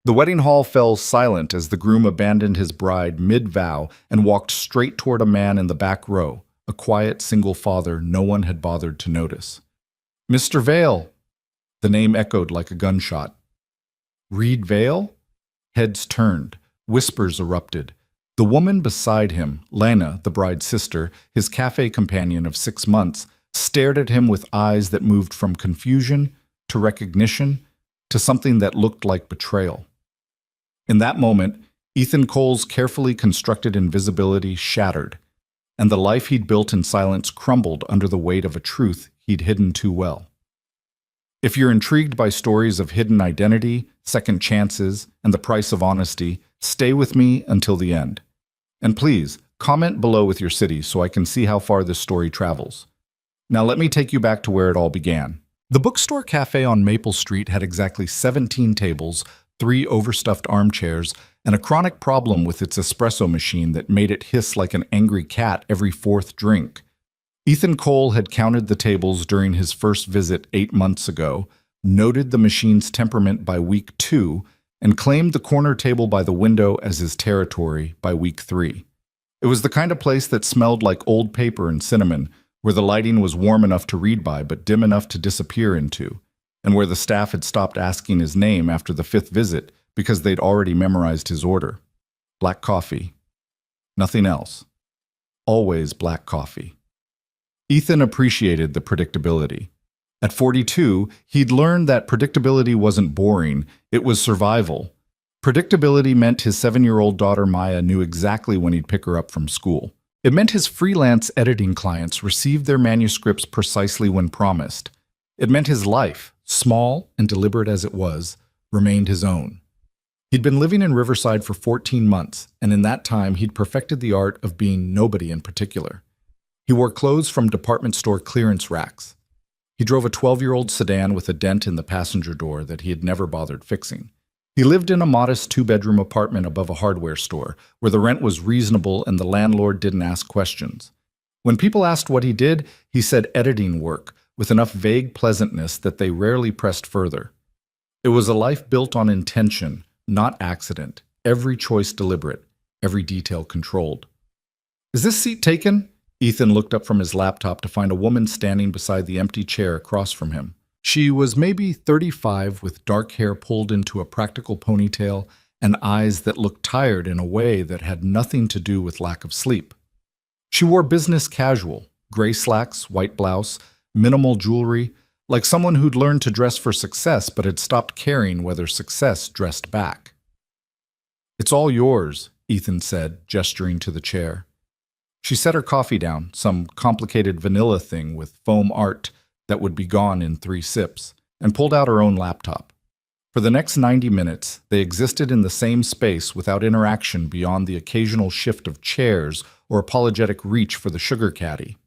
The wedding hall fell silent as the groom abandoned his bride mid-vow and walked straight toward a man in the back row, a quiet single father no one had bothered to notice. "Mr. Vale!" The name echoed like a gunshot. Reed Vale? Heads turned. Whispers erupted. The woman beside him, Lana, the bride's sister, his cafe companion of 6 months, stared at him with eyes that moved from confusion to recognition to something that looked like betrayal. In that moment, Ethan Cole's carefully constructed invisibility shattered, and the life he'd built in silence crumbled under the weight of a truth he'd hidden too well. If you're intrigued by stories of hidden identity, second chances, and the price of honesty, stay with me until the end. And please, comment below with your city so I can see how far this story travels. Now let me take you back to where it all began. The bookstore cafe on Maple Street had exactly 17 tables, 3 overstuffed armchairs, and a chronic problem with its espresso machine that made it hiss like an angry cat every 4th drink. Ethan Cole had counted the tables during his first visit 8 months ago, noted the machine's temperament by week 2, and claimed the corner table by the window as his territory by week 3. It was the kind of place that smelled like old paper and cinnamon, where the lighting was warm enough to read by but dim enough to disappear into, and where the staff had stopped asking his name after the 5th visit because they'd already memorized his order. Black coffee. Nothing else. Always black coffee. Ethan appreciated the predictability. At 42, he'd learned that predictability wasn't boring, it was survival. Predictability meant his 7-year-old daughter Maya knew exactly when he'd pick her up from school. It meant his freelance editing clients received their manuscripts precisely when promised. It meant his life, small and deliberate as it was, remained his own. He'd been living in Riverside for 14 months, and in that time he'd perfected the art of being nobody in particular. He wore clothes from department store clearance racks. He drove a 12-year-old sedan with a dent in the passenger door that he had never bothered fixing. He lived in a modest 2-bedroom apartment above a hardware store, where the rent was reasonable and the landlord didn't ask questions. When people asked what he did, he said editing work, with enough vague pleasantness that they rarely pressed further. It was a life built on intention, not accident, every choice deliberate, every detail controlled. "Is this seat taken?" Ethan looked up from his laptop to find a woman standing beside the empty chair across from him. She was maybe 35 with dark hair pulled into a practical ponytail and eyes that looked tired in a way that had nothing to do with lack of sleep. She wore business casual, gray slacks, white blouse, minimal jewelry, like someone who'd learned to dress for success but had stopped caring whether success dressed back. "It's all yours," Ethan said, gesturing to the chair. She set her coffee down, some complicated vanilla thing with foam art that would be gone in 3 sips, and pulled out her own laptop. For the next 90 minutes, they existed in the same space without interaction beyond the occasional shift of chairs or apologetic reach for the sugar caddy.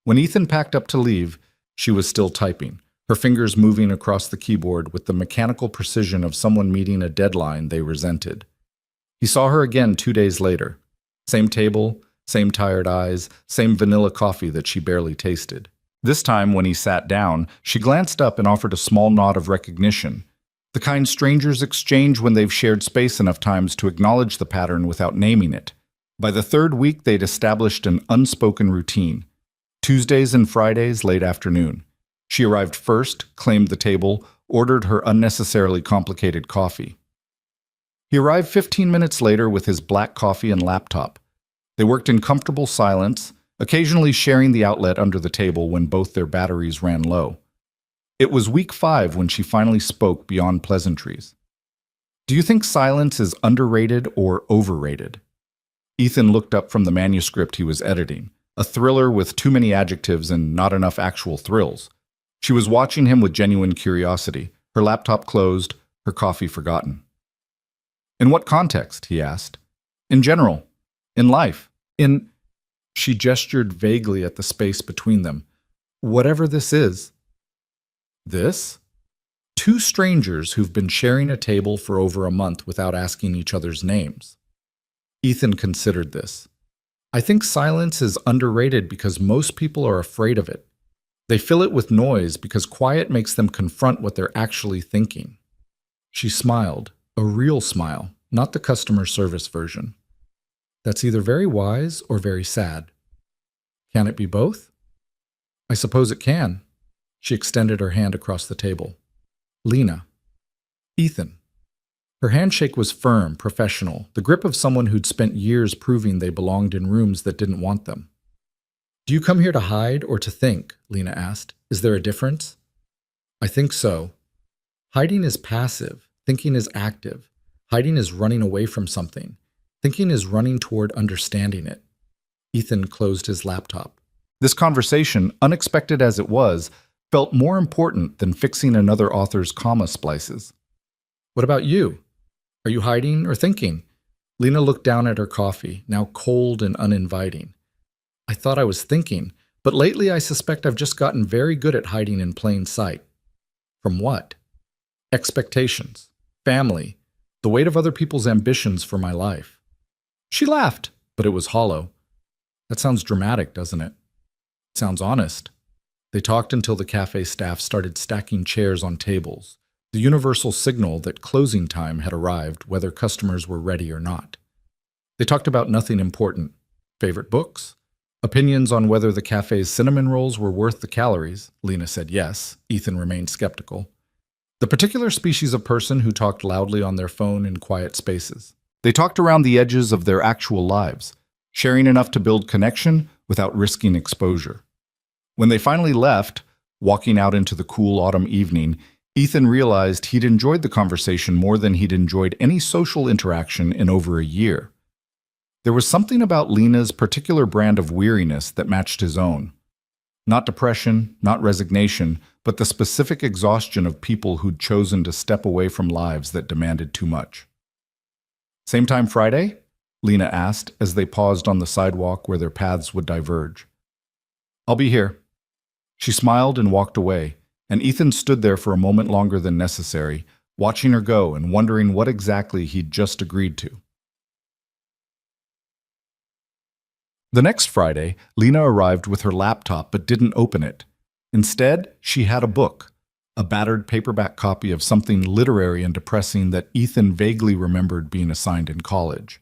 When Ethan packed up to leave, she was still typing, her fingers moving across the keyboard with the mechanical precision of someone meeting a deadline they resented. He saw her again 2 days later. Same table, same tired eyes, same vanilla coffee that she barely tasted. This time, when he sat down, she glanced up and offered a small nod of recognition, the kind strangers exchange when they've shared space enough times to acknowledge the pattern without naming it. By the 3rd week, they'd established an unspoken routine. Tuesdays and Fridays, late afternoon. She arrived first, claimed the table, ordered her unnecessarily complicated coffee. He arrived 15 minutes later with his black coffee and laptop. They worked in comfortable silence, occasionally sharing the outlet under the table when both their batteries ran low. It was week 5 when she finally spoke beyond pleasantries. "Do you think silence is underrated or overrated?" Ethan looked up from the manuscript he was editing, a thriller with too many adjectives and not enough actual thrills. She was watching him with genuine curiosity, her laptop closed, her coffee forgotten. "In what context?" he asked. "In general. In life. In..." She gestured vaguely at the space between them. "Whatever this is." This? 2 strangers who've been sharing a table for over a month without asking each other's names. Ethan considered this. "I think silence is underrated because most people are afraid of it. They fill it with noise because quiet makes them confront what they're actually thinking." She smiled, A real smile, not the customer service version. That's either very wise or very sad. Can it be both? I suppose it can. She extended her hand across the table. Lena. Ethan. Her handshake was firm, professional, the grip of someone who'd spent years proving they belonged in rooms that didn't want them. Do you come here to hide or to think? Lena asked. Is there a difference? I think so. Hiding is passive. Thinking is active. Hiding is running away from something. Thinking is running toward understanding it. Ethan closed his laptop. This conversation, unexpected as it was, felt more important than fixing another author's comma splices. What about you? Are you hiding or thinking? Lena looked down at her coffee, now cold and uninviting. I thought I was thinking, but lately I suspect I've just gotten very good at hiding in plain sight. From what? Expectations, family, the weight of other people's ambitions for my life. She laughed, but it was hollow. That sounds dramatic, doesn't it? It sounds honest. They talked until the cafe staff started stacking chairs on tables, the universal signal that closing time had arrived, whether customers were ready or not. They talked about nothing important. Favorite books? Opinions on whether the cafe's cinnamon rolls were worth the calories. Lena said yes. Ethan remained skeptical. The particular species of person who talked loudly on their phone in quiet spaces. They talked around the edges of their actual lives, sharing enough to build connection without risking exposure. When they finally left, walking out into the cool autumn evening, Ethan realized he'd enjoyed the conversation more than he'd enjoyed any social interaction in over a year. There was something about Lena's particular brand of weariness that matched his own. Not depression, not resignation, but the specific exhaustion of people who'd chosen to step away from lives that demanded too much. Same time Friday? Lena asked as they paused on the sidewalk where their paths would diverge. I'll be here. She smiled and walked away, and Ethan stood there for a moment longer than necessary, watching her go and wondering what exactly he'd just agreed to. The next Friday, Lena arrived with her laptop but didn't open it. Instead, she had a book, a battered paperback copy of something literary and depressing that Ethan vaguely remembered being assigned in college.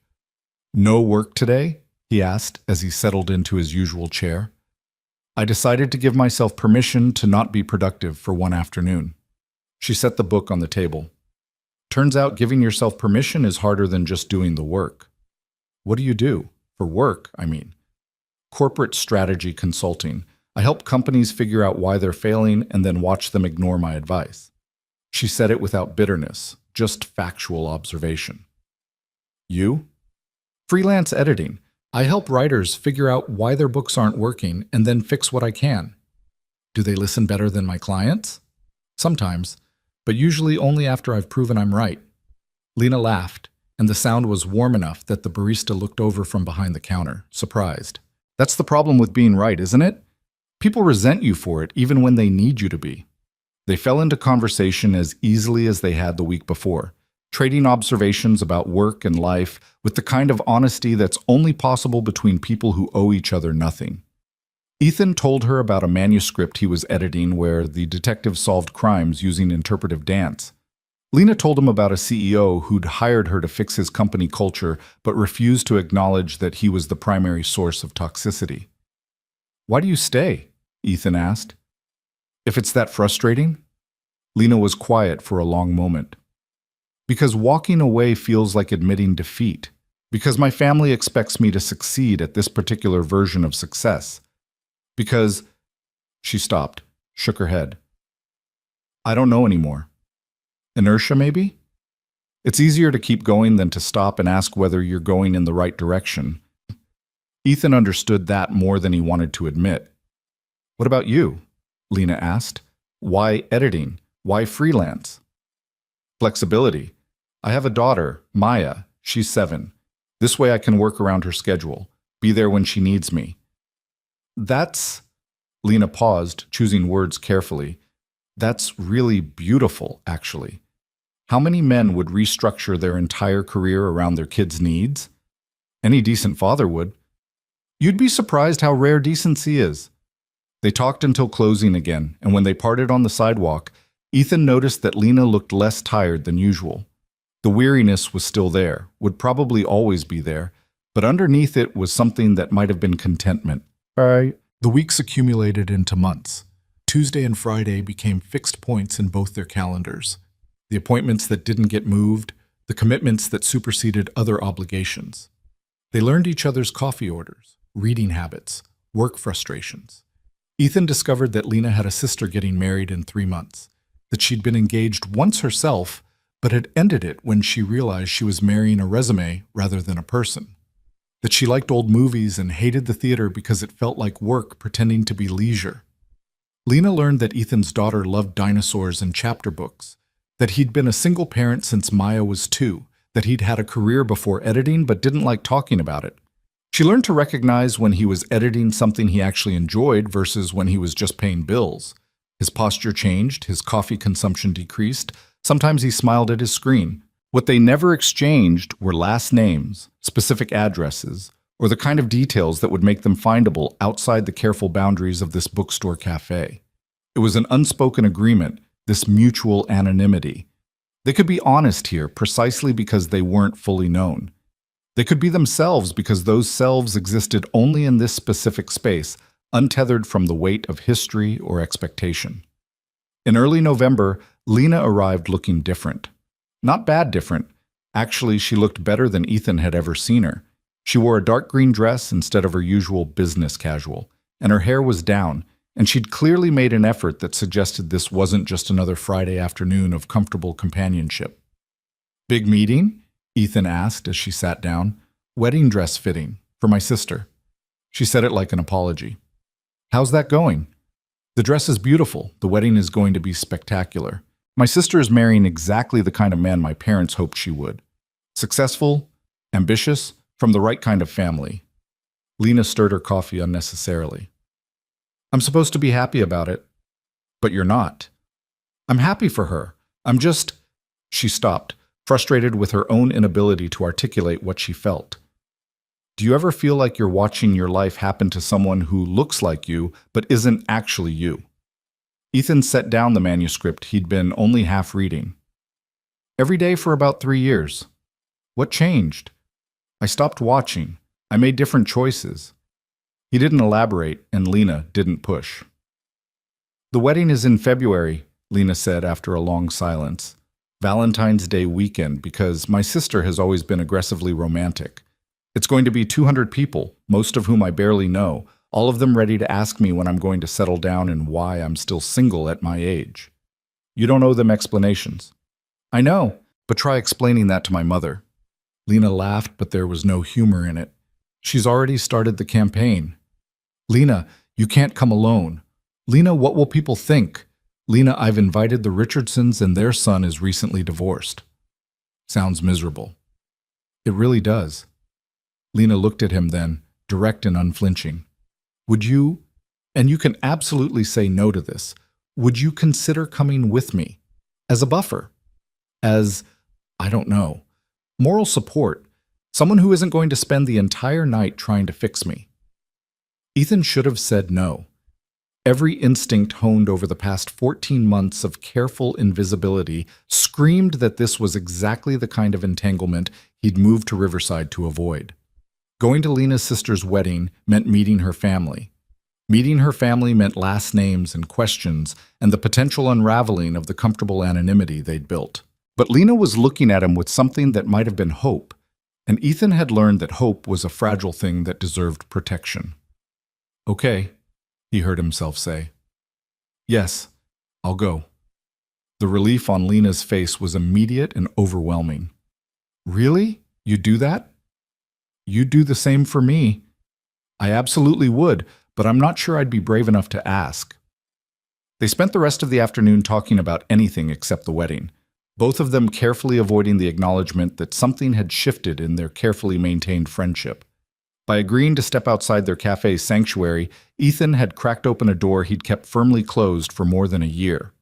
No work today? He asked as he settled into his usual chair. I decided to give myself permission to not be productive for one afternoon. She set the book on the table. Turns out giving yourself permission is harder than just doing the work. What do you do? For work, I mean. Corporate strategy consulting. I help companies figure out why they're failing and then watch them ignore my advice. She said it without bitterness, just factual observation. You? Freelance editing. I help writers figure out why their books aren't working and then fix what I can. Do they listen better than my clients? Sometimes, but usually only after I've proven I'm right. Lena laughed, and the sound was warm enough that the barista looked over from behind the counter, surprised. That's the problem with being right, isn't it? People resent you for it even when they need you to be. They fell into conversation as easily as they had the week before, trading observations about work and life with the kind of honesty that's only possible between people who owe each other nothing. Ethan told her about a manuscript he was editing where the detective solved crimes using interpretive dance. Lena told him about a CEO who'd hired her to fix his company culture but refused to acknowledge that he was the primary source of toxicity. Why do you stay? Ethan asked. If it's that frustrating? Lena was quiet for a long moment. Because walking away feels like admitting defeat. Because my family expects me to succeed at this particular version of success. Because... She stopped, shook her head. I don't know anymore. Inertia, maybe? It's easier to keep going than to stop and ask whether you're going in the right direction. Ethan understood that more than he wanted to admit. What about you? Lena asked. Why editing? Why freelance? Flexibility. I have a daughter, Maya. She's 7. This way I can work around her schedule, be there when she needs me. That's... Lena paused, choosing words carefully. That's really beautiful, actually. How many men would restructure their entire career around their kids' needs? Any decent father would. You'd be surprised how rare decency is. They talked until closing again, and when they parted on the sidewalk, Ethan noticed that Lena looked less tired than usual. The weariness was still there, would probably always be there, but underneath it was something that might have been contentment. The weeks accumulated into months. Tuesday and Friday became fixed points in both their calendars. The appointments that didn't get moved, the commitments that superseded other obligations. They learned each other's coffee orders, reading habits, work frustrations. Ethan discovered that Lena had a sister getting married in 3 months, that she'd been engaged once herself, but had ended it when she realized she was marrying a resume rather than a person. That she liked old movies and hated the theater because it felt like work pretending to be leisure. Lena learned that Ethan's daughter loved dinosaurs and chapter books, that he'd been a single parent since Maya was 2, that he'd had a career before editing but didn't like talking about it. She learned to recognize when he was editing something he actually enjoyed versus when he was just paying bills. His posture changed, his coffee consumption decreased, sometimes he smiled at his screen. What they never exchanged were last names, specific addresses, or the kind of details that would make them findable outside the careful boundaries of this bookstore cafe. It was an unspoken agreement, this mutual anonymity. They could be honest here precisely because they weren't fully known. They could be themselves because those selves existed only in this specific space, untethered from the weight of history or expectation. In early November, Lena arrived looking different. Not bad different. Actually, she looked better than Ethan had ever seen her. She wore a dark green dress instead of her usual business casual, and her hair was down, and she'd clearly made an effort that suggested this wasn't just another Friday afternoon of comfortable companionship. "Big meeting?" Ethan asked as she sat down. "Wedding dress fitting, for my sister." She said it like an apology. "How's that going?" "The dress is beautiful. The wedding is going to be spectacular. My sister is marrying exactly the kind of man my parents hoped she would. Successful, ambitious, from the right kind of family." Lena stirred her coffee unnecessarily. "I'm supposed to be happy about it." "But you're not." "I'm happy for her. I'm just—" She stopped, frustrated with her own inability to articulate what she felt. Do you ever feel like you're watching your life happen to someone who looks like you but isn't actually you? Ethan set down the manuscript he'd been only half reading. "Every day for about 3 years. What changed? I stopped watching. I made different choices." He didn't elaborate, and Lena didn't push. "The wedding is in February," Lena said after a long silence. "Valentine's Day weekend, because my sister has always been aggressively romantic. It's going to be 200 people, most of whom I barely know, all of them ready to ask me when I'm going to settle down and why I'm still single at my age. You don't owe them explanations." "I know, but try explaining that to my mother." Lena laughed, but there was no humor in it. "She's already started the campaign." "Lena, you can't come alone." "Lena, what will people think?" "Lena, I've invited the Richardsons and their son is recently divorced." Sounds miserable. It really does. Lena looked at him then, direct and unflinching. "Would you, and you can absolutely say no to this, would you consider coming with me? As a buffer? As, I don't know, moral support, someone who isn't going to spend the entire night trying to fix me?" Ethan should have said no. Every instinct honed over the past 14 months of careful invisibility screamed that this was exactly the kind of entanglement he'd moved to Riverside to avoid. Going to Lena's sister's wedding meant meeting her family. Meeting her family meant last names and questions and the potential unraveling of the comfortable anonymity they'd built. But Lena was looking at him with something that might have been hope, and Ethan had learned that hope was a fragile thing that deserved protection. "Okay," he heard himself say. "Yes, I'll go." The relief on Lena's face was immediate and overwhelming. "Really? You'd do that?" "You'd do the same for me." "I absolutely would, but I'm not sure I'd be brave enough to ask." They spent the rest of the afternoon talking about anything except the wedding, both of them carefully avoiding the acknowledgement that something had shifted in their carefully maintained friendship. By agreeing to step outside their cafe's sanctuary, Ethan had cracked open a door he'd kept firmly closed for more than a year.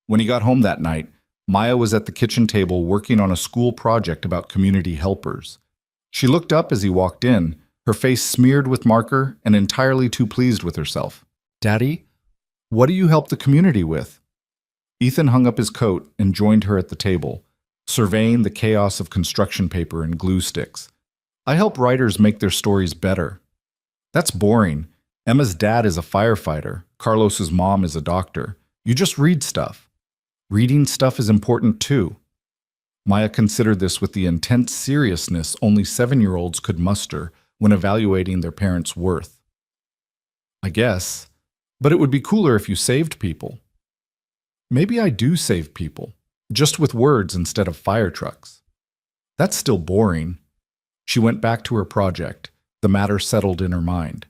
When he got home that night, Maya was at the kitchen table working on a school project about community helpers. She looked up as he walked in, her face smeared with marker and entirely too pleased with herself. "Daddy, what do you help the community with?" Ethan hung up his coat and joined her at the table. surveying the chaos of construction paper and glue sticks. I help writers make their stories better. That's boring. Emma's dad is a firefighter. Carlos's mom is a doctor. You just read stuff. Reading stuff is important too. Maya considered this with the intense seriousness only 7-year-olds could muster when evaluating their parents' worth. I guess, but it would be cooler if you saved people. Maybe I do save people, just with words instead of fire trucks. That's still boring. She went back to her project, the matter settled in her mind.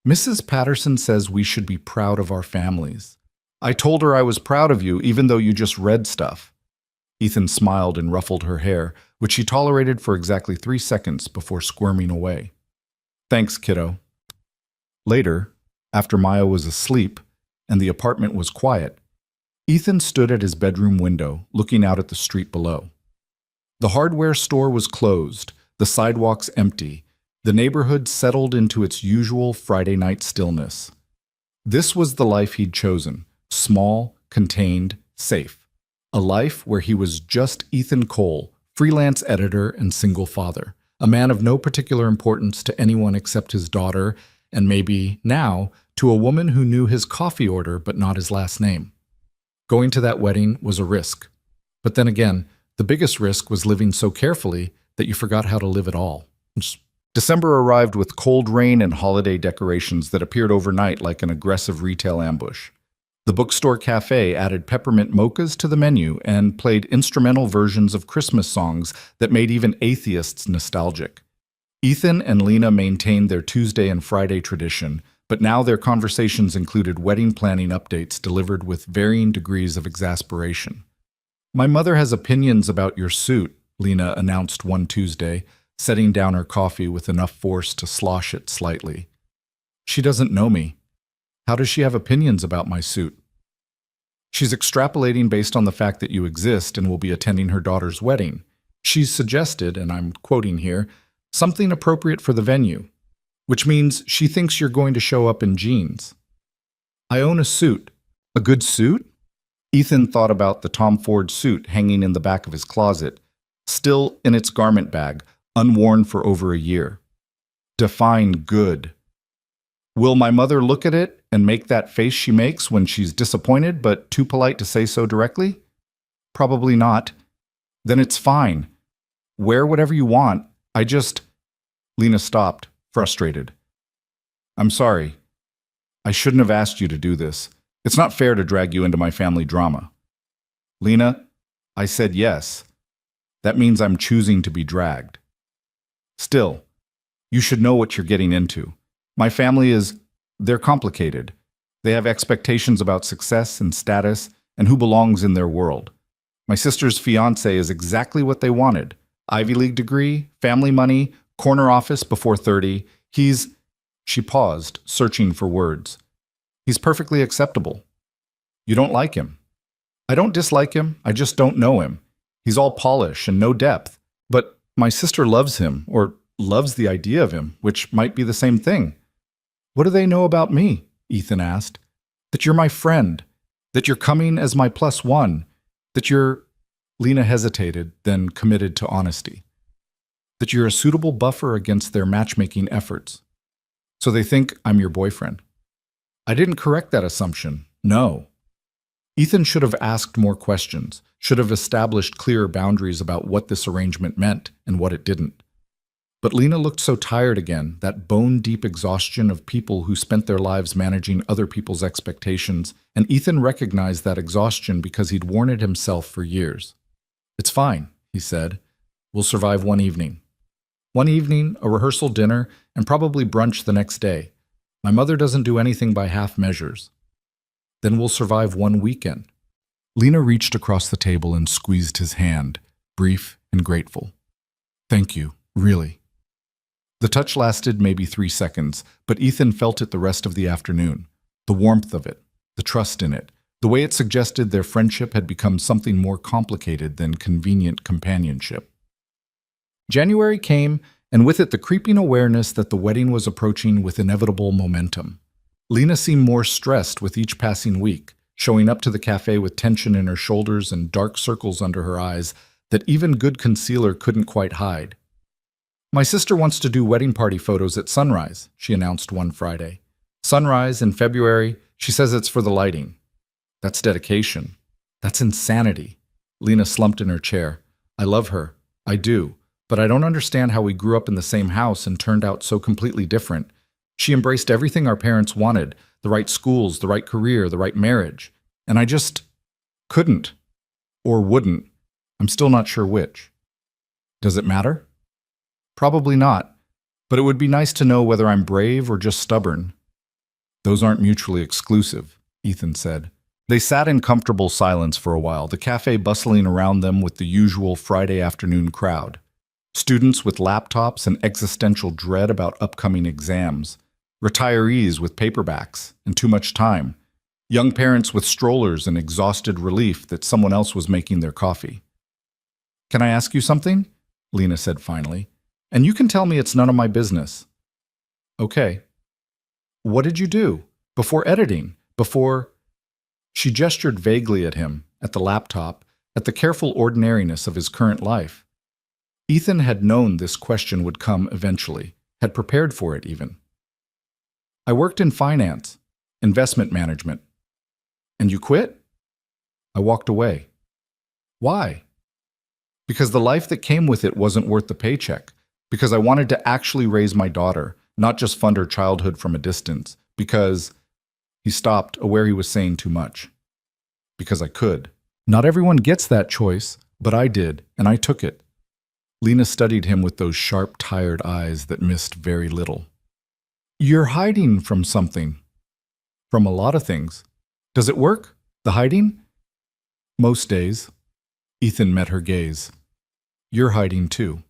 Mrs. Patterson says we should be proud of our families. I told her I was proud of you even though you just read stuff. Ethan smiled and ruffled her hair, which she tolerated for exactly 3 seconds before squirming away. Thanks, kiddo. Later, after Maya was asleep and the apartment was quiet, Ethan stood at his bedroom window, looking out at the street below. The hardware store was closed, the sidewalks empty, the neighborhood settled into its usual Friday night stillness. This was the life he'd chosen, small, contained, safe. A life where he was just Ethan Cole, freelance editor and single father, a man of no particular importance to anyone except his daughter, and maybe, now, to a woman who knew his coffee order but not his last name. Going to that wedding was a risk. But then again, the biggest risk was living so carefully that you forgot how to live at all. December arrived with cold rain and holiday decorations that appeared overnight like an aggressive retail ambush. The bookstore cafe added peppermint mochas to the menu and played instrumental versions of Christmas songs that made even atheists nostalgic. Ethan and Lena maintained their Tuesday and Friday tradition, but now their conversations included wedding planning updates delivered with varying degrees of exasperation. My mother has opinions about your suit, Lena announced one Tuesday, setting down her coffee with enough force to slosh it slightly. She doesn't know me. How does she have opinions about my suit? She's extrapolating based on the fact that you exist and will be attending her daughter's wedding. She's suggested, and I'm quoting here, something appropriate for the venue, which means she thinks you're going to show up in jeans. I own a suit. A good suit? Ethan thought about the Tom Ford suit hanging in the back of his closet, still in its garment bag, unworn for over a year. Define good. Will my mother look at it and make that face she makes when she's disappointed but too polite to say so directly? Probably not. Then it's fine. Wear whatever you want. Lena stopped, frustrated. I'm sorry. I shouldn't have asked you to do this. It's not fair to drag you into my family drama. Lena, I said yes. That means I'm choosing to be dragged. Still, you should know what you're getting into. My family they're complicated. They have expectations about success and status and who belongs in their world. My sister's fiancé is exactly what they wanted. Ivy League degree, family money, corner office before 30. She paused, searching for words. He's perfectly acceptable. You don't like him. I don't dislike him, I just don't know him. He's all polish and no depth. But my sister loves him, or loves the idea of him, which might be the same thing. What do they know about me? Ethan asked. That you're my friend, that you're coming as my +1, that you're... Lena hesitated, then committed to honesty. That you're a suitable buffer against their matchmaking efforts. So they think I'm your boyfriend. I didn't correct that assumption. No. Ethan should have asked more questions, should have established clearer boundaries about what this arrangement meant and what it didn't. But Lena looked so tired again, that bone-deep exhaustion of people who spent their lives managing other people's expectations, and Ethan recognized that exhaustion because he'd worn it himself for years. It's fine, he said. We'll survive one evening. One evening, a rehearsal dinner, and probably brunch the next day. My mother doesn't do anything by half measures. Then we'll survive one weekend. Lena reached across the table and squeezed his hand, brief and grateful. Thank you, really. The touch lasted maybe 3 seconds, but Ethan felt it the rest of the afternoon. The warmth of it, the trust in it, the way it suggested their friendship had become something more complicated than convenient companionship. January came, and with it the creeping awareness that the wedding was approaching with inevitable momentum. Lena seemed more stressed with each passing week, showing up to the cafe with tension in her shoulders and dark circles under her eyes that even good concealer couldn't quite hide. "My sister wants to do wedding party photos at sunrise," she announced one Friday. "Sunrise in February, she says it's for the lighting." That's dedication. That's insanity. Lena slumped in her chair. "I love her. I do. But I don't understand how we grew up in the same house and turned out so completely different. She embraced everything our parents wanted, the right schools, the right career, the right marriage. And I just couldn't. Or wouldn't. I'm still not sure which. Does it matter? Probably not. But it would be nice to know whether I'm brave or just stubborn." "Those aren't mutually exclusive," Ethan said. They sat in comfortable silence for a while, the cafe bustling around them with the usual Friday afternoon crowd. Students with laptops and existential dread about upcoming exams. Retirees with paperbacks and too much time. Young parents with strollers and exhausted relief that someone else was making their coffee. "Can I ask you something?" Lena said finally. "And you can tell me it's none of my business." "Okay." "What did you do? Before editing? Before—" She gestured vaguely at him, at the laptop, at the careful ordinariness of his current life. Ethan had known this question would come eventually, had prepared for it even. "I worked in finance, investment management." "And you quit?" "I walked away." "Why?" "Because the life that came with it wasn't worth the paycheck. Because I wanted to actually raise my daughter, not just fund her childhood from a distance. Because—" He stopped, aware he was saying too much. "Because I could. Not everyone gets that choice, but I did, and I took it." Lena studied him with those sharp, tired eyes that missed very little. "You're hiding from something." "From a lot of things. Does it work, the hiding?" "Most days." Ethan met her gaze. "You're hiding too."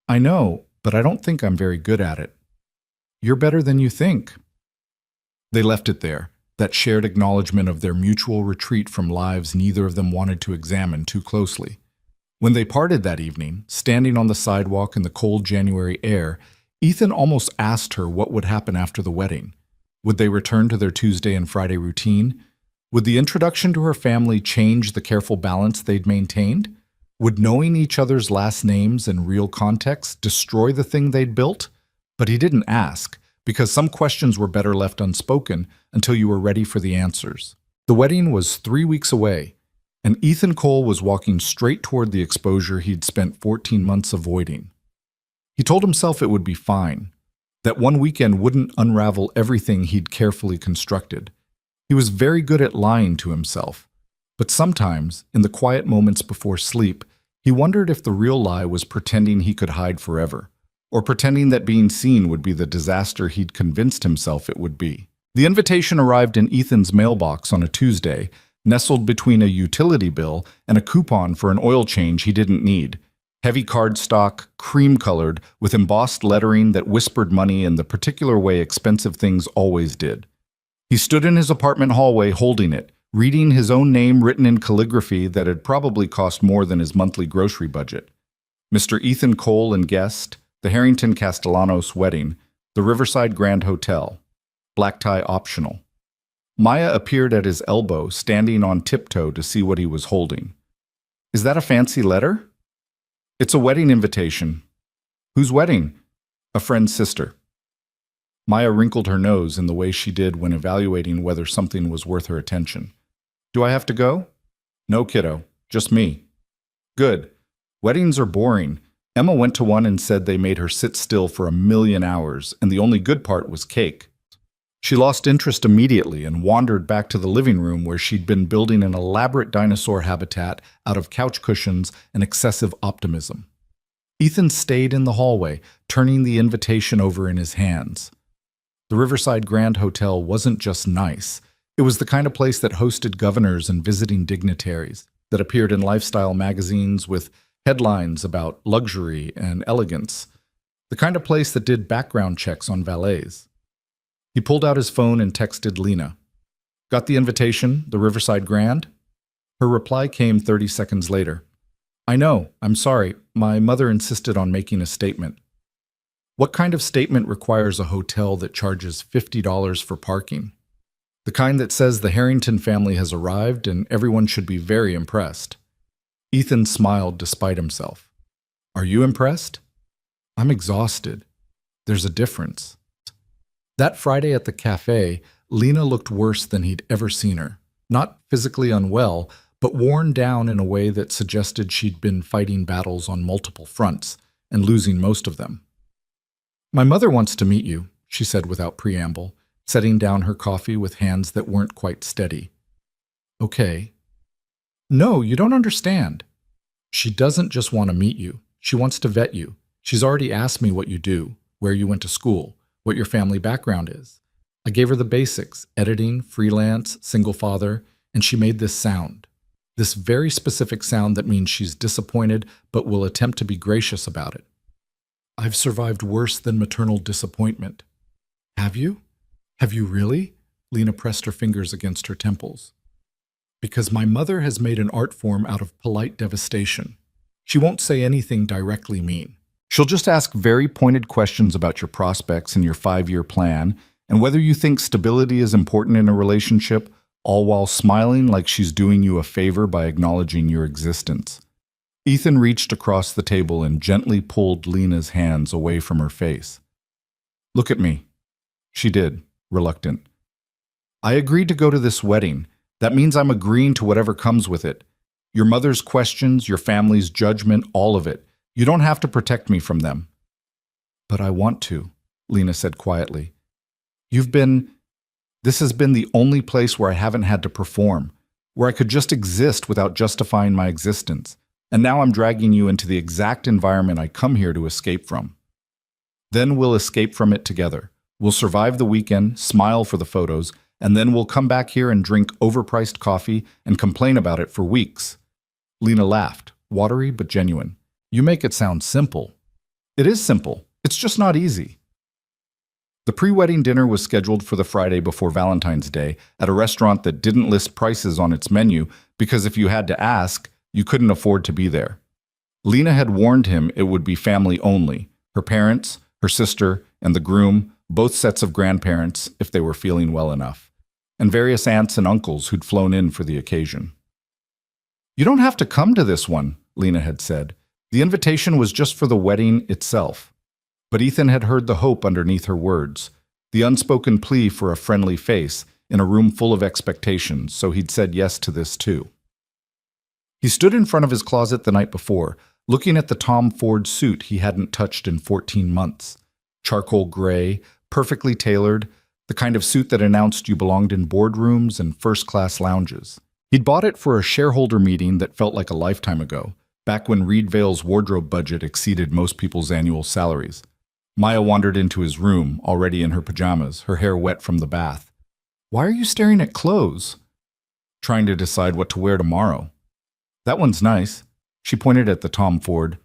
"I know, but I don't think I'm very good at it." "You're better than you think." They left it there, that shared acknowledgement of their mutual retreat from lives neither of them wanted to examine too closely. When they parted that evening, standing on the sidewalk in the cold January air, Ethan almost asked her what would happen after the wedding. Would they return to their Tuesday and Friday routine? Would the introduction to her family change the careful balance they'd maintained? Would knowing each other's last names and real context destroy the thing they'd built? But he didn't ask, because some questions were better left unspoken until you were ready for the answers. The wedding was 3 weeks away, and Ethan Cole was walking straight toward the exposure he'd spent 14 months avoiding. He told himself it would be fine, that one weekend wouldn't unravel everything he'd carefully constructed. He was very good at lying to himself, but sometimes, in the quiet moments before sleep, he wondered if the real lie was pretending he could hide forever, or pretending that being seen would be the disaster he'd convinced himself it would be. The invitation arrived in Ethan's mailbox on a Tuesday, nestled between a utility bill and a coupon for an oil change he didn't need. Heavy cardstock, cream-colored, with embossed lettering that whispered money in the particular way expensive things always did. He stood in his apartment hallway holding it, reading his own name written in calligraphy that had probably cost more than his monthly grocery budget. Mr. Ethan Cole and guest, the Harrington Castellanos wedding, the Riverside Grand Hotel. Black tie optional. Maya appeared at his elbow, standing on tiptoe to see what he was holding. "Is that a fancy letter?" "It's a wedding invitation." "Whose wedding?" "A friend's sister." Maya wrinkled her nose in the way she did when evaluating whether something was worth her attention. "Do I have to go?" "No, kiddo. Just me." "Good. Weddings are boring. Emma went to one and said they made her sit still for 1,000,000 hours, and the only good part was cake. She lost interest immediately and wandered back to the living room where she'd been building an elaborate dinosaur habitat out of couch cushions and excessive optimism. Ethan stayed in the hallway, turning the invitation over in his hands. The Riverside Grand Hotel wasn't just nice. It was the kind of place that hosted governors and visiting dignitaries, that appeared in lifestyle magazines with headlines about luxury and elegance, the kind of place that did background checks on valets. He pulled out his phone and texted Lena. "Got the invitation, the Riverside Grand?" Her reply came 30 seconds later. "I know, I'm sorry. My mother insisted on making a statement." What kind of statement requires a hotel that charges $50 for parking? The kind that says the Harrington family has arrived and everyone should be very impressed. Ethan smiled despite himself. Are you impressed? I'm exhausted. There's a difference. That Friday at the cafe, Lena looked worse than he'd ever seen her. Not physically unwell, but worn down in a way that suggested she'd been fighting battles on multiple fronts and losing most of them. My mother wants to meet you, she said without preamble, setting down her coffee with hands that weren't quite steady. Okay. No, you don't understand. She doesn't just want to meet you. She wants to vet you. She's already asked me what you do, where you went to school, what your family background is. I gave her the basics, editing, freelance, single father, and she made this sound. This very specific sound that means she's disappointed but will attempt to be gracious about it. I've survived worse than maternal disappointment. Have you? Have you really? Lena pressed her fingers against her temples. Because my mother has made an art form out of polite devastation. She won't say anything directly mean. She'll just ask very pointed questions about your prospects and your 5-year plan, and whether you think stability is important in a relationship, all while smiling like she's doing you a favor by acknowledging your existence. Ethan reached across the table and gently pulled Lena's hands away from her face. Look at me. She did, reluctant. I agreed to go to this wedding. That means I'm agreeing to whatever comes with it. Your mother's questions, your family's judgment, all of it. You don't have to protect me from them. But I want to, Lena said quietly. This has been the only place where I haven't had to perform, where I could just exist without justifying my existence. And now I'm dragging you into the exact environment I come here to escape from. Then we'll escape from it together. We'll survive the weekend, smile for the photos, and then we'll come back here and drink overpriced coffee and complain about it for weeks. Lena laughed, watery but genuine. You make it sound simple. It is simple. It's just not easy. The pre-wedding dinner was scheduled for the Friday before Valentine's Day at a restaurant that didn't list prices on its menu because if you had to ask, you couldn't afford to be there. Lena had warned him it would be family only, her parents, her sister, and the groom, both sets of grandparents if they were feeling well enough, and various aunts and uncles who'd flown in for the occasion. You don't have to come to this one, Lena had said. The invitation was just for the wedding itself. But Ethan had heard the hope underneath her words, the unspoken plea for a friendly face in a room full of expectations, so he'd said yes to this too. He stood in front of his closet the night before, looking at the Tom Ford suit he hadn't touched in 14 months. Charcoal gray, perfectly tailored, the kind of suit that announced you belonged in boardrooms and first-class lounges. He'd bought it for a shareholder meeting that felt like a lifetime ago, back when Reed Vale's wardrobe budget exceeded most people's annual salaries. Maya wandered into his room, already in her pajamas, her hair wet from the bath. Why are you staring at clothes? Trying to decide what to wear tomorrow. That one's nice. She pointed at the Tom Ford.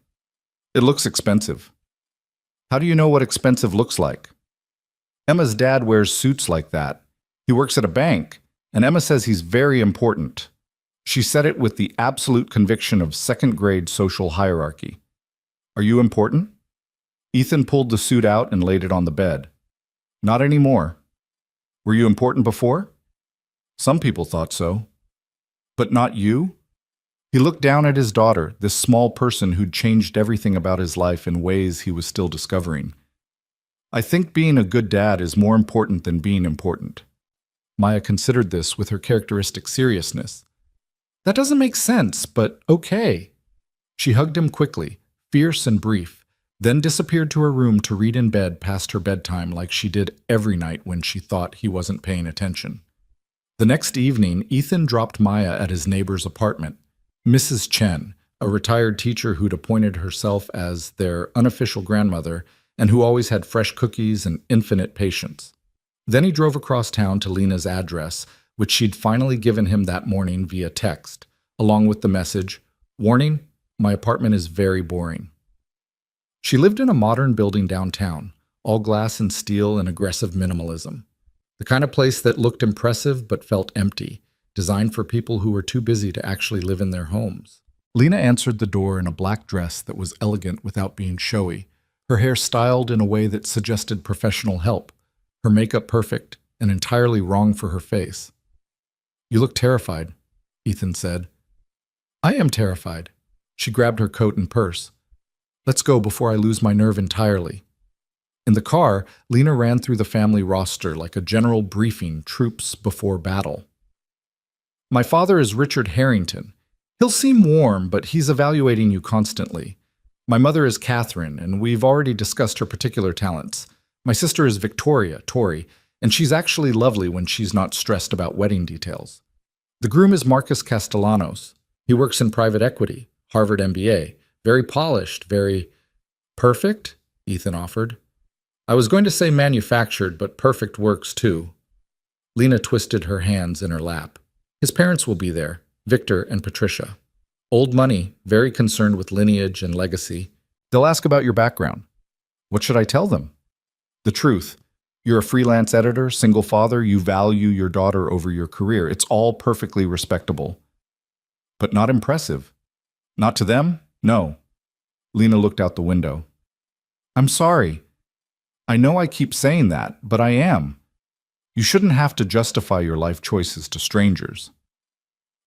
It looks expensive. How do you know what expensive looks like? Emma's dad wears suits like that. He works at a bank, and Emma says he's very important. She said it with the absolute conviction of second-grade social hierarchy. Are you important? Ethan pulled the suit out and laid it on the bed. Not anymore. Were you important before? Some people thought so. But not you? He looked down at his daughter, this small person who'd changed everything about his life in ways he was still discovering. I think being a good dad is more important than being important. Maya considered this with her characteristic seriousness. That doesn't make sense, but okay. She hugged him quickly, fierce and brief, then disappeared to her room to read in bed past her bedtime like she did every night when she thought he wasn't paying attention. The next evening, Ethan dropped Maya at his neighbor's apartment, Mrs. Chen, a retired teacher who'd appointed herself as their unofficial grandmother and who always had fresh cookies and infinite patience. Then he drove across town to Lena's address, which she'd finally given him that morning via text, along with the message, "Warning, my apartment is very boring." She lived in a modern building downtown, all glass and steel and aggressive minimalism. The kind of place that looked impressive but felt empty, designed for people who were too busy to actually live in their homes. Lena answered the door in a black dress that was elegant without being showy, her hair styled in a way that suggested professional help, her makeup perfect and entirely wrong for her face. You look terrified, Ethan said. I am terrified, She grabbed her coat and purse. Let's go before I lose my nerve entirely. In the car, Lena ran through the family roster like a general briefing troops before battle. My father is Richard Harrington. He'll seem warm, but he's evaluating you constantly. My mother is Catherine, and we've already discussed her particular talents. My sister is Victoria, Tori, and she's actually lovely when she's not stressed about wedding details. The groom is Marcus Castellanos. He works in private equity, Harvard MBA. Very polished, very perfect, Ethan offered. I was going to say manufactured, but perfect works too. Lena twisted her hands in her lap. His parents will be there, Victor and Patricia. Old money, very concerned with lineage and legacy. They'll ask about your background. What should I tell them? The truth. You're a freelance editor, single father, you value your daughter over your career. It's all perfectly respectable. But not impressive. Not to them? No. Lena looked out the window. I'm sorry. I know I keep saying that, but I am. You shouldn't have to justify your life choices to strangers.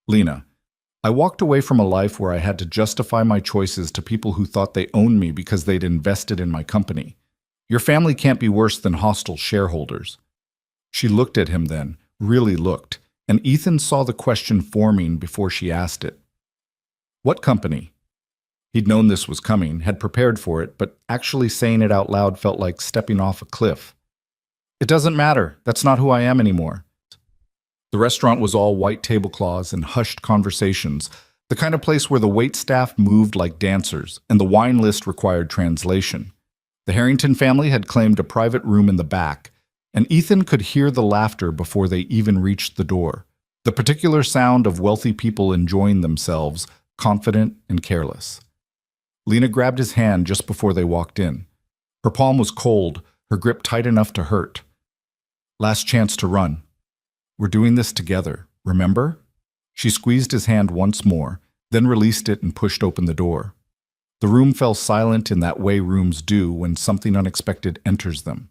Lena, I walked away from a life where I had to justify my choices to people who thought they owned me because they'd invested in my company. Your family can't be worse than hostile shareholders. She looked at him then, really looked, and Ethan saw the question forming before she asked it. What company? He'd known this was coming, had prepared for it, but actually saying it out loud felt like stepping off a cliff. It doesn't matter. That's not who I am anymore. The restaurant was all white tablecloths and hushed conversations, the kind of place where the waitstaff moved like dancers, and the wine list required translation. The Harrington family had claimed a private room in the back, and Ethan could hear the laughter before they even reached the door, the particular sound of wealthy people enjoying themselves, confident and careless. Lena grabbed his hand just before they walked in. Her palm was cold, her grip tight enough to hurt. Last chance to run. We're doing this together, remember? She squeezed his hand once more, then released it and pushed open the door. The room fell silent in that way rooms do when something unexpected enters them.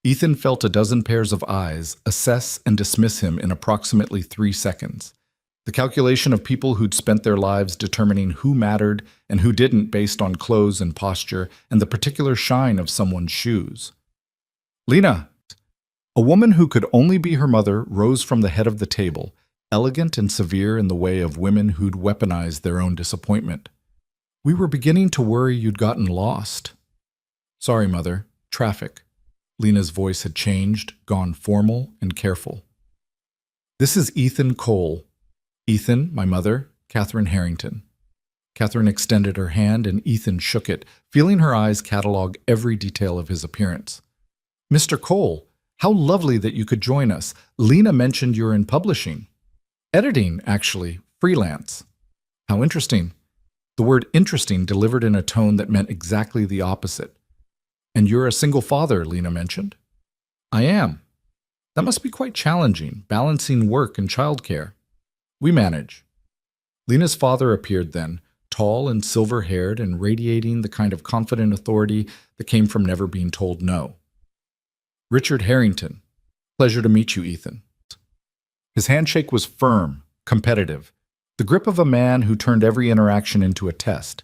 Ethan felt a dozen pairs of eyes assess and dismiss him in approximately 3 seconds. The calculation of people who'd spent their lives determining who mattered and who didn't based on clothes and posture and the particular shine of someone's shoes. Lena! A woman who could only be her mother rose from the head of the table, elegant and severe in the way of women who'd weaponized their own disappointment. We were beginning to worry you'd gotten lost. Sorry, Mother. Traffic. Lena's voice had changed, gone formal and careful. This is Ethan Cole. Ethan, my mother, Catherine Harrington. Catherine extended her hand and Ethan shook it, feeling her eyes catalog every detail of his appearance. Mr. Cole, how lovely that you could join us. Lena mentioned you're in publishing. Editing, actually, freelance. How interesting. The word interesting delivered in a tone that meant exactly the opposite. And you're a single father, Lena mentioned. I am. That must be quite challenging, balancing work and childcare. We manage. Lena's father appeared then, tall and silver-haired and radiating the kind of confident authority that came from never being told no. Richard Harrington. Pleasure to meet you, Ethan. His handshake was firm, competitive, the grip of a man who turned every interaction into a test.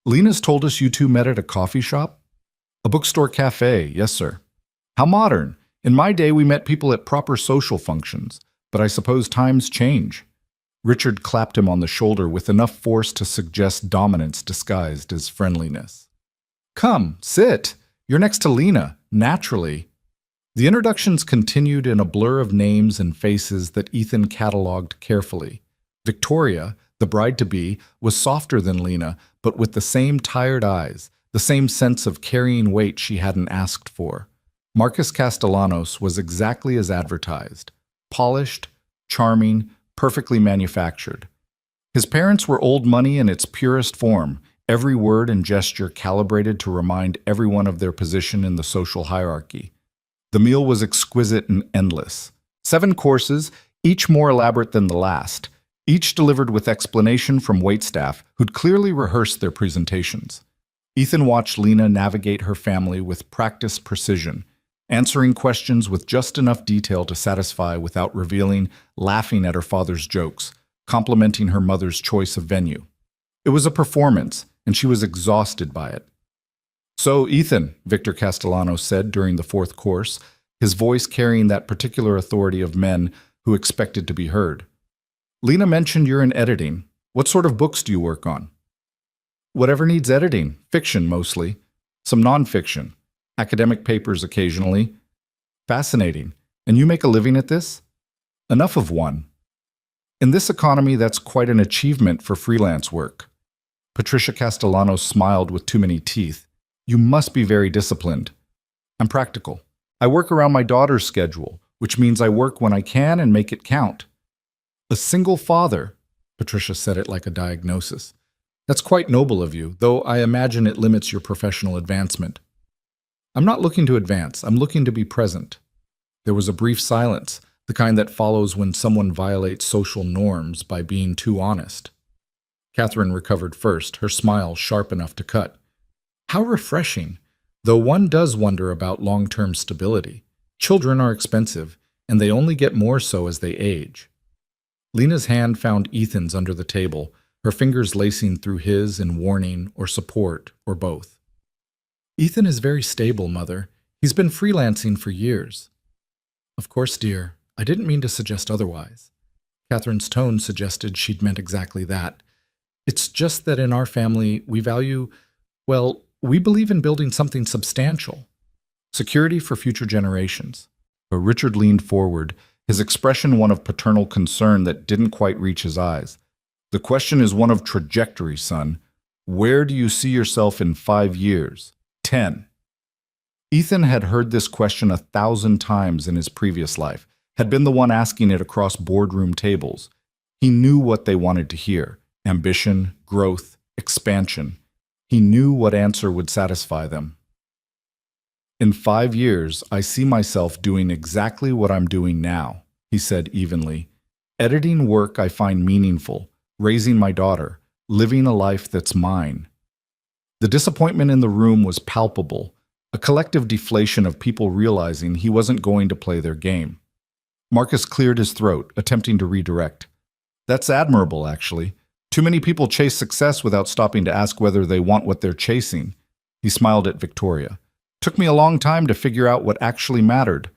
Lena's told us you two met at a coffee shop? A bookstore cafe, yes, sir. How modern. In my day, we met people at proper social functions. But I suppose times change. Richard clapped him on the shoulder with enough force to suggest dominance disguised as friendliness. Come, sit. You're next to Lena, naturally. The introductions continued in a blur of names and faces that Ethan cataloged carefully. Victoria, the bride-to-be, was softer than Lena, but with the same tired eyes, the same sense of carrying weight she hadn't asked for. Marcus Castellanos was exactly as advertised. Polished, charming, perfectly manufactured. His parents were old money in its purest form, every word and gesture calibrated to remind everyone of their position in the social hierarchy. The meal was exquisite and endless. 7 courses, each more elaborate than the last, each delivered with explanation from waitstaff who'd clearly rehearsed their presentations. Ethan watched Lena navigate her family with practiced precision, answering questions with just enough detail to satisfy without revealing, laughing at her father's jokes, complimenting her mother's choice of venue. It was a performance, and she was exhausted by it. "So, Ethan," Victor Castellano said during the fourth course, his voice carrying that particular authority of men who expected to be heard. "Lena mentioned you're in editing. What sort of books do you work on?" "Whatever needs editing, fiction mostly, some nonfiction, academic papers occasionally." "Fascinating. And you make a living at this?" "Enough of one." "In this economy, that's quite an achievement for freelance work." Patricia Castellano smiled with too many teeth. "You must be very disciplined." "I'm practical. I work around my daughter's schedule, which means I work when I can and make it count." "A single father," Patricia said it like a diagnosis. "That's quite noble of you, though I imagine it limits your professional advancement." "I'm not looking to advance, I'm looking to be present." There was a brief silence, the kind that follows when someone violates social norms by being too honest. Catherine recovered first, her smile sharp enough to cut. "How refreshing, though one does wonder about long-term stability. Children are expensive, and they only get more so as they age." Lena's hand found Ethan's under the table, her fingers lacing through his in warning or support or both. "Ethan is very stable, Mother. He's been freelancing for years." "Of course, dear. I didn't mean to suggest otherwise." Catherine's tone suggested she'd meant exactly that. "It's just that in our family, we value, well, we believe in building something substantial. Security for future generations." But Richard leaned forward, his expression one of paternal concern that didn't quite reach his eyes. "The question is one of trajectory, son. Where do you see yourself in 5 years? 10? Ethan had heard this question 1,000 times in his previous life, had been the one asking it across boardroom tables. He knew what they wanted to hear: ambition, growth, expansion. He knew what answer would satisfy them. "In 5 years, I see myself doing exactly what I'm doing now," he said evenly. "Editing work I find meaningful, raising my daughter, living a life that's mine." The disappointment in the room was palpable, a collective deflation of people realizing he wasn't going to play their game. Marcus cleared his throat, attempting to redirect. "That's admirable, actually. Too many people chase success without stopping to ask whether they want what they're chasing." He smiled at Victoria. "Took me a long time to figure out what actually mattered."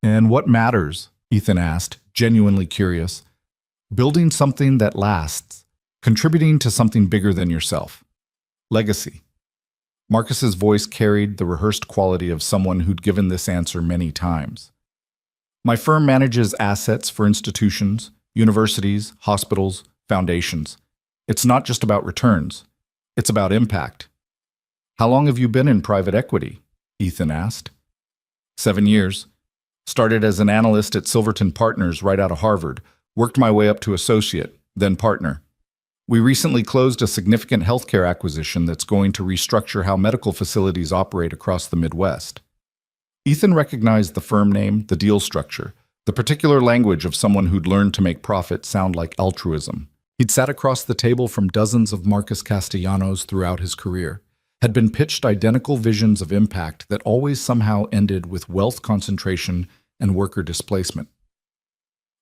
"And what matters?" Ethan asked, genuinely curious. "Building something that lasts, contributing to something bigger than yourself. Legacy." Marcus's voice carried the rehearsed quality of someone who'd given this answer many times. "My firm manages assets for institutions, universities, hospitals, foundations. It's not just about returns. It's about impact." "How long have you been in private equity?" Ethan asked. 7 years. Started as an analyst at Silverton Partners right out of Harvard, worked my way up to associate, then partner. We recently closed a significant healthcare acquisition that's going to restructure how medical facilities operate across the Midwest. Ethan recognized the firm name, the deal structure, the particular language of someone who'd learned to make profit sound like altruism. He'd sat across the table from dozens of Marcus Castellanos throughout his career, had been pitched identical visions of impact that always somehow ended with wealth concentration and worker displacement.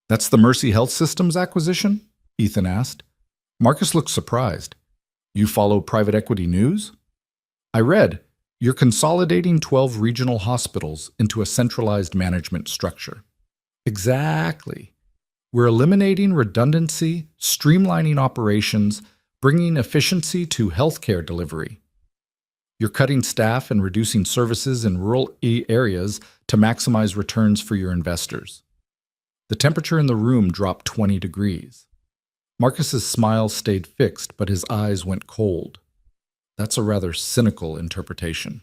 "That's the Mercy Health Systems acquisition?" Ethan asked. Marcus looked surprised. "You follow private equity news?" "I read, you're consolidating 12 regional hospitals into a centralized management structure." "Exactly. We're eliminating redundancy, streamlining operations, bringing efficiency to healthcare delivery. You're cutting staff and reducing services in rural areas to maximize returns for your investors." The temperature in the room dropped 20 degrees. Marcus's smile stayed fixed, but his eyes went cold. "That's a rather cynical interpretation."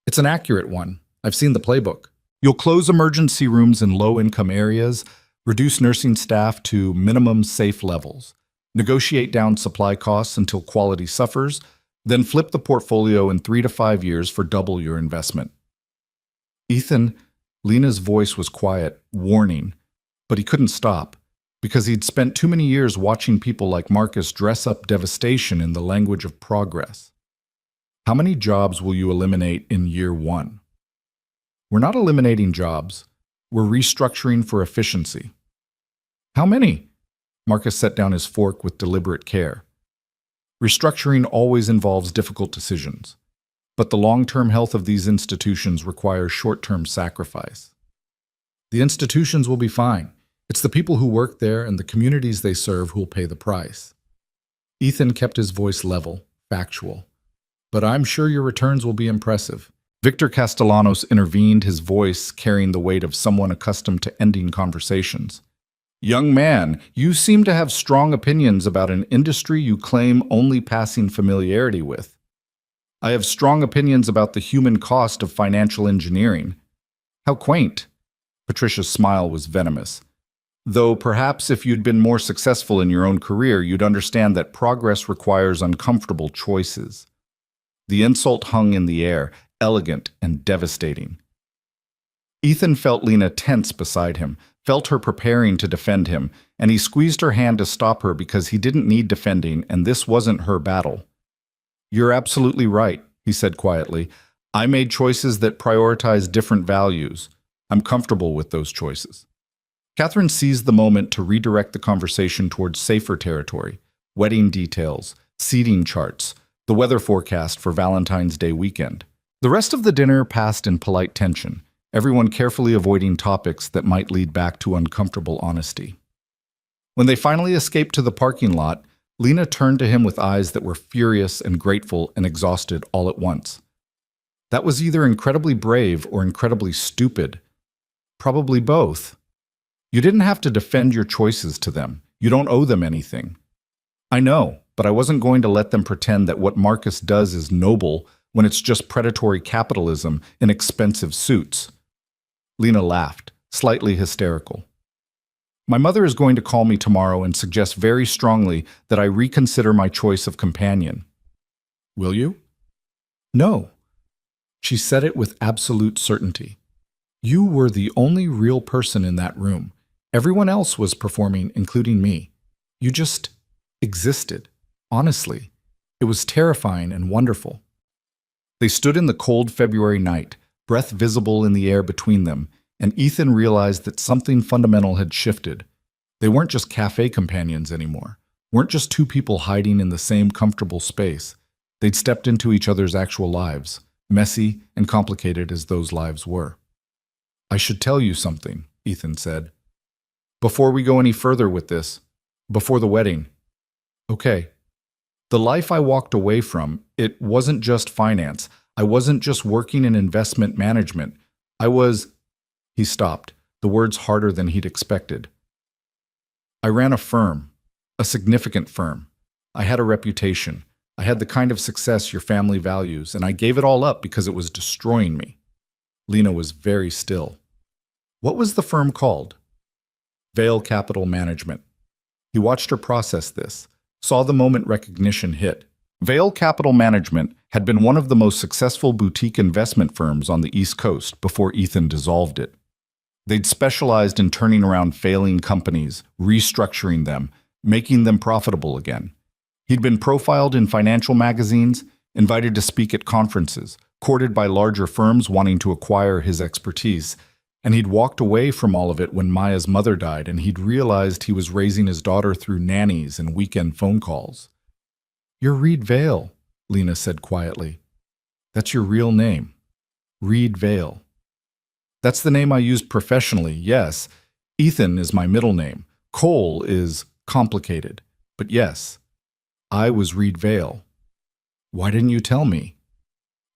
"It's an accurate one. I've seen the playbook. You'll close emergency rooms in low-income areas, reduce nursing staff to minimum safe levels, negotiate down supply costs until quality suffers, then flip the portfolio in 3 to 5 years for double your investment." "Ethan," Lena's voice was quiet, warning, but he couldn't stop, because he'd spent too many years watching people like Marcus dress up devastation in the language of progress. "How many jobs will you eliminate in year 1? "We're not eliminating jobs. We're restructuring for efficiency." "How many?" Marcus set down his fork with deliberate care. Restructuring always involves difficult decisions, but the long-term health of these institutions requires short-term sacrifice. The institutions will be fine. It's the people who work there and the communities they serve who will pay the price. Ethan kept his voice level, factual. But I'm sure your returns will be impressive. Victor Castellanos intervened, his voice carrying the weight of someone accustomed to ending conversations. Young man, you seem to have strong opinions about an industry you claim only passing familiarity with. I have strong opinions about the human cost of financial engineering. How quaint. Patricia's smile was venomous. Though perhaps if you'd been more successful in your own career, you'd understand that progress requires uncomfortable choices. The insult hung in the air, elegant and devastating. Ethan felt Lena tense beside him, felt her preparing to defend him, and he squeezed her hand to stop her because he didn't need defending, and this wasn't her battle. You're absolutely right, he said quietly. I made choices that prioritize different values. I'm comfortable with those choices. Catherine seized the moment to redirect the conversation towards safer territory, wedding details, seating charts, the weather forecast for Valentine's Day weekend. The rest of the dinner passed in polite tension, everyone carefully avoiding topics that might lead back to uncomfortable honesty. When they finally escaped to the parking lot, Lena turned to him with eyes that were furious and grateful and exhausted all at once. That was either incredibly brave or incredibly stupid. Probably both. You didn't have to defend your choices to them. You don't owe them anything. I know, but I wasn't going to let them pretend that what Marcus does is noble when it's just predatory capitalism in expensive suits. Lena laughed, slightly hysterical. My mother is going to call me tomorrow and suggest very strongly that I reconsider my choice of companion. Will you? No. She said it with absolute certainty. You were the only real person in that room. Everyone else was performing, including me. You just existed. Honestly, it was terrifying and wonderful. They stood in the cold February night, breath visible in the air between them, and Ethan realized that something fundamental had shifted. They weren't just cafe companions anymore, weren't just two people hiding in the same comfortable space. They'd stepped into each other's actual lives, messy and complicated as those lives were. I should tell you something, Ethan said. Before we go any further with this, before the wedding. Okay. The life I walked away from, it wasn't just finance. I wasn't just working in investment management. He stopped, the words harder than he'd expected. I ran a firm, a significant firm. I had a reputation. I had the kind of success your family values, and I gave it all up because it was destroying me. Lena was very still. What was the firm called? Vale Capital Management. He watched her process this, saw the moment recognition hit. Vale Capital Management had been one of the most successful boutique investment firms on the East Coast before Ethan dissolved it. They'd specialized in turning around failing companies, restructuring them, making them profitable again. He'd been profiled in financial magazines, invited to speak at conferences, courted by larger firms wanting to acquire his expertise, and he'd walked away from all of it when Maya's mother died, and he'd realized he was raising his daughter through nannies and weekend phone calls. You're Reed Vale, Lena said quietly. That's your real name. Reed Vale. That's the name I used professionally, yes. Ethan is my middle name. Cole is complicated. But yes, I was Reed Vale. Why didn't you tell me?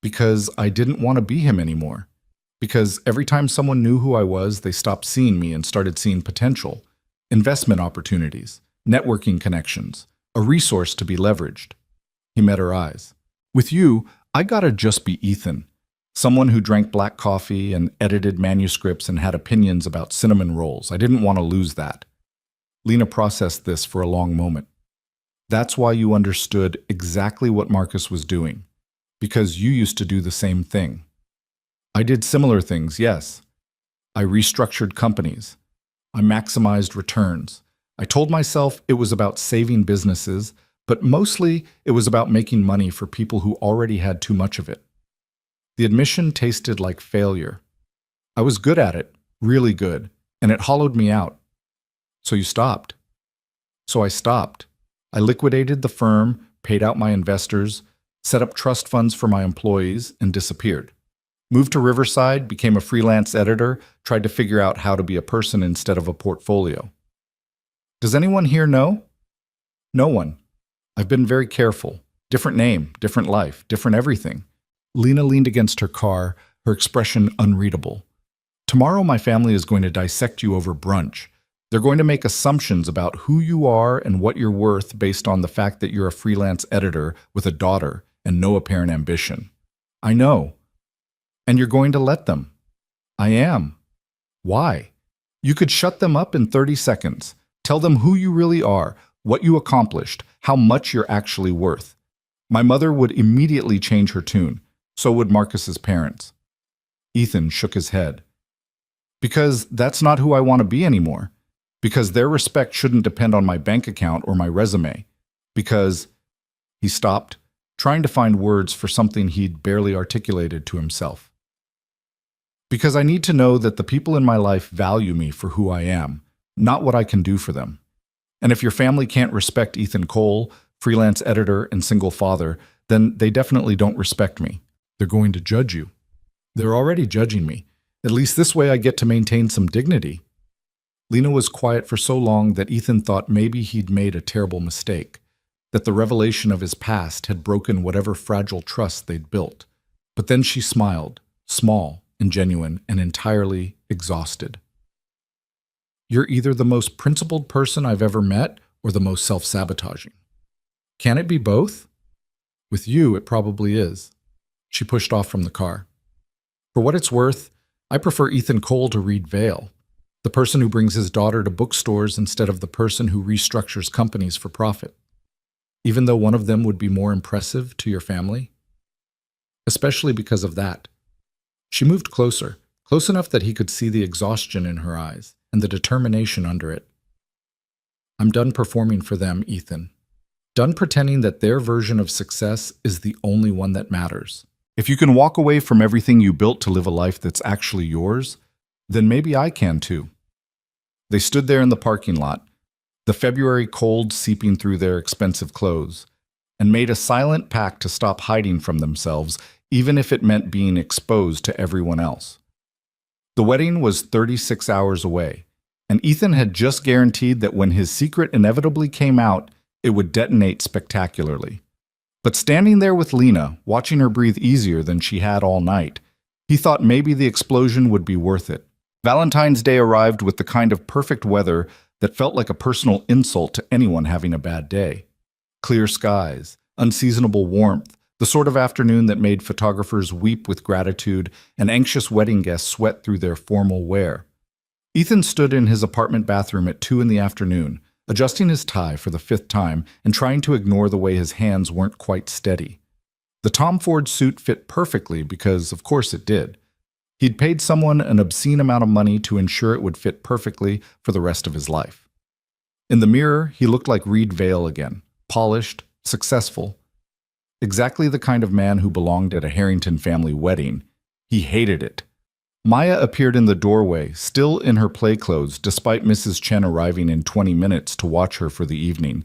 Because I didn't want to be him anymore. Because every time someone knew who I was, they stopped seeing me and started seeing potential, investment opportunities, networking connections, a resource to be leveraged. He met her eyes. With you, I gotta just be Ethan. Someone who drank black coffee and edited manuscripts and had opinions about cinnamon rolls. I didn't want to lose that. Lena processed this for a long moment. That's why you understood exactly what Marcus was doing. Because you used to do the same thing. I did similar things, yes. I restructured companies. I maximized returns. I told myself it was about saving businesses, but mostly it was about making money for people who already had too much of it. The admission tasted like failure. I was good at it, really good, and it hollowed me out. So you stopped. So I stopped. I liquidated the firm, paid out my investors, set up trust funds for my employees, and disappeared. Moved to Riverside, became a freelance editor, tried to figure out how to be a person instead of a portfolio. Does anyone here know? No one. I've been very careful. Different name, different life, different everything. Lena leaned against her car, her expression unreadable. Tomorrow my family is going to dissect you over brunch. They're going to make assumptions about who you are and what you're worth based on the fact that you're a freelance editor with a daughter and no apparent ambition. I know. And you're going to let them. I am. Why? You could shut them up in 30 seconds. Tell them who you really are, what you accomplished, how much you're actually worth. My mother would immediately change her tune. So would Marcus's parents. Ethan shook his head. Because that's not who I want to be anymore. Because their respect shouldn't depend on my bank account or my resume. Because... He stopped, trying to find words for something he'd barely articulated to himself. Because I need to know that the people in my life value me for who I am, not what I can do for them. And if your family can't respect Ethan Cole, freelance editor and single father, then they definitely don't respect me. They're going to judge you. They're already judging me. At least this way I get to maintain some dignity. Lena was quiet for so long that Ethan thought maybe he'd made a terrible mistake, that the revelation of his past had broken whatever fragile trust they'd built. But then she smiled, small and genuine and entirely exhausted. You're either the most principled person I've ever met or the most self-sabotaging. Can it be both? With you, it probably is. She pushed off from the car. For what it's worth, I prefer Ethan Cole to Reed Vale, the person who brings his daughter to bookstores instead of the person who restructures companies for profit. Even though one of them would be more impressive to your family? Especially because of that. She moved closer, close enough that he could see the exhaustion in her eyes and the determination under it. I'm done performing for them, Ethan. Done pretending that their version of success is the only one that matters. If you can walk away from everything you built to live a life that's actually yours, then maybe I can too. They stood there in the parking lot, the February cold seeping through their expensive clothes, and made a silent pact to stop hiding from themselves, even if it meant being exposed to everyone else. The wedding was 36 hours away, and Ethan had just guaranteed that when his secret inevitably came out, it would detonate spectacularly. But standing there with Lena, watching her breathe easier than she had all night, he thought maybe the explosion would be worth it. Valentine's Day arrived with the kind of perfect weather that felt like a personal insult to anyone having a bad day. Clear skies, unseasonable warmth, the sort of afternoon that made photographers weep with gratitude and anxious wedding guests sweat through their formal wear. Ethan stood in his apartment bathroom at 2 p.m, adjusting his tie for the 5th time and trying to ignore the way his hands weren't quite steady. The Tom Ford suit fit perfectly because, of course, it did. He'd paid someone an obscene amount of money to ensure it would fit perfectly for the rest of his life. In the mirror, he looked like Reed Vale again, polished, successful. Exactly the kind of man who belonged at a Harrington family wedding. He hated it. Maya appeared in the doorway, still in her play clothes, despite Mrs. Chen arriving in 20 minutes to watch her for the evening.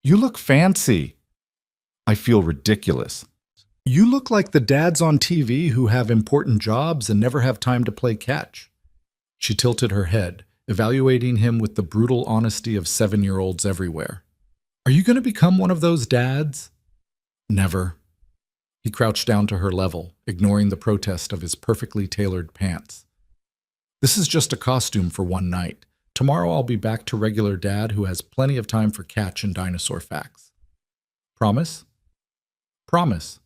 You look fancy. I feel ridiculous. You look like the dads on TV who have important jobs and never have time to play catch. She tilted her head, evaluating him with the brutal honesty of 7-year-olds everywhere. Are you going to become one of those dads? Never. He crouched down to her level, ignoring the protest of his perfectly tailored pants. This is just a costume for one night. Tomorrow I'll be back to regular dad who has plenty of time for catch and dinosaur facts. Promise? Promise.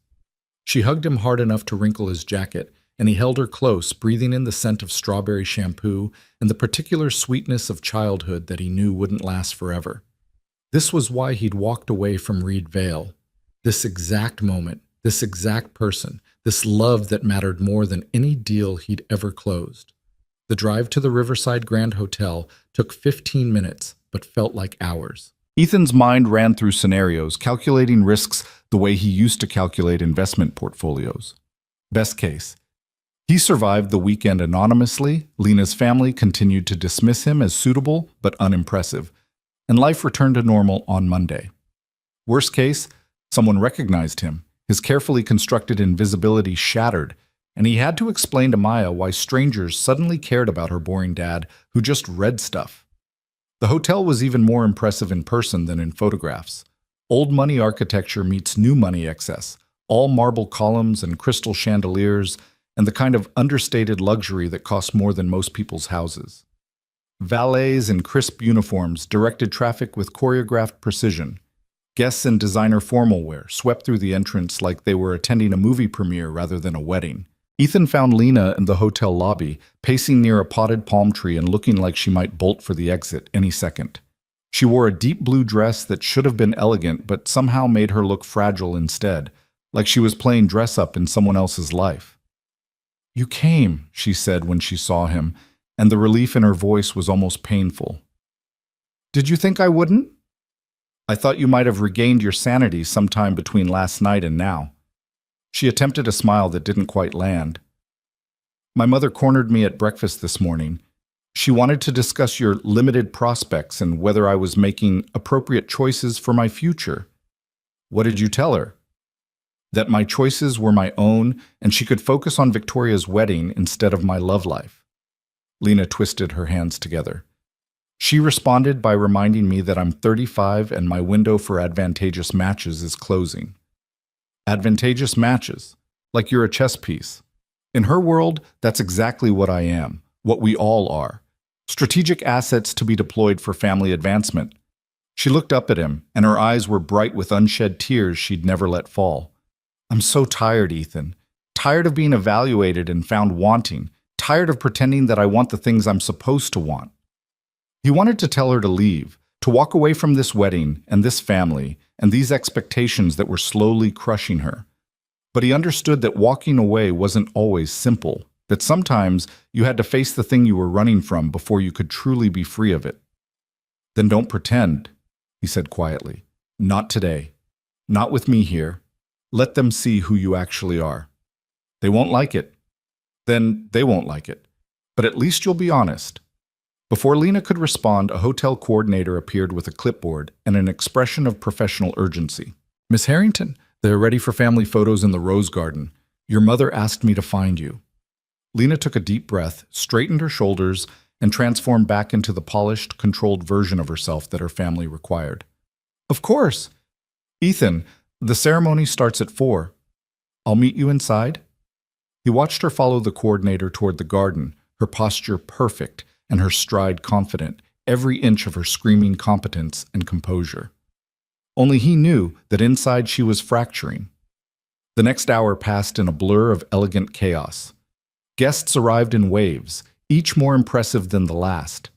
She hugged him hard enough to wrinkle his jacket, and he held her close, breathing in the scent of strawberry shampoo and the particular sweetness of childhood that he knew wouldn't last forever. This was why he'd walked away from Reed Vale. This exact moment, this exact person, this love that mattered more than any deal he'd ever closed. The drive to the Riverside Grand Hotel took 15 minutes, but felt like hours. Ethan's mind ran through scenarios, calculating risks the way he used to calculate investment portfolios. Best case. He survived the weekend anonymously, Lena's family continued to dismiss him as suitable but unimpressive, and life returned to normal on Monday. Worst case, someone recognized him. His carefully constructed invisibility shattered, and he had to explain to Maya why strangers suddenly cared about her boring dad who just read stuff. The hotel was even more impressive in person than in photographs. Old money architecture meets new money excess, all marble columns and crystal chandeliers, and the kind of understated luxury that costs more than most people's houses. Valets in crisp uniforms directed traffic with choreographed precision. Guests in designer formal wear swept through the entrance like they were attending a movie premiere rather than a wedding. Ethan found Lena in the hotel lobby, pacing near a potted palm tree and looking like she might bolt for the exit any second. She wore a deep blue dress that should have been elegant but somehow made her look fragile instead, like she was playing dress-up in someone else's life. "You came," she said when she saw him, and the relief in her voice was almost painful. "Did you think I wouldn't?" "I thought you might have regained your sanity sometime between last night and now." She attempted a smile that didn't quite land. "My mother cornered me at breakfast this morning. She wanted to discuss your limited prospects and whether I was making appropriate choices for my future." "What did you tell her?" "That my choices were my own and she could focus on Victoria's wedding instead of my love life." Lena twisted her hands together. She responded by reminding me that I'm 35 and my window for advantageous matches is closing. Advantageous matches, like you're a chess piece. In her world, that's exactly what I am, what we all are. Strategic assets to be deployed for family advancement. She looked up at him, and her eyes were bright with unshed tears she'd never let fall. "I'm so tired, Ethan. Tired of being evaluated and found wanting. Tired of pretending that I want the things I'm supposed to want." He wanted to tell her to leave, to walk away from this wedding and this family and these expectations that were slowly crushing her. But he understood that walking away wasn't always simple, that sometimes you had to face the thing you were running from before you could truly be free of it. "Then don't pretend," he said quietly. "Not today. Not with me here. Let them see who you actually are. They won't like it. Then they won't like it. But at least you'll be honest." Before Lena could respond, a hotel coordinator appeared with a clipboard and an expression of professional urgency. "Miss Harrington, they're ready for family photos in the rose garden. Your mother asked me to find you." Lena took a deep breath, straightened her shoulders, and transformed back into the polished, controlled version of herself that her family required. "Of course. Ethan, the ceremony starts at 4. I'll meet you inside." He watched her follow the coordinator toward the garden, her posture perfect and her stride confident, every inch of her screaming competence and composure. Only he knew that inside she was fracturing. The next hour passed in a blur of elegant chaos. Guests arrived in waves, each more impressive than the last.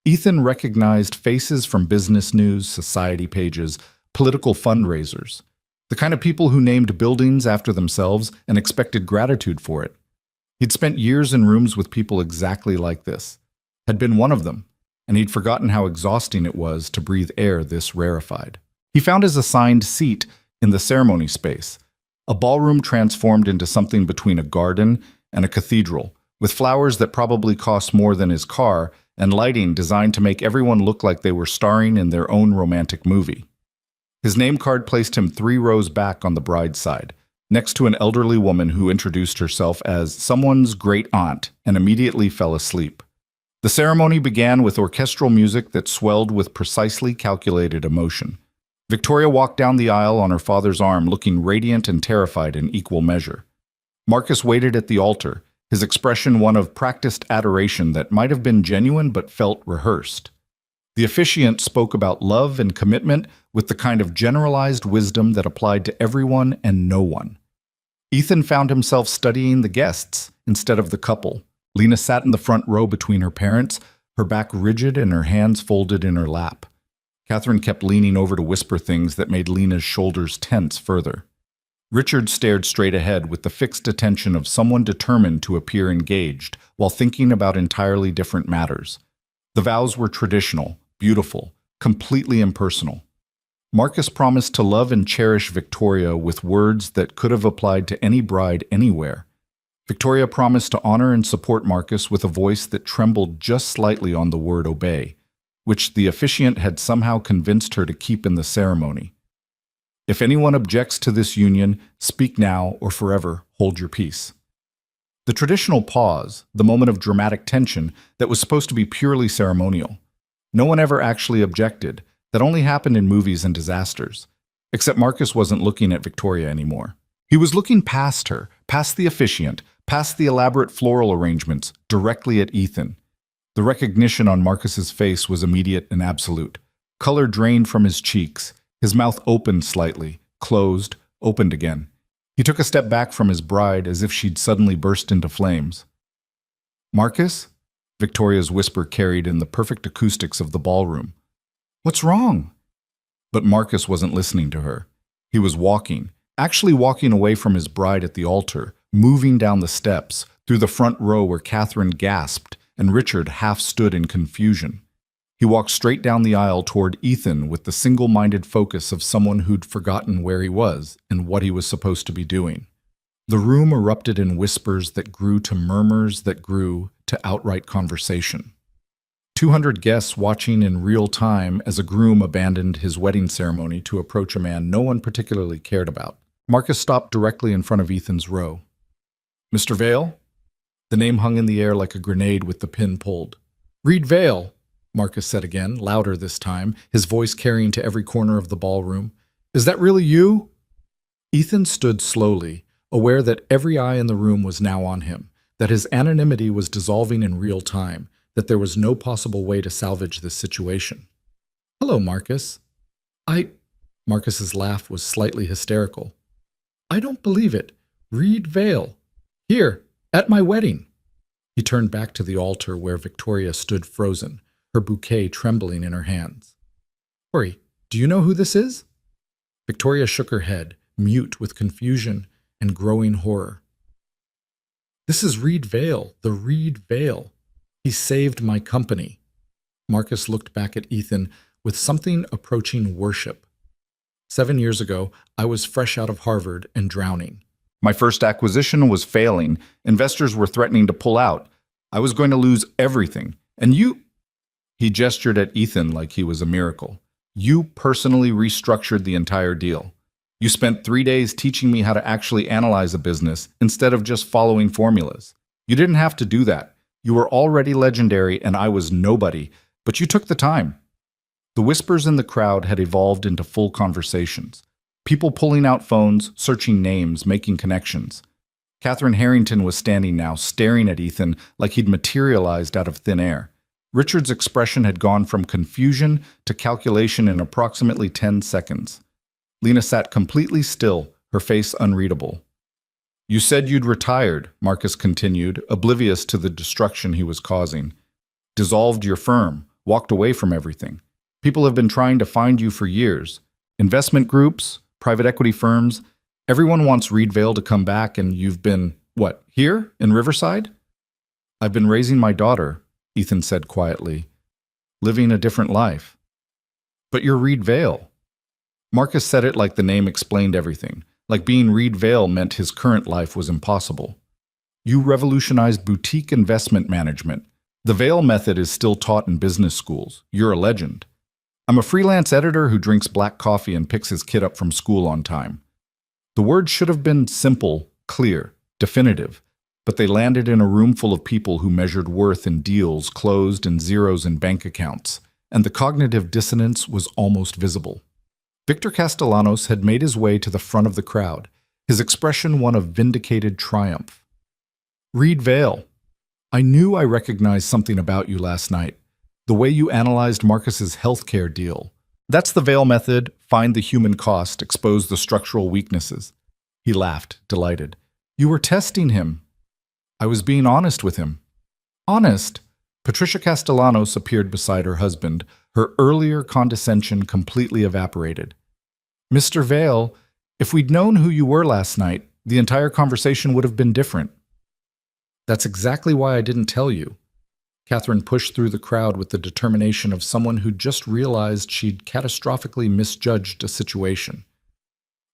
Ethan recognized faces from business news, society pages, political fundraisers, the kind of people who named buildings after themselves and expected gratitude for it. He'd spent years in rooms with people exactly like this, had been one of them, and he'd forgotten how exhausting it was to breathe air this rarefied. He found his assigned seat in the ceremony space, a ballroom transformed into something between a garden and a cathedral, with flowers that probably cost more than his car and lighting designed to make everyone look like they were starring in their own romantic movie. His name card placed him 3 rows back on the bride's side, next to an elderly woman who introduced herself as someone's great aunt and immediately fell asleep. The ceremony began with orchestral music that swelled with precisely calculated emotion. Victoria walked down the aisle on her father's arm, looking radiant and terrified in equal measure. Marcus waited at the altar, his expression one of practiced adoration that might have been genuine but felt rehearsed. The officiant spoke about love and commitment with the kind of generalized wisdom that applied to everyone and no one. Ethan found himself studying the guests instead of the couple. Lena sat in the front row between her parents, her back rigid and her hands folded in her lap. Catherine kept leaning over to whisper things that made Lena's shoulders tense further. Richard stared straight ahead with the fixed attention of someone determined to appear engaged while thinking about entirely different matters. The vows were traditional, beautiful, completely impersonal. Marcus promised to love and cherish Victoria with words that could have applied to any bride anywhere. Victoria promised to honor and support Marcus with a voice that trembled just slightly on the word obey, which the officiant had somehow convinced her to keep in the ceremony. If anyone objects to this union, speak now or forever hold your peace. The traditional pause, the moment of dramatic tension that was supposed to be purely ceremonial. No one ever actually objected. That only happened in movies and disasters. Except Marcus wasn't looking at Victoria anymore. He was looking past her, past the officiant, past the elaborate floral arrangements, directly at Ethan. The recognition on Marcus's face was immediate and absolute. Color drained from his cheeks. His mouth opened slightly, closed, opened again. He took a step back from his bride as if she'd suddenly burst into flames. "Marcus?" Victoria's whisper carried in the perfect acoustics of the ballroom. "What's wrong?" But Marcus wasn't listening to her. He was walking, actually walking away from his bride at the altar, moving down the steps, through the front row where Catherine gasped and Richard half stood in confusion. He walked straight down the aisle toward Ethan with the single-minded focus of someone who'd forgotten where he was and what he was supposed to be doing. The room erupted in whispers that grew to murmurs that grew to outright conversation. 200 guests watching in real time as a groom abandoned his wedding ceremony to approach a man no one particularly cared about. Marcus stopped directly in front of Ethan's row. "Mr. Vale?" The name hung in the air like a grenade with the pin pulled. "Reed Vale," Marcus said again, louder this time, his voice carrying to every corner of the ballroom. "Is that really you?" Ethan stood slowly, aware that every eye in the room was now on him, that his anonymity was dissolving in real time, that there was no possible way to salvage this situation. "Hello, Marcus." Marcus's laugh was slightly hysterical. "I don't believe it. Reed Vale. Here, at my wedding." He turned back to the altar where Victoria stood frozen, her bouquet trembling in her hands. "Corey, do you know who this is?" Victoria shook her head, mute with confusion and growing horror. "This is Reed Vale, the Reed Vale. He saved my company." Marcus looked back at Ethan with something approaching worship. 7 years ago, I was fresh out of Harvard and drowning. My first acquisition was failing. Investors were threatening to pull out. I was going to lose everything. And you... He gestured at Ethan like he was a miracle. "You personally restructured the entire deal. You spent 3 days teaching me how to actually analyze a business instead of just following formulas. You didn't have to do that. You were already legendary and I was nobody, but you took the time." The whispers in the crowd had evolved into full conversations. People pulling out phones, searching names, making connections. Catherine Harrington was standing now, staring at Ethan like he'd materialized out of thin air. Richard's expression had gone from confusion to calculation in approximately 10 seconds. Lena sat completely still, her face unreadable. "You said you'd retired," Marcus continued, oblivious to the destruction he was causing. "Dissolved your firm, walked away from everything. People have been trying to find you for years. Investment groups, private equity firms, everyone wants Reed Vale to come back and you've been, what, here in Riverside?" "I've been raising my daughter," Ethan said quietly, "living a different life." "But you're Reed Vale." Marcus said it like the name explained everything, like being Reed Vale meant his current life was impossible. "You revolutionized boutique investment management. The Vale method is still taught in business schools. You're a legend. I'm a freelance editor who drinks black coffee and picks his kid up from school on time." The words should have been simple, clear, definitive, but they landed in a room full of people who measured worth in deals closed and zeros in bank accounts, and the cognitive dissonance was almost visible. Victor Castellanos had made his way to the front of the crowd, his expression one of vindicated triumph. "Reed Vale, I knew I recognized something about you last night. The way you analyzed Marcus's healthcare deal. That's the Vale method, find the human cost, expose the structural weaknesses." He laughed, delighted. "You were testing him." "I was being honest with him." "Honest?" Patricia Castellanos appeared beside her husband, her earlier condescension completely evaporated. "Mr. Vale, if we'd known who you were last night, the entire conversation would have been different." "That's exactly why I didn't tell you." Catherine pushed through the crowd with the determination of someone who'd just realized she'd catastrophically misjudged a situation.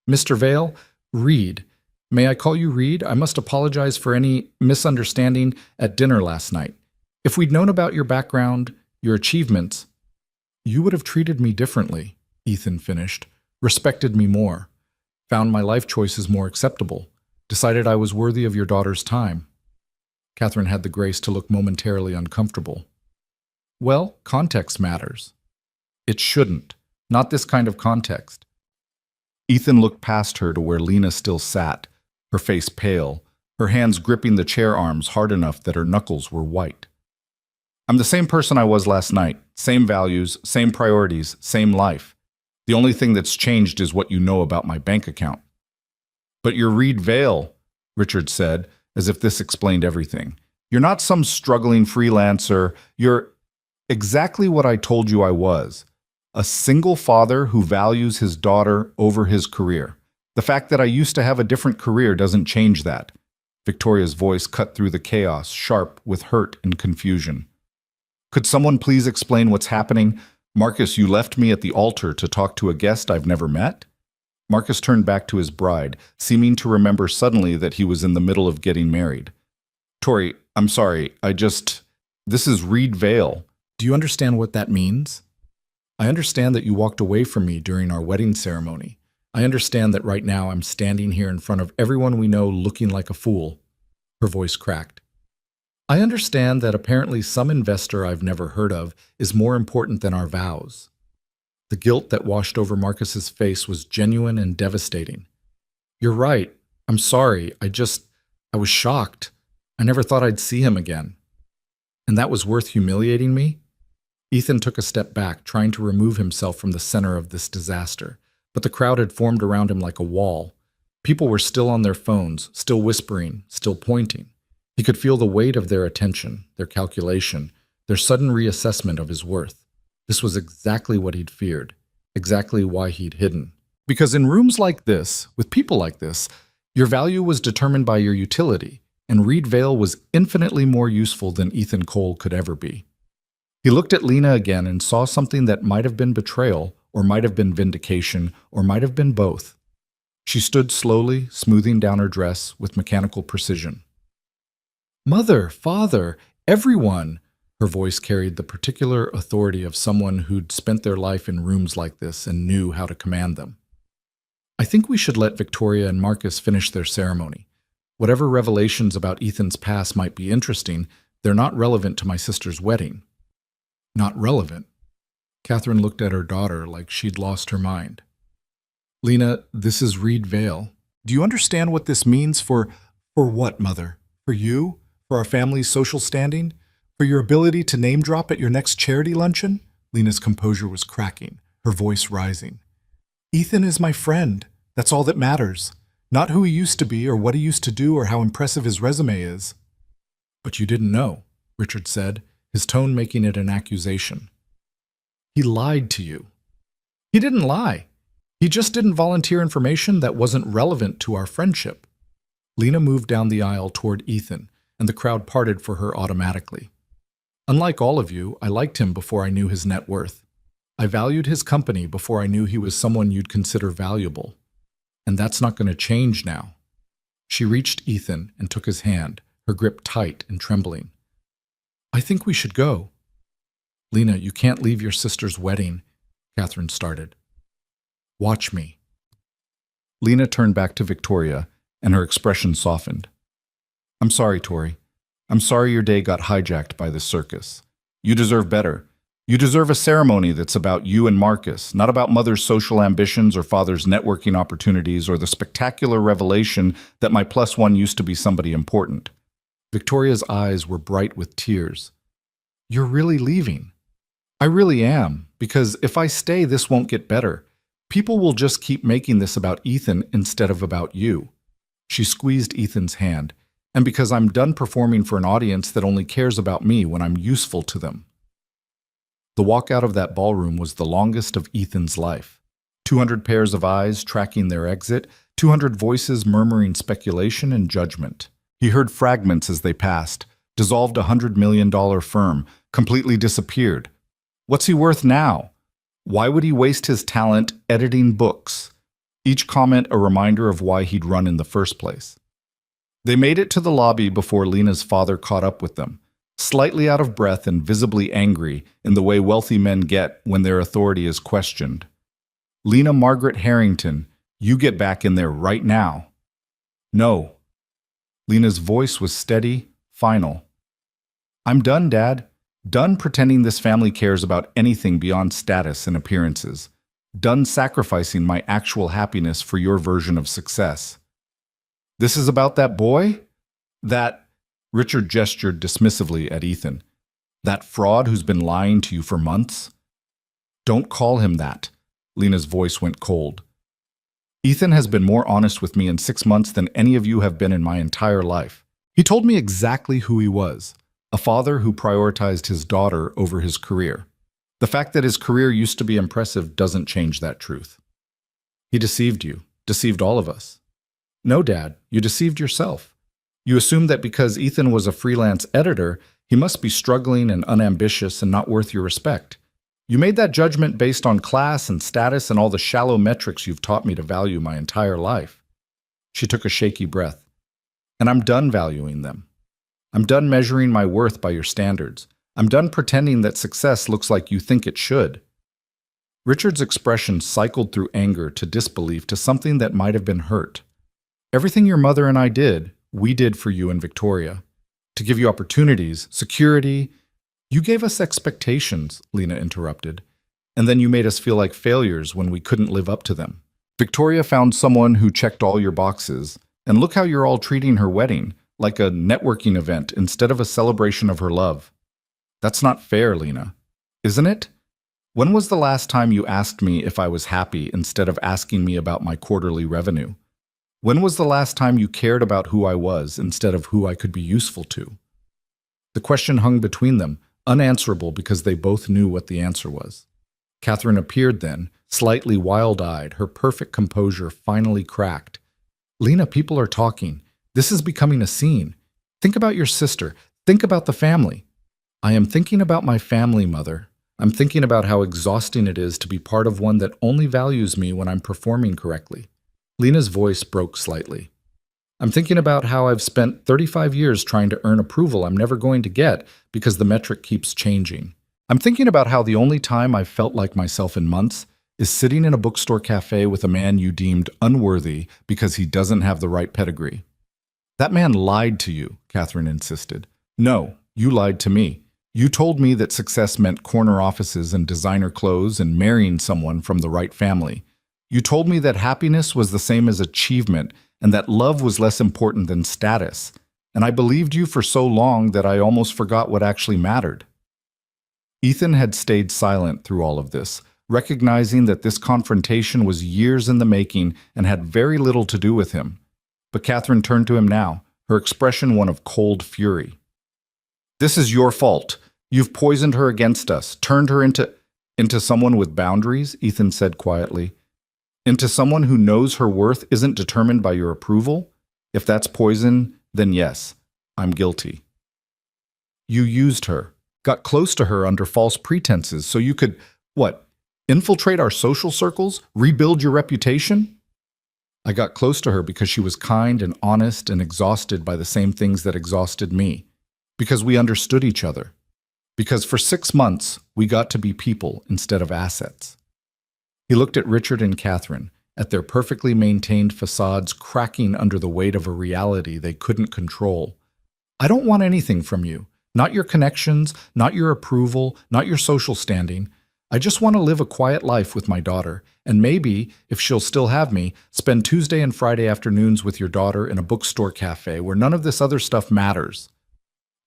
"Mr. Vale, Reed. May I call you Reed? I must apologize for any misunderstanding at dinner last night. If we'd known about your background, your achievements..." "You would have treated me differently," Ethan finished, respected me more, found my life choices more acceptable, decided I was worthy of your daughter's time. Catherine had the grace to look momentarily uncomfortable. Well, context matters. It shouldn't. Not this kind of context. Ethan looked past her to where Lena still sat, her face pale, her hands gripping the chair arms hard enough that her knuckles were white. I'm the same person I was last night. Same values, same priorities, same life. The only thing that's changed is what you know about my bank account. But you're Reed Vale, Richard said, as if this explained everything. You're not some struggling freelancer. You're exactly what I told you I was. A single father who values his daughter over his career. The fact that I used to have a different career doesn't change that. Victoria's voice cut through the chaos, sharp with hurt and confusion. Could someone please explain what's happening? Marcus, you left me at the altar to talk to a guest I've never met? Marcus turned back to his bride, seeming to remember suddenly that he was in the middle of getting married. Tori, I'm sorry, this is Reed Vale. Do you understand what that means? I understand that you walked away from me during our wedding ceremony. I understand that right now I'm standing here in front of everyone we know looking like a fool. Her voice cracked. I understand that apparently some investor I've never heard of is more important than our vows. The guilt that washed over Marcus's face was genuine and devastating. You're right. I'm sorry. I was shocked. I never thought I'd see him again. And that was worth humiliating me? Ethan took a step back, trying to remove himself from the center of this disaster, but the crowd had formed around him like a wall. People were still on their phones, still whispering, still pointing. He could feel the weight of their attention, their calculation, their sudden reassessment of his worth. This was exactly what he'd feared, exactly why he'd hidden. Because in rooms like this, with people like this, your value was determined by your utility, and Reed Vale was infinitely more useful than Ethan Cole could ever be. He looked at Lena again and saw something that might have been betrayal, or might have been vindication, or might have been both. She stood slowly, smoothing down her dress with mechanical precision. Mother, father, everyone! Her voice carried the particular authority of someone who'd spent their life in rooms like this and knew how to command them. I think we should let Victoria and Marcus finish their ceremony. Whatever revelations about Ethan's past might be interesting, they're not relevant to my sister's wedding. Not relevant? Catherine looked at her daughter like she'd lost her mind. Lena, this is Reed Vale. Do you understand what this means for what, Mother? For you? For our family's social standing? For your ability to name drop at your next charity luncheon? Lena's composure was cracking, her voice rising. Ethan is my friend. That's all that matters. Not who he used to be or what he used to do or how impressive his resume is. But you didn't know, Richard said, his tone making it an accusation. He lied to you. He didn't lie. He just didn't volunteer information that wasn't relevant to our friendship. Lena moved down the aisle toward Ethan, and the crowd parted for her automatically. Unlike all of you, I liked him before I knew his net worth. I valued his company before I knew he was someone you'd consider valuable. And that's not going to change now. She reached Ethan and took his hand, her grip tight and trembling. I think we should go. Lena, you can't leave your sister's wedding, Catherine started. Watch me. Lena turned back to Victoria, and her expression softened. I'm sorry, Tori. I'm sorry your day got hijacked by this circus. You deserve better. You deserve a ceremony that's about you and Marcus, not about Mother's social ambitions or Father's networking opportunities or the spectacular revelation that my +1 used to be somebody important. Victoria's eyes were bright with tears. You're really leaving. I really am, because if I stay, this won't get better. People will just keep making this about Ethan instead of about you. She squeezed Ethan's hand, and because I'm done performing for an audience that only cares about me when I'm useful to them. The walk out of that ballroom was the longest of Ethan's life. 200 pairs of eyes tracking their exit, 200 voices murmuring speculation and judgment. He heard fragments as they passed, dissolved $100 million firm, completely disappeared. What's he worth now? Why would he waste his talent editing books? Each comment a reminder of why he'd run in the first place. They made it to the lobby before Lena's father caught up with them, slightly out of breath and visibly angry in the way wealthy men get when their authority is questioned. Lena Margaret Harrington, you get back in there right now. No. Lena's voice was steady, final. I'm done, Dad. Done pretending this family cares about anything beyond status and appearances. Done sacrificing my actual happiness for your version of success. This is about that boy? That, Richard gestured dismissively at Ethan. That fraud who's been lying to you for months? Don't call him that. Lena's voice went cold. Ethan has been more honest with me in 6 months than any of you have been in my entire life. He told me exactly who he was. A father who prioritized his daughter over his career. The fact that his career used to be impressive doesn't change that truth. He deceived you, deceived all of us. No, Dad, you deceived yourself. You assumed that because Ethan was a freelance editor, he must be struggling and unambitious and not worth your respect. You made that judgment based on class and status and all the shallow metrics you've taught me to value my entire life. She took a shaky breath. And I'm done valuing them. I'm done measuring my worth by your standards. I'm done pretending that success looks like you think it should. Richard's expression cycled through anger to disbelief to something that might have been hurt. Everything your mother and I did, we did for you and Victoria. To give you opportunities, security. You gave us expectations, Lena interrupted, and then you made us feel like failures when we couldn't live up to them. Victoria found someone who checked all your boxes, and look how you're all treating her wedding, like a networking event instead of a celebration of her love. That's not fair, Lena. Isn't it? When was the last time you asked me if I was happy instead of asking me about my quarterly revenue? When was the last time you cared about who I was instead of who I could be useful to? The question hung between them, unanswerable because they both knew what the answer was. Catherine appeared then, slightly wild-eyed, her perfect composure finally cracked. Lena, people are talking. This is becoming a scene. Think about your sister. Think about the family. I am thinking about my family, Mother. I'm thinking about how exhausting it is to be part of one that only values me when I'm performing correctly. Lena's voice broke slightly. I'm thinking about how I've spent 35 years trying to earn approval I'm never going to get because the metric keeps changing. I'm thinking about how the only time I've felt like myself in months is sitting in a bookstore cafe with a man you deemed unworthy because he doesn't have the right pedigree. That man lied to you, Catherine insisted. No, you lied to me. You told me that success meant corner offices and designer clothes and marrying someone from the right family. You told me that happiness was the same as achievement and that love was less important than status. And I believed you for so long that I almost forgot what actually mattered. Ethan had stayed silent through all of this, recognizing that this confrontation was years in the making and had very little to do with him. But Catherine turned to him now, her expression one of cold fury. This is your fault. You've poisoned her against us, turned her into someone with boundaries, Ethan said quietly. Into someone who knows her worth isn't determined by your approval? If that's poison, then yes, I'm guilty. You used her, got close to her under false pretenses so you could, infiltrate our social circles, rebuild your reputation? I got close to her because she was kind and honest and exhausted by the same things that exhausted me. Because we understood each other. Because for 6 months, we got to be people instead of assets. He looked at Richard and Catherine, at their perfectly maintained facades cracking under the weight of a reality they couldn't control. I don't want anything from you. Not your connections, not your approval, not your social standing. I just want to live a quiet life with my daughter, and maybe, if she'll still have me, spend Tuesday and Friday afternoons with your daughter in a bookstore cafe where none of this other stuff matters.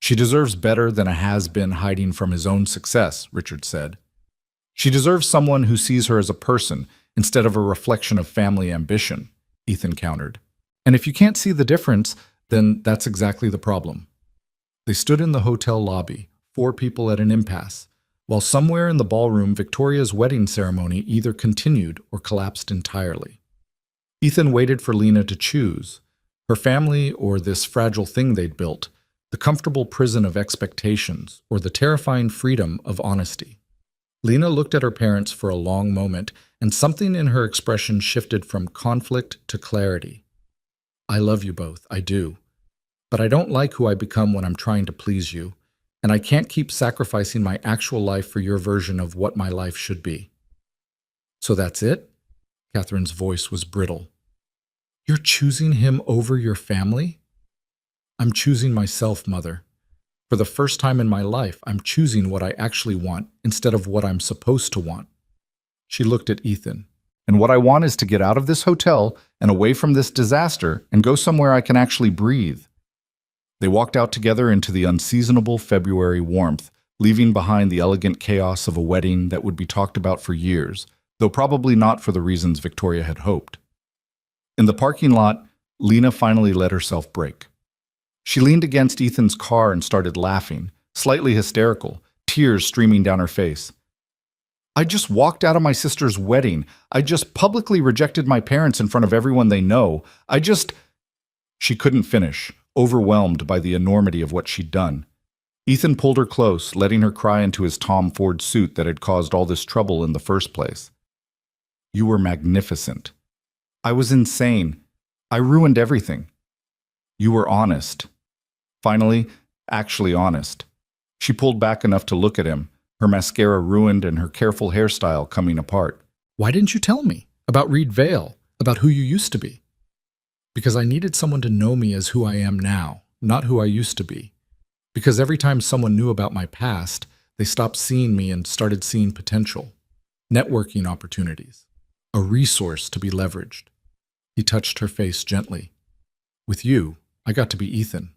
She deserves better than a has-been hiding from his own success, Richard said. She deserves someone who sees her as a person instead of a reflection of family ambition, Ethan countered. And if you can't see the difference, then that's exactly the problem. They stood in the hotel lobby, 4 people at an impasse, while somewhere in the ballroom Victoria's wedding ceremony either continued or collapsed entirely. Ethan waited for Lena to choose, her family or this fragile thing they'd built, the comfortable prison of expectations or the terrifying freedom of honesty. Lena looked at her parents for a long moment, and something in her expression shifted from conflict to clarity. I love you both, I do. But I don't like who I become when I'm trying to please you, and I can't keep sacrificing my actual life for your version of what my life should be. So that's it? Catherine's voice was brittle. You're choosing him over your family? I'm choosing myself, Mother. For the first time in my life, I'm choosing what I actually want instead of what I'm supposed to want. She looked at Ethan. And what I want is to get out of this hotel and away from this disaster and go somewhere I can actually breathe. They walked out together into the unseasonable February warmth, leaving behind the elegant chaos of a wedding that would be talked about for years, though probably not for the reasons Victoria had hoped. In the parking lot, Lena finally let herself break. She leaned against Ethan's car and started laughing, slightly hysterical, tears streaming down her face. I just walked out of my sister's wedding. I just publicly rejected my parents in front of everyone they know. She couldn't finish, overwhelmed by the enormity of what she'd done. Ethan pulled her close, letting her cry into his Tom Ford suit that had caused all this trouble in the first place. You were magnificent. I was insane. I ruined everything. You were honest. Finally, actually honest. She pulled back enough to look at him, her mascara ruined and her careful hairstyle coming apart. Why didn't you tell me? About Reed Vale, about who you used to be? Because I needed someone to know me as who I am now, not who I used to be. Because every time someone knew about my past, they stopped seeing me and started seeing potential, networking opportunities, a resource to be leveraged. He touched her face gently. With you, I got to be Ethan.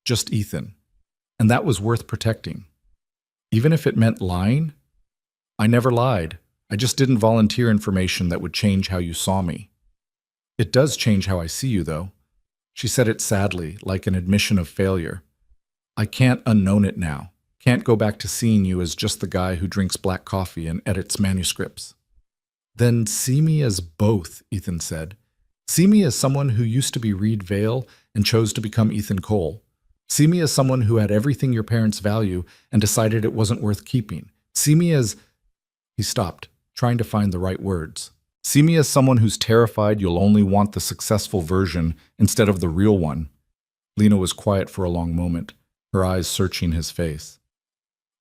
Just Ethan. And that was worth protecting. Even if it meant lying, I never lied. I just didn't volunteer information that would change how you saw me. It does change how I see you, though. She said it sadly, like an admission of failure. I can't unknown it now. Can't go back to seeing you as just the guy who drinks black coffee and edits manuscripts. Then see me as both, Ethan said. See me as someone who used to be Reed Vale and chose to become Ethan Cole. See me as someone who had everything your parents value and decided it wasn't worth keeping. See me as... He stopped, trying to find the right words. See me as someone who's terrified you'll only want the successful version instead of the real one. Lena was quiet for a long moment, her eyes searching his face.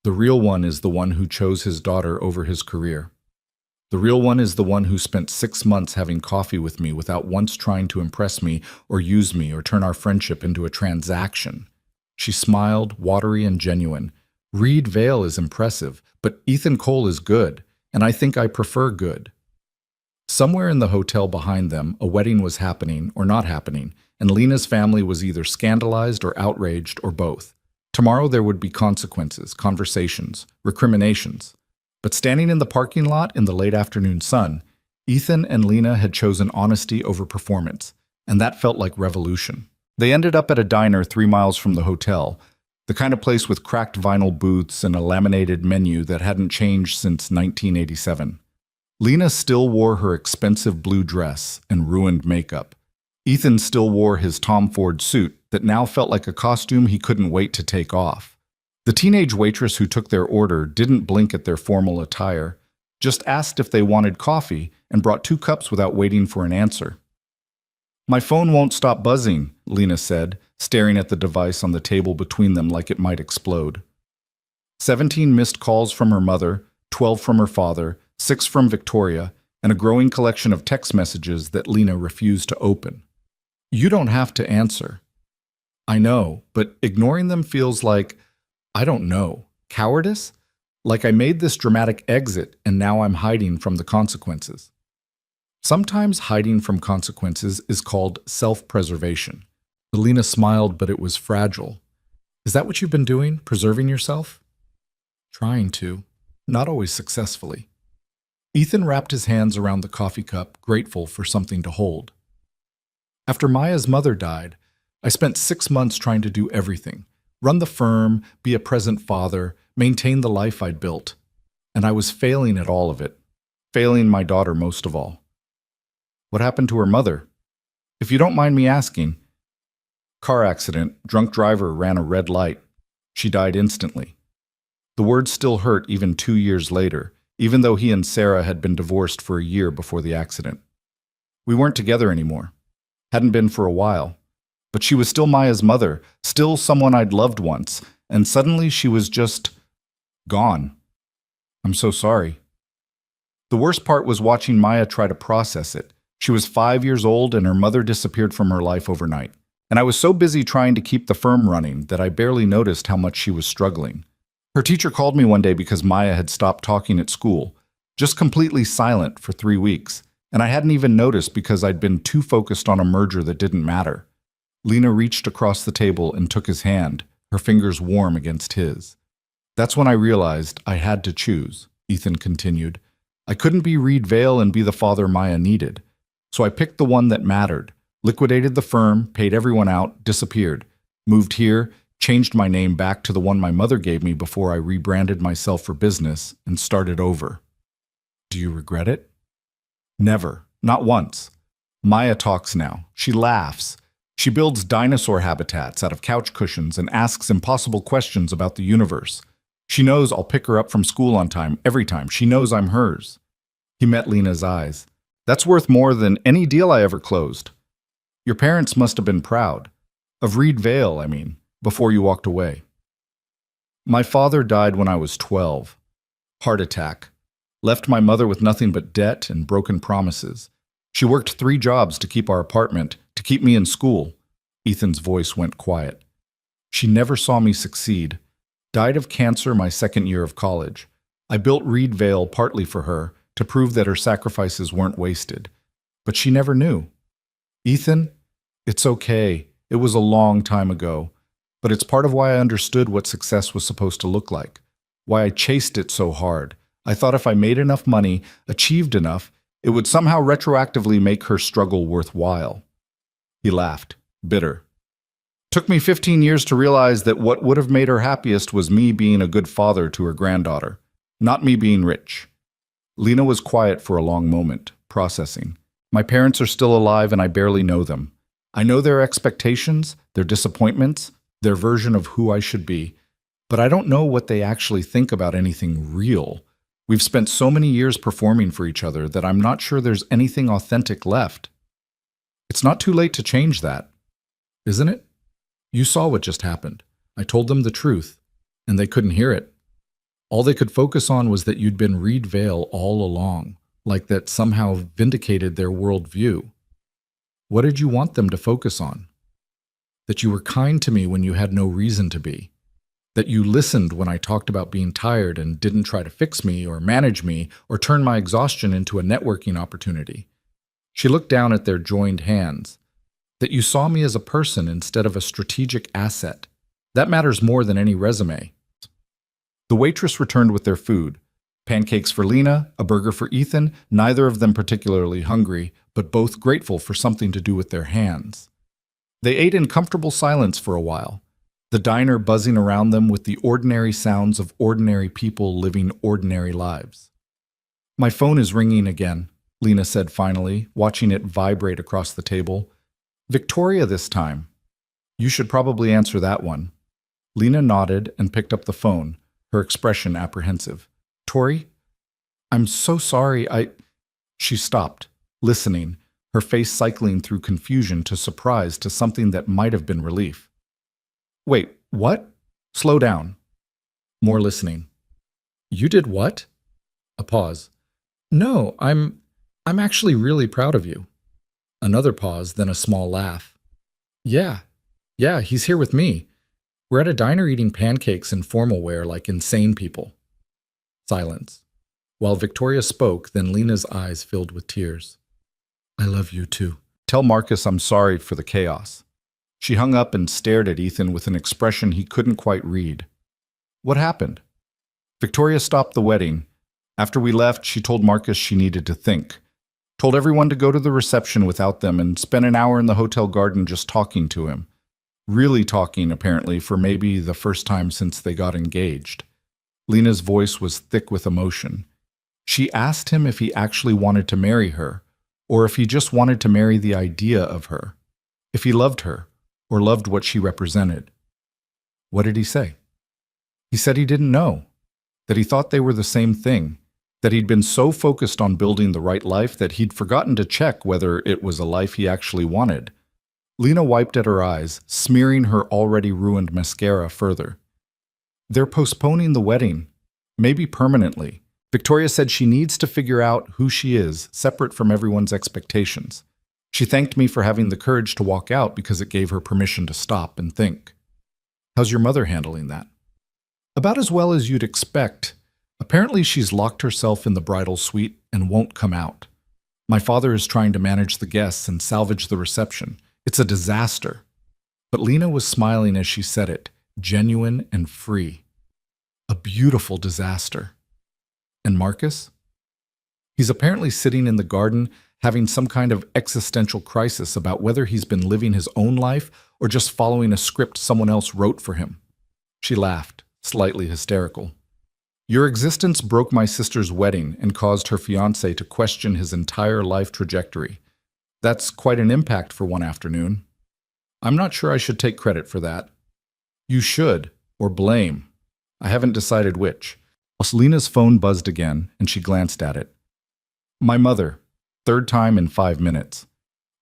The real one is the one who chose his daughter over his career. The real one is the one who spent 6 months having coffee with me without once trying to impress me or use me or turn our friendship into a transaction. She smiled, watery and genuine. Reed Vale is impressive, but Ethan Cole is good, and I think I prefer good. Somewhere in the hotel behind them, a wedding was happening or not happening, and Lena's family was either scandalized or outraged or both. Tomorrow there would be consequences, conversations, recriminations. But standing in the parking lot in the late afternoon sun, Ethan and Lena had chosen honesty over performance, and that felt like revolution. They ended up at a diner 3 miles from the hotel, the kind of place with cracked vinyl booths and a laminated menu that hadn't changed since 1987. Lena still wore her expensive blue dress and ruined makeup. Ethan still wore his Tom Ford suit that now felt like a costume he couldn't wait to take off. The teenage waitress who took their order didn't blink at their formal attire, just asked if they wanted coffee and brought 2 cups without waiting for an answer. My phone won't stop buzzing, Lena said, staring at the device on the table between them like it might explode. 17 missed calls from her mother, 12 from her father, 6 from Victoria, and a growing collection of text messages that Lena refused to open. You don't have to answer. I know, but ignoring them feels like, I don't know, cowardice? Like I made this dramatic exit and now I'm hiding from the consequences. Sometimes hiding from consequences is called self-preservation. Lena smiled, but it was fragile. Is that what you've been doing, preserving yourself? Trying to, not always successfully. Ethan wrapped his hands around the coffee cup, grateful for something to hold. After Maya's mother died, I spent 6 months trying to do everything. Run the firm, be a present father, maintain the life I'd built. And I was failing at all of it. Failing my daughter most of all. What happened to her mother? If you don't mind me asking. Car accident, drunk driver ran a red light. She died instantly. The words still hurt even 2 years later, even though he and Sarah had been divorced for a year before the accident. We weren't together anymore. Hadn't been for a while. But she was still Maya's mother, still someone I'd loved once, and suddenly she was just gone. I'm so sorry. The worst part was watching Maya try to process it. She was 5 years old and her mother disappeared from her life overnight. And I was so busy trying to keep the firm running that I barely noticed how much she was struggling. Her teacher called me one day because Maya had stopped talking at school, just completely silent for 3 weeks, and I hadn't even noticed because I'd been too focused on a merger that didn't matter. Lena reached across the table and took his hand, her fingers warm against his. That's when I realized I had to choose, Ethan continued. I couldn't be Reed Vale and be the father Maya needed. So I picked the one that mattered, liquidated the firm, paid everyone out, disappeared, moved here, changed my name back to the one my mother gave me before I rebranded myself for business, and started over. Do you regret it? Never. Not once. Maya talks now. She laughs. She builds dinosaur habitats out of couch cushions and asks impossible questions about the universe. She knows I'll pick her up from school on time, every time. She knows I'm hers. He met Lena's eyes. That's worth more than any deal I ever closed. Your parents must have been proud. Of Reed Vale, I mean, before you walked away. My father died when I was 12. Heart attack. Left my mother with nothing but debt and broken promises. She worked 3 jobs to keep our apartment, to keep me in school. Ethan's voice went quiet. She never saw me succeed. Died of cancer my 2nd year of college. I built Reed Vale partly for her, to prove that her sacrifices weren't wasted. But she never knew. Ethan, it's okay. It was a long time ago. But it's part of why I understood what success was supposed to look like. Why I chased it so hard. I thought if I made enough money, achieved enough, it would somehow retroactively make her struggle worthwhile. He laughed, bitter. Took me 15 years to realize that what would have made her happiest was me being a good father to her granddaughter, not me being rich. Lena was quiet for a long moment, processing. My parents are still alive and I barely know them. I know their expectations, their disappointments, their version of who I should be, but I don't know what they actually think about anything real. We've spent so many years performing for each other that I'm not sure there's anything authentic left. It's not too late to change that, isn't it? You saw what just happened. I told them the truth, and they couldn't hear it. All they could focus on was that you'd been Reed Vale all along, like that somehow vindicated their worldview. What did you want them to focus on? That you were kind to me when you had no reason to be. That you listened when I talked about being tired and didn't try to fix me or manage me or turn my exhaustion into a networking opportunity. She looked down at their joined hands. That you saw me as a person instead of a strategic asset. That matters more than any resume. The waitress returned with their food. Pancakes for Lena, a burger for Ethan, neither of them particularly hungry, but both grateful for something to do with their hands. They ate in comfortable silence for a while, the diner buzzing around them with the ordinary sounds of ordinary people living ordinary lives. My phone is ringing again, Lena said finally, watching it vibrate across the table. Victoria this time. You should probably answer that one. Lena nodded and picked up the phone, her expression apprehensive. Tori? I'm so sorry, She stopped, listening, her face cycling through confusion to surprise to something that might have been relief. Wait, what? Slow down. More listening. You did what? A pause. No, I'm actually really proud of you. Another pause, then a small laugh. Yeah, he's here with me. We're at a diner eating pancakes in formal wear like insane people. Silence. While Victoria spoke, then Lena's eyes filled with tears. I love you too. Tell Marcus I'm sorry for the chaos. She hung up and stared at Ethan with an expression he couldn't quite read. What happened? Victoria stopped the wedding. After we left, she told Marcus she needed to think. Told everyone to go to the reception without them and spent an hour in the hotel garden just talking to him. Really talking, apparently, for maybe the first time since they got engaged. Lena's voice was thick with emotion. She asked him if he actually wanted to marry her, or if he just wanted to marry the idea of her, if he loved her, or loved what she represented. What did he say? He said he didn't know, that he thought they were the same thing, that he'd been so focused on building the right life that he'd forgotten to check whether it was a life he actually wanted. Lena wiped at her eyes, smearing her already ruined mascara further. They're postponing the wedding, maybe permanently. Victoria said she needs to figure out who she is, separate from everyone's expectations. She thanked me for having the courage to walk out because it gave her permission to stop and think. How's your mother handling that? About as well as you'd expect. Apparently she's locked herself in the bridal suite and won't come out. My father is trying to manage the guests and salvage the reception. It's a disaster. But Lena was smiling as she said it, genuine and free. A beautiful disaster. And Marcus? He's apparently sitting in the garden having some kind of existential crisis about whether he's been living his own life or just following a script someone else wrote for him. She laughed, slightly hysterical. Your existence broke my sister's wedding and caused her fiancé to question his entire life trajectory. That's quite an impact for one afternoon. I'm not sure I should take credit for that. You should, or blame. I haven't decided which. Lena's phone buzzed again, and she glanced at it. My mother. Third time in 5 minutes.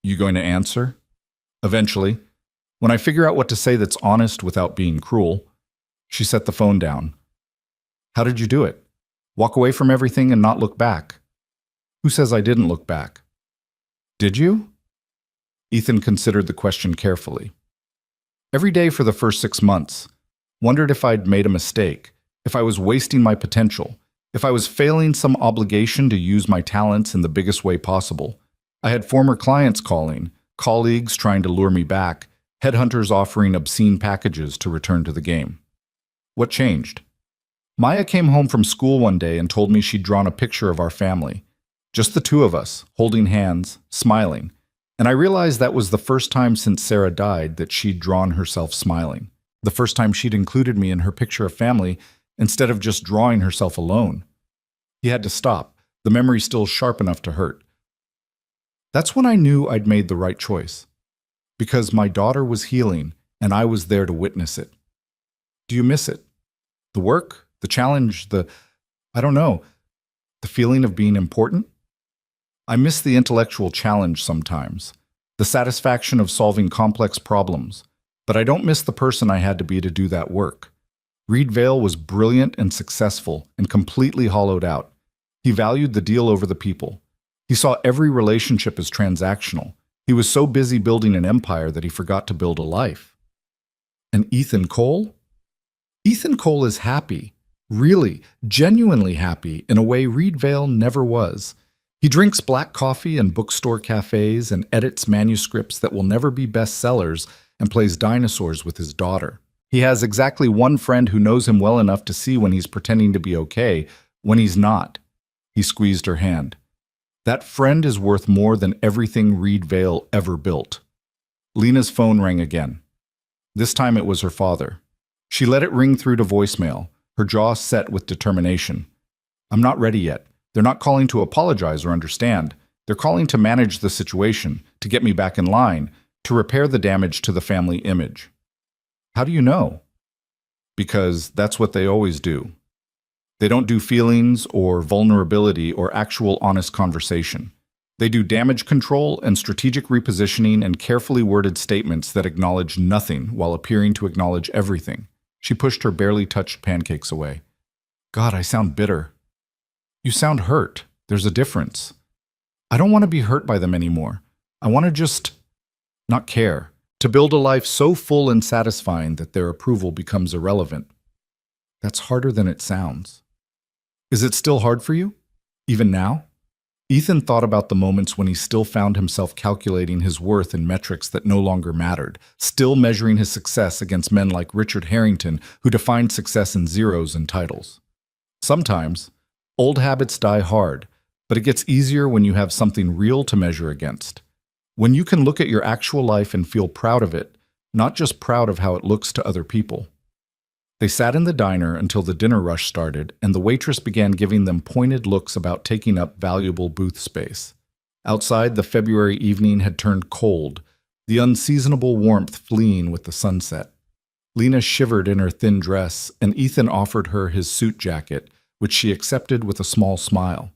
You going to answer? Eventually. When I figure out what to say that's honest without being cruel. She set the phone down. How did you do it? Walk away from everything and not look back? Who says I didn't look back? Did you? Ethan considered the question carefully. Every day for the first 6 months. Wondered if I'd made a mistake, if I was wasting my potential, if I was failing some obligation to use my talents in the biggest way possible. I had former clients calling, colleagues trying to lure me back, headhunters offering obscene packages to return to the game. What changed? Maya came home from school one day and told me she'd drawn a picture of our family. Just the two of us, holding hands, smiling. And I realized that was the first time since Sarah died that she'd drawn herself smiling. The first time she'd included me in her picture of family instead of just drawing herself alone. He had to stop, the memory still sharp enough to hurt. That's when I knew I'd made the right choice. Because my daughter was healing and I was there to witness it. Do you miss it? The work? The challenge? The feeling of being important? I miss the intellectual challenge sometimes, the satisfaction of solving complex problems, but I don't miss the person I had to be to do that work. Reed Vale was brilliant and successful and completely hollowed out. He valued the deal over the people. He saw every relationship as transactional. He was so busy building an empire that he forgot to build a life. And Ethan Cole? Ethan Cole is happy, really, genuinely happy in a way Reed Vale never was. He drinks black coffee in bookstore cafes and edits manuscripts that will never be bestsellers and plays dinosaurs with his daughter. He has exactly one friend who knows him well enough to see when he's pretending to be okay, when he's not. He squeezed her hand. That friend is worth more than everything Reed Vale ever built. Lena's phone rang again. This time it was her father. She let it ring through to voicemail, her jaw set with determination. I'm not ready yet. They're not calling to apologize or understand. They're calling to manage the situation, to get me back in line, to repair the damage to the family image. How do you know? Because that's what they always do. They don't do feelings or vulnerability or actual honest conversation. They do damage control and strategic repositioning and carefully worded statements that acknowledge nothing while appearing to acknowledge everything. She pushed her barely touched pancakes away. God, I sound bitter. You sound hurt. There's a difference. I don't want to be hurt by them anymore. I want to just not care. To build a life so full and satisfying that their approval becomes irrelevant. That's harder than it sounds. Is it still hard for you? Even now? Ethan thought about the moments when he still found himself calculating his worth in metrics that no longer mattered, still measuring his success against men like Richard Harrington, who defined success in zeros and titles. Sometimes, old habits die hard, but it gets easier when you have something real to measure against. When you can look at your actual life and feel proud of it, not just proud of how it looks to other people. They sat in the diner until the dinner rush started, and the waitress began giving them pointed looks about taking up valuable booth space. Outside, the February evening had turned cold, the unseasonable warmth fleeing with the sunset. Lena shivered in her thin dress, and Ethan offered her his suit jacket, which she accepted with a small smile.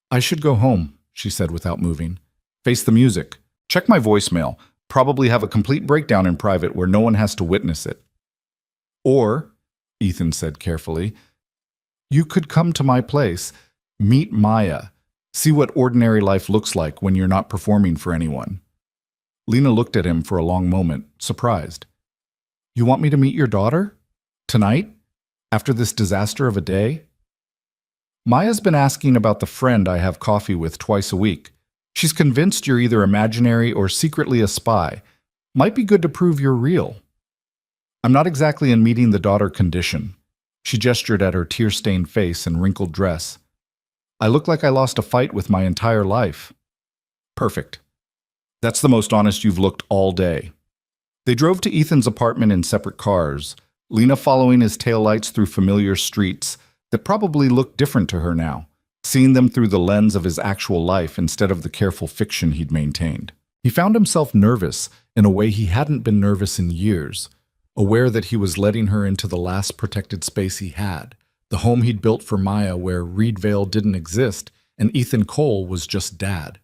I should go home, she said without moving. Face the music. Check my voicemail. Probably have a complete breakdown in private where no one has to witness it. Or, Ethan said carefully, you could come to my place. Meet Maya. See what ordinary life looks like when you're not performing for anyone. Lena looked at him for a long moment, surprised. You want me to meet your daughter? Tonight? After this disaster of a day? Maya's been asking about the friend I have coffee with twice a week. She's convinced you're either imaginary or secretly a spy. Might be good to prove you're real. I'm not exactly in meeting the daughter condition. She gestured at her tear-stained face and wrinkled dress. I look like I lost a fight with my entire life. Perfect. That's the most honest you've looked all day. They drove to Ethan's apartment in separate cars, Lena following his taillights through familiar streets that probably looked different to her now, seeing them through the lens of his actual life instead of the careful fiction he'd maintained. He found himself nervous in a way he hadn't been nervous in years, aware that he was letting her into the last protected space he had, the home he'd built for Maya where Reedvale didn't exist and Ethan Cole was just dad.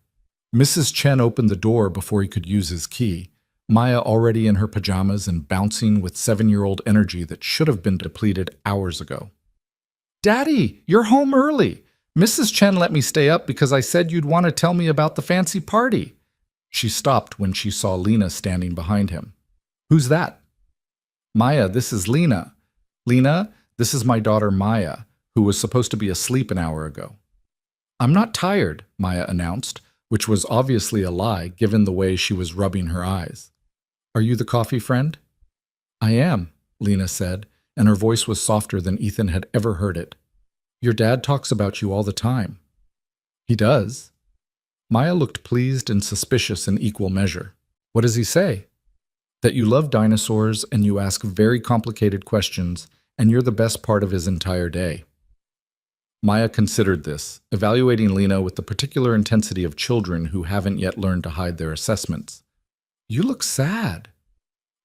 Mrs. Chen opened the door before he could use his key, Maya already in her pajamas and bouncing with 7-year-old energy that should have been depleted hours ago. Daddy, you're home early. Mrs. Chen let me stay up because I said you'd want to tell me about the fancy party. She stopped when she saw Lena standing behind him. Who's that? Maya, this is Lena. Lena, this is my daughter Maya, who was supposed to be asleep an hour ago. I'm not tired, Maya announced, which was obviously a lie given the way she was rubbing her eyes. Are you the coffee friend? I am, Lena said, and her voice was softer than Ethan had ever heard it. Your dad talks about you all the time. He does? Maya looked pleased and suspicious in equal measure. What does he say? That you love dinosaurs and you ask very complicated questions, and you're the best part of his entire day. Maya considered this, evaluating Lena with the particular intensity of children who haven't yet learned to hide their assessments. You look sad.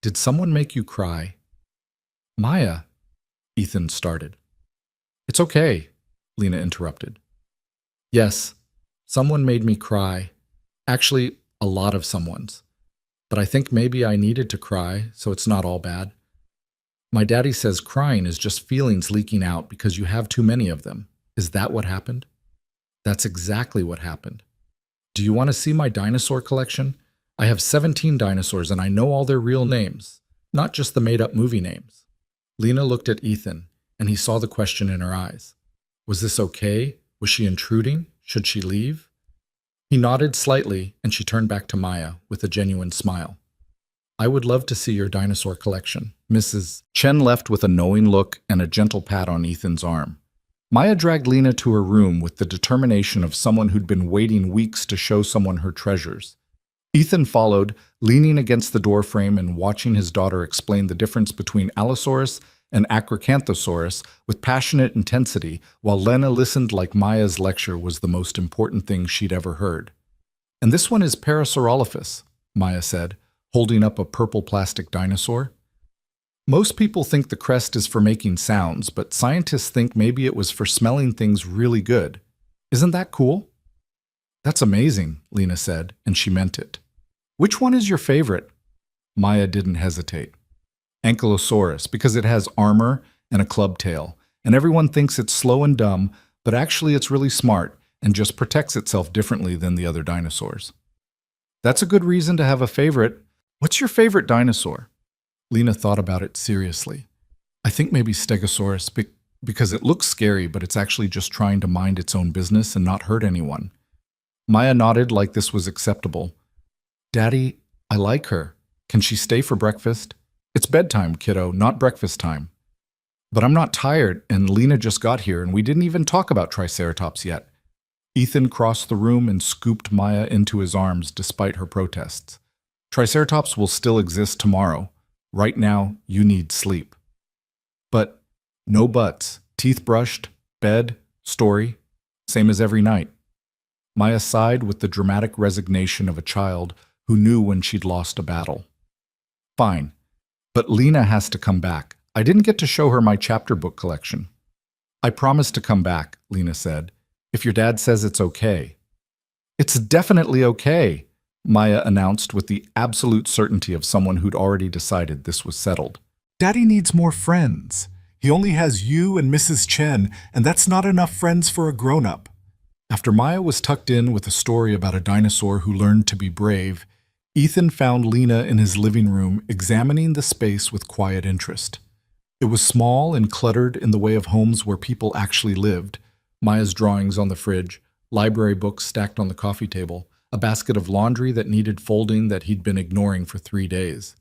Did someone make you cry? Maya, Ethan started. It's okay, Lena interrupted. Yes, someone made me cry. Actually, a lot of someone's. But I think maybe I needed to cry, so it's not all bad. My daddy says crying is just feelings leaking out because you have too many of them. Is that what happened? That's exactly what happened. Do you want to see my dinosaur collection? I have 17 dinosaurs and I know all their real names, not just the made-up movie names. Lena looked at Ethan, and he saw the question in her eyes. Was this okay? Was she intruding? Should she leave? He nodded slightly, and she turned back to Maya with a genuine smile. I would love to see your dinosaur collection. Mrs. Chen left with a knowing look and a gentle pat on Ethan's arm. Maya dragged Lena to her room with the determination of someone who'd been waiting weeks to show someone her treasures. Ethan followed, leaning against the doorframe and watching his daughter explain the difference between Allosaurus and Acrocanthosaurus with passionate intensity, while Lena listened like Maya's lecture was the most important thing she'd ever heard. And this one is Parasaurolophus, Maya said, holding up a purple plastic dinosaur. Most people think the crest is for making sounds, but scientists think maybe it was for smelling things really good. Isn't that cool? That's amazing, Lena said, and she meant it. Which one is your favorite? Maya didn't hesitate. Ankylosaurus, because it has armor and a club tail, and everyone thinks it's slow and dumb, but actually it's really smart and just protects itself differently than the other dinosaurs. That's a good reason to have a favorite. What's your favorite dinosaur? Lena thought about it seriously. I think maybe Stegosaurus, because it looks scary, but it's actually just trying to mind its own business and not hurt anyone. Maya nodded like this was acceptable. Daddy, I like her. Can she stay for breakfast? It's bedtime, kiddo, not breakfast time. But I'm not tired, and Lena just got here, and we didn't even talk about Triceratops yet. Ethan crossed the room and scooped Maya into his arms despite her protests. Triceratops will still exist tomorrow. Right now, you need sleep. But no buts. Teeth brushed, bed, story, same as every night. Maya sighed with the dramatic resignation of a child who knew when she'd lost a battle. Fine, but Lena has to come back. I didn't get to show her my chapter book collection. I promised to come back, Lena said, if your dad says it's okay. It's definitely okay, Maya announced with the absolute certainty of someone who'd already decided this was settled. Daddy needs more friends. He only has you and Mrs. Chen, and that's not enough friends for a grown-up. After Maya was tucked in with a story about a dinosaur who learned to be brave, Ethan found Lena in his living room examining the space with quiet interest. It was small and cluttered in the way of homes where people actually lived. Maya's drawings on the fridge, library books stacked on the coffee table, a basket of laundry that needed folding that he'd been ignoring for 3 days.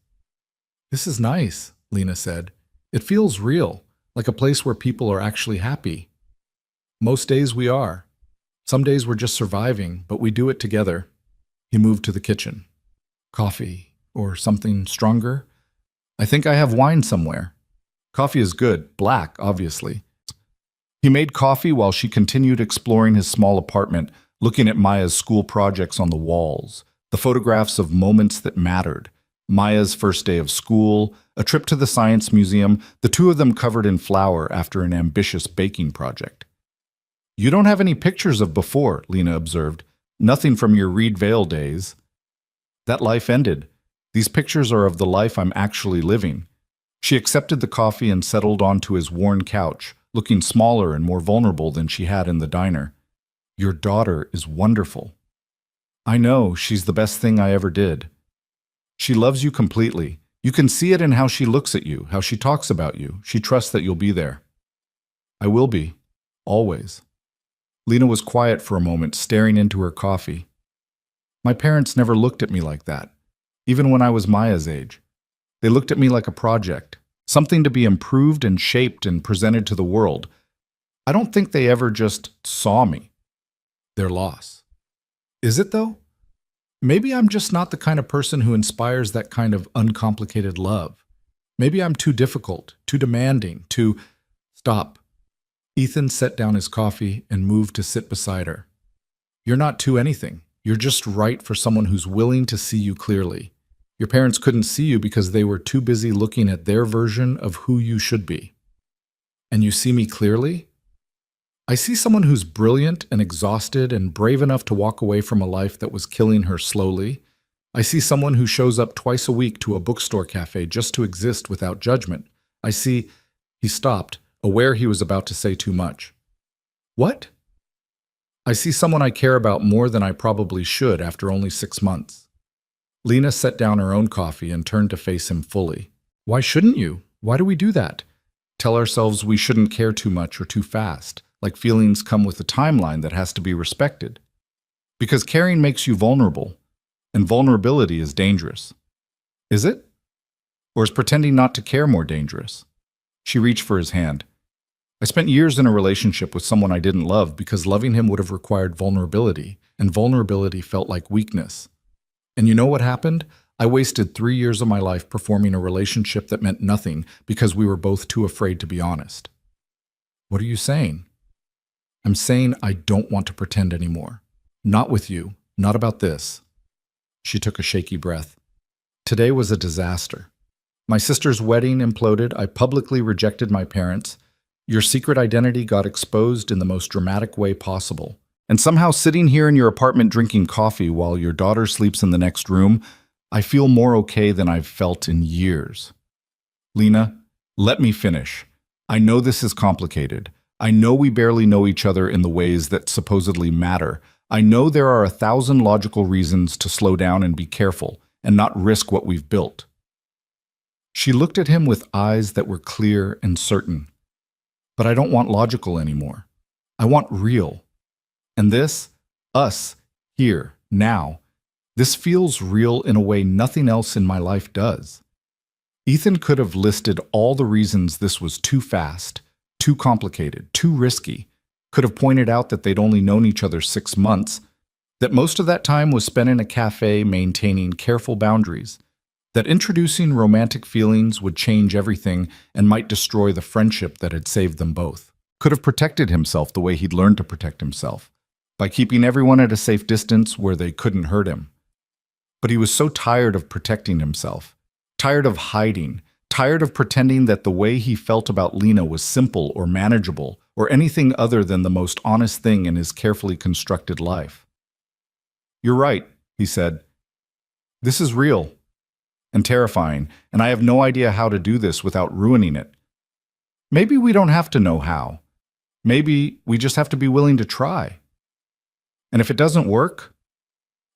"This is nice," Lena said. "It feels real, like a place where people are actually happy." "Most days we are. Some days we're just surviving, but we do it together." He moved to the kitchen. "Coffee, or something stronger? I think I have wine somewhere." "Coffee is good, black, obviously." He made coffee while she continued exploring his small apartment, looking at Maya's school projects on the walls, the photographs of moments that mattered. Maya's first day of school, a trip to the science museum, the two of them covered in flour after an ambitious baking project. "You don't have any pictures of before," Lena observed. "Nothing from your Reed Vale days." "That life ended. These pictures are of the life I'm actually living." She accepted the coffee and settled onto his worn couch, looking smaller and more vulnerable than she had in the diner. "Your daughter is wonderful." "I know, she's the best thing I ever did." "She loves you completely. You can see it in how she looks at you, how she talks about you. She trusts that you'll be there." "I will be. Always." Lena was quiet for a moment, staring into her coffee. "My parents never looked at me like that, even when I was Maya's age. They looked at me like a project, something to be improved and shaped and presented to the world. I don't think they ever just saw me. Their loss. Is it, though? Maybe I'm just not the kind of person who inspires that kind of uncomplicated love. Maybe I'm too difficult, too demanding, too—" "Stop." Ethan set down his coffee and moved to sit beside her. "You're not too anything. You're just right for someone who's willing to see you clearly. Your parents couldn't see you because they were too busy looking at their version of who you should be. And you see me clearly? I see someone who's brilliant and exhausted and brave enough to walk away from a life that was killing her slowly. I see someone who shows up twice a week to a bookstore cafe just to exist without judgment. I see—" He stopped, aware he was about to say too much. "What?" "I see someone I care about more than I probably should after only 6 months." Lena set down her own coffee and turned to face him fully. "Why shouldn't you? Why do we do that? Tell ourselves we shouldn't care too much or too fast, like feelings come with a timeline that has to be respected. Because caring makes you vulnerable, and vulnerability is dangerous." "Is it? Or is pretending not to care more dangerous?" She reached for his hand. "I spent years in a relationship with someone I didn't love because loving him would have required vulnerability, and vulnerability felt like weakness. And you know what happened? I wasted 3 years of my life performing a relationship that meant nothing because we were both too afraid to be honest." "What are you saying?" "I'm saying I don't want to pretend anymore. Not with you. Not about this." She took a shaky breath. "Today was a disaster. My sister's wedding imploded. I publicly rejected my parents. Your secret identity got exposed in the most dramatic way possible. And somehow sitting here in your apartment drinking coffee while your daughter sleeps in the next room, I feel more okay than I've felt in years." "Lena, let me finish. I know this is complicated. I know we barely know each other in the ways that supposedly matter. I know there are 1,000 logical reasons to slow down and be careful and not risk what we've built." She looked at him with eyes that were clear and certain. "But I don't want logical anymore. I want real. And this, us, here, now, this feels real in a way nothing else in my life does." Ethan could have listed all the reasons this was too fast, too complicated, too risky, could have pointed out that they'd only known each other 6 months, that most of that time was spent in a cafe maintaining careful boundaries, that introducing romantic feelings would change everything and might destroy the friendship that had saved them both. Could have protected himself the way he'd learned to protect himself, by keeping everyone at a safe distance where they couldn't hurt him. But he was so tired of protecting himself, tired of hiding, tired of pretending that the way he felt about Lena was simple or manageable or anything other than the most honest thing in his carefully constructed life. "You're right," he said. "This is real and terrifying, and I have no idea how to do this without ruining it. Maybe we don't have to know how. Maybe we just have to be willing to try." And if it doesn't work,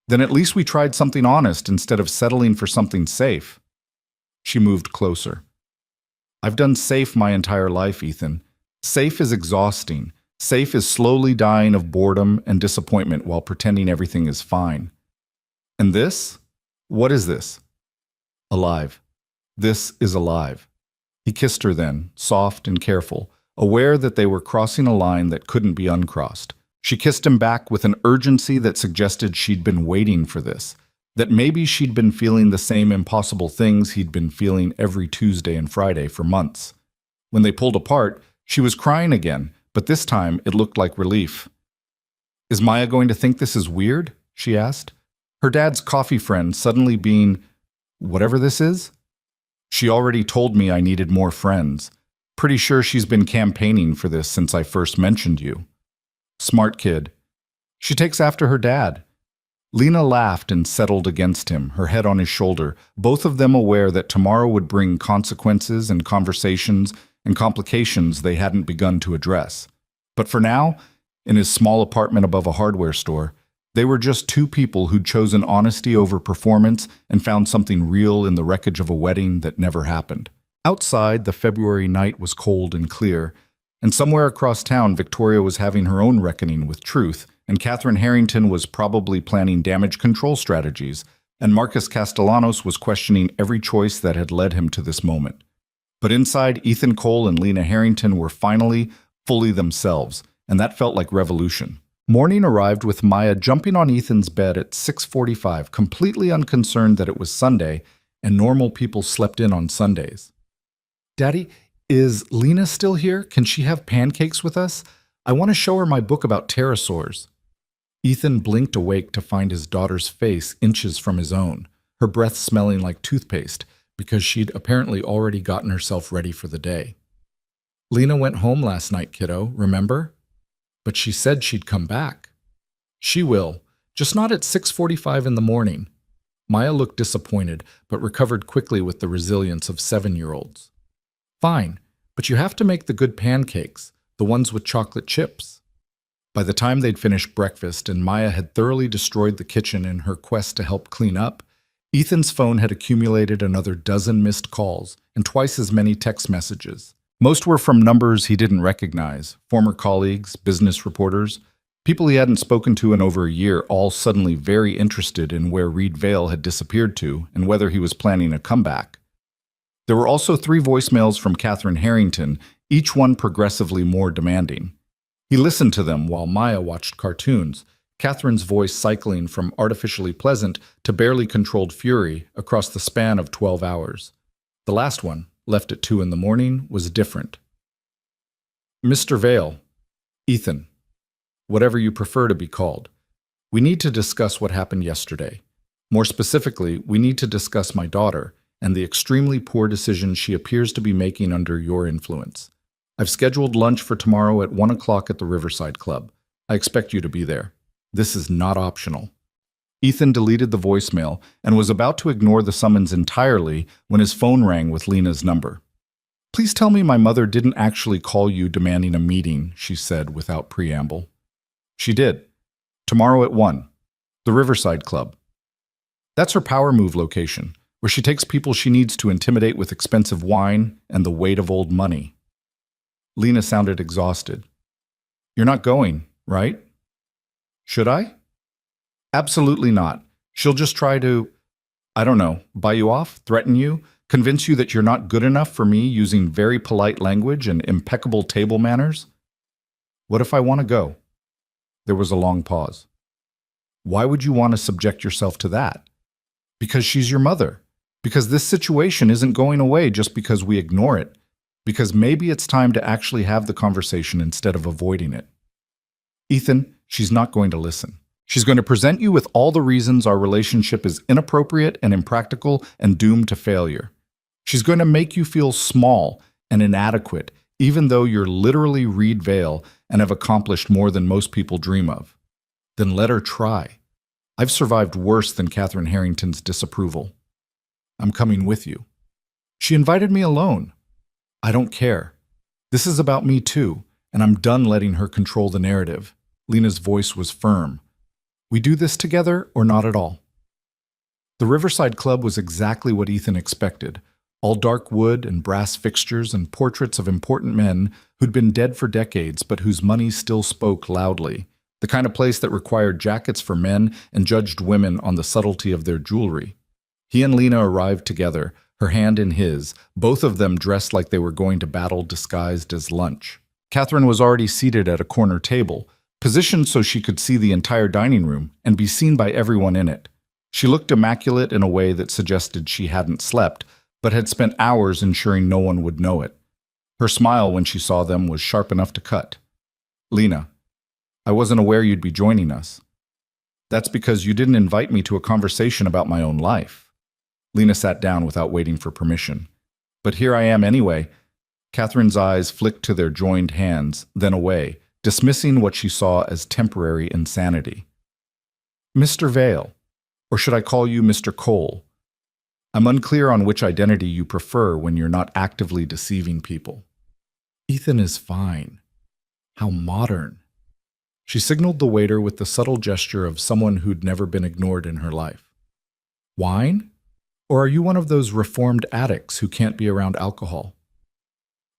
then at least we tried something honest instead of settling for something safe. She moved closer. I've done safe my entire life, Ethan. Safe is exhausting. Safe is slowly dying of boredom and disappointment while pretending everything is fine. And this? What is this? Alive. This is alive. He kissed her then, soft and careful, aware that they were crossing a line that couldn't be uncrossed. She kissed him back with an urgency that suggested she'd been waiting for this, that maybe she'd been feeling the same impossible things he'd been feeling every Tuesday and Friday for months. When they pulled apart, she was crying again, but this time it looked like relief. Is Maya going to think this is weird? She asked. Her dad's coffee friend suddenly being whatever this is? She already told me I needed more friends. Pretty sure she's been campaigning for this since I first mentioned you. Smart kid. She takes after her dad. Lena laughed and settled against him, her head on his shoulder, both of them aware that tomorrow would bring consequences and conversations and complications they hadn't begun to address. But for now, in his small apartment above a hardware store, they were just two people who'd chosen honesty over performance and found something real in the wreckage of a wedding that never happened. Outside, the February night was cold and clear, and somewhere across town, Victoria was having her own reckoning with truth, and Catherine Harrington was probably planning damage control strategies, and Marcus Castellanos was questioning every choice that had led him to this moment. But inside, Ethan Cole and Lena Harrington were finally fully themselves, and that felt like revolution. Morning arrived with Maya jumping on Ethan's bed at 6:45, completely unconcerned that it was Sunday and normal people slept in on Sundays. Daddy, is Lena still here? Can she have pancakes with us? I want to show her my book about pterosaurs. Ethan blinked awake to find his daughter's face inches from his own, her breath smelling like toothpaste, because she'd apparently already gotten herself ready for the day. Lena went home last night, kiddo, remember? But she said she'd come back. She will, just not at 6:45 in the morning. Maya looked disappointed, but recovered quickly with the resilience of 7-year-olds. Fine, but you have to make the good pancakes, the ones with chocolate chips. By the time they'd finished breakfast and Maya had thoroughly destroyed the kitchen in her quest to help clean up, Ethan's phone had accumulated another dozen missed calls and twice as many text messages. Most were from numbers he didn't recognize, former colleagues, business reporters, people he hadn't spoken to in over a year, all suddenly very interested in where Reed Vale had disappeared to and whether he was planning a comeback. There were also 3 voicemails from Catherine Harrington, each one progressively more demanding. He listened to them while Maya watched cartoons, Catherine's voice cycling from artificially pleasant to barely controlled fury across the span of 12 hours. The last one, left at 2 in the morning, was different. Mr. Vale, Ethan, whatever you prefer to be called, we need to discuss what happened yesterday. More specifically, we need to discuss my daughter and the extremely poor decision she appears to be making under your influence. I've scheduled lunch for tomorrow at 1 o'clock at the Riverside Club. I expect you to be there. This is not optional. Ethan deleted the voicemail and was about to ignore the summons entirely when his phone rang with Lena's number. Please tell me my mother didn't actually call you demanding a meeting, she said without preamble. She did. Tomorrow at 1. The Riverside Club. That's her power move location, where she takes people she needs to intimidate with expensive wine and the weight of old money. Lena sounded exhausted. You're not going, right? Should I? Absolutely not. She'll just try to, I don't know, buy you off, threaten you, convince you that you're not good enough for me using very polite language and impeccable table manners. What if I want to go? There was a long pause. Why would you want to subject yourself to that? Because she's your mother. Because this situation isn't going away just because we ignore it. Because maybe it's time to actually have the conversation instead of avoiding it. Ethan, she's not going to listen. She's going to present you with all the reasons our relationship is inappropriate and impractical and doomed to failure. She's going to make you feel small and inadequate, even though you're literally Reed Vale and have accomplished more than most people dream of. Then let her try. I've survived worse than Catherine Harrington's disapproval. I'm coming with you. She invited me alone. I don't care. This is about me too, and I'm done letting her control the narrative. Lena's voice was firm, We do this together or not at all. The Riverside Club was exactly what Ethan expected. All dark wood and brass fixtures and portraits of important men who'd been dead for decades but whose money still spoke loudly. The kind of place that required jackets for men and judged women on the subtlety of their jewelry. He and Lena arrived together, her hand in his, both of them dressed like they were going to battle disguised as lunch. Catherine was already seated at a corner table, positioned so she could see the entire dining room and be seen by everyone in it. She looked immaculate in a way that suggested she hadn't slept, but had spent hours ensuring no one would know it. Her smile when she saw them was sharp enough to cut. "Lena, I wasn't aware you'd be joining us." "That's because you didn't invite me to a conversation about my own life." Lena sat down without waiting for permission. "But here I am anyway." Catherine's eyes flicked to their joined hands, then away, dismissing what she saw as temporary insanity. "Mr. Vale, or should I call you Mr. Cole? I'm unclear on which identity you prefer when you're not actively deceiving people." "Ethan is fine. How modern." She signaled the waiter with the subtle gesture of someone who'd never been ignored in her life. "Wine? Or are you one of those reformed addicts who can't be around alcohol?"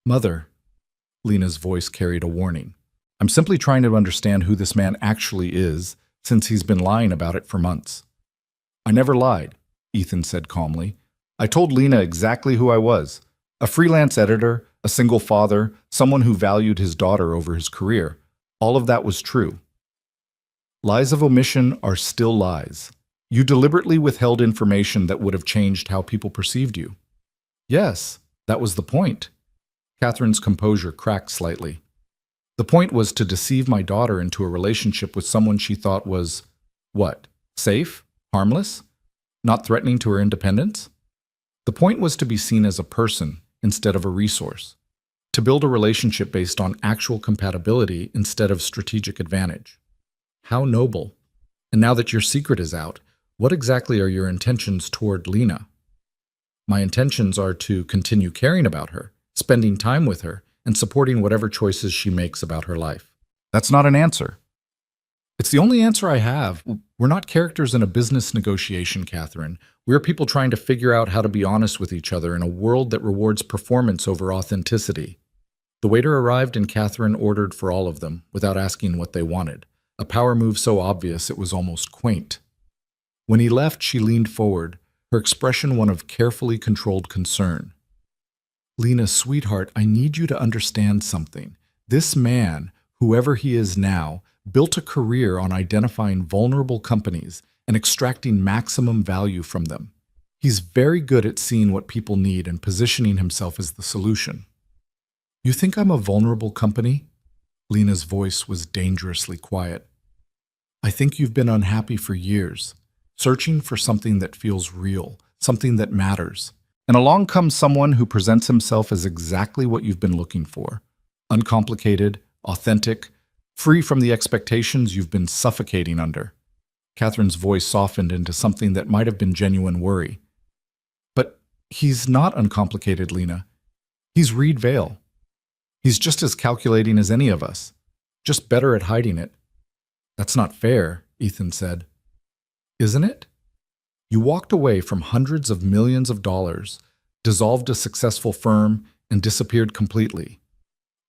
"Mother," Lena's voice carried a warning. "I'm simply trying to understand who this man actually is, since he's been lying about it for months." "I never lied," Ethan said calmly. "I told Lena exactly who I was. A freelance editor, a single father, someone who valued his daughter over his career. All of that was true." "Lies of omission are still lies. You deliberately withheld information that would have changed how people perceived you." "Yes, that was the point." Catherine's composure cracked slightly. "The point was to deceive my daughter into a relationship with someone she thought was, what, safe, harmless, not threatening to her independence? The point was to be seen as a person instead of a resource, to build a relationship based on actual compatibility instead of strategic advantage." "How noble. And now that your secret is out, what exactly are your intentions toward Lena?" "My intentions are to continue caring about her, spending time with her, and supporting whatever choices she makes about her life." "That's not an answer." "It's the only answer I have. We're not characters in a business negotiation, Catherine. We're people trying to figure out how to be honest with each other in a world that rewards performance over authenticity." The waiter arrived and Catherine ordered for all of them, without asking what they wanted, a power move so obvious it was almost quaint. When he left, she leaned forward, her expression one of carefully controlled concern. "Lena, sweetheart, I need you to understand something. This man, whoever he is now, built a career on identifying vulnerable companies and extracting maximum value from them. He's very good at seeing what people need and positioning himself as the solution." "You think I'm a vulnerable company?" Lena's voice was dangerously quiet. "I think you've been unhappy for years, searching for something that feels real, something that matters. And along comes someone who presents himself as exactly what you've been looking for. Uncomplicated, authentic, free from the expectations you've been suffocating under." Catherine's voice softened into something that might have been genuine worry. "But he's not uncomplicated, Lena. He's Reed Vale. He's just as calculating as any of us, just better at hiding it." "That's not fair," Ethan said. "Isn't it? You walked away from hundreds of millions of dollars, dissolved a successful firm, and disappeared completely.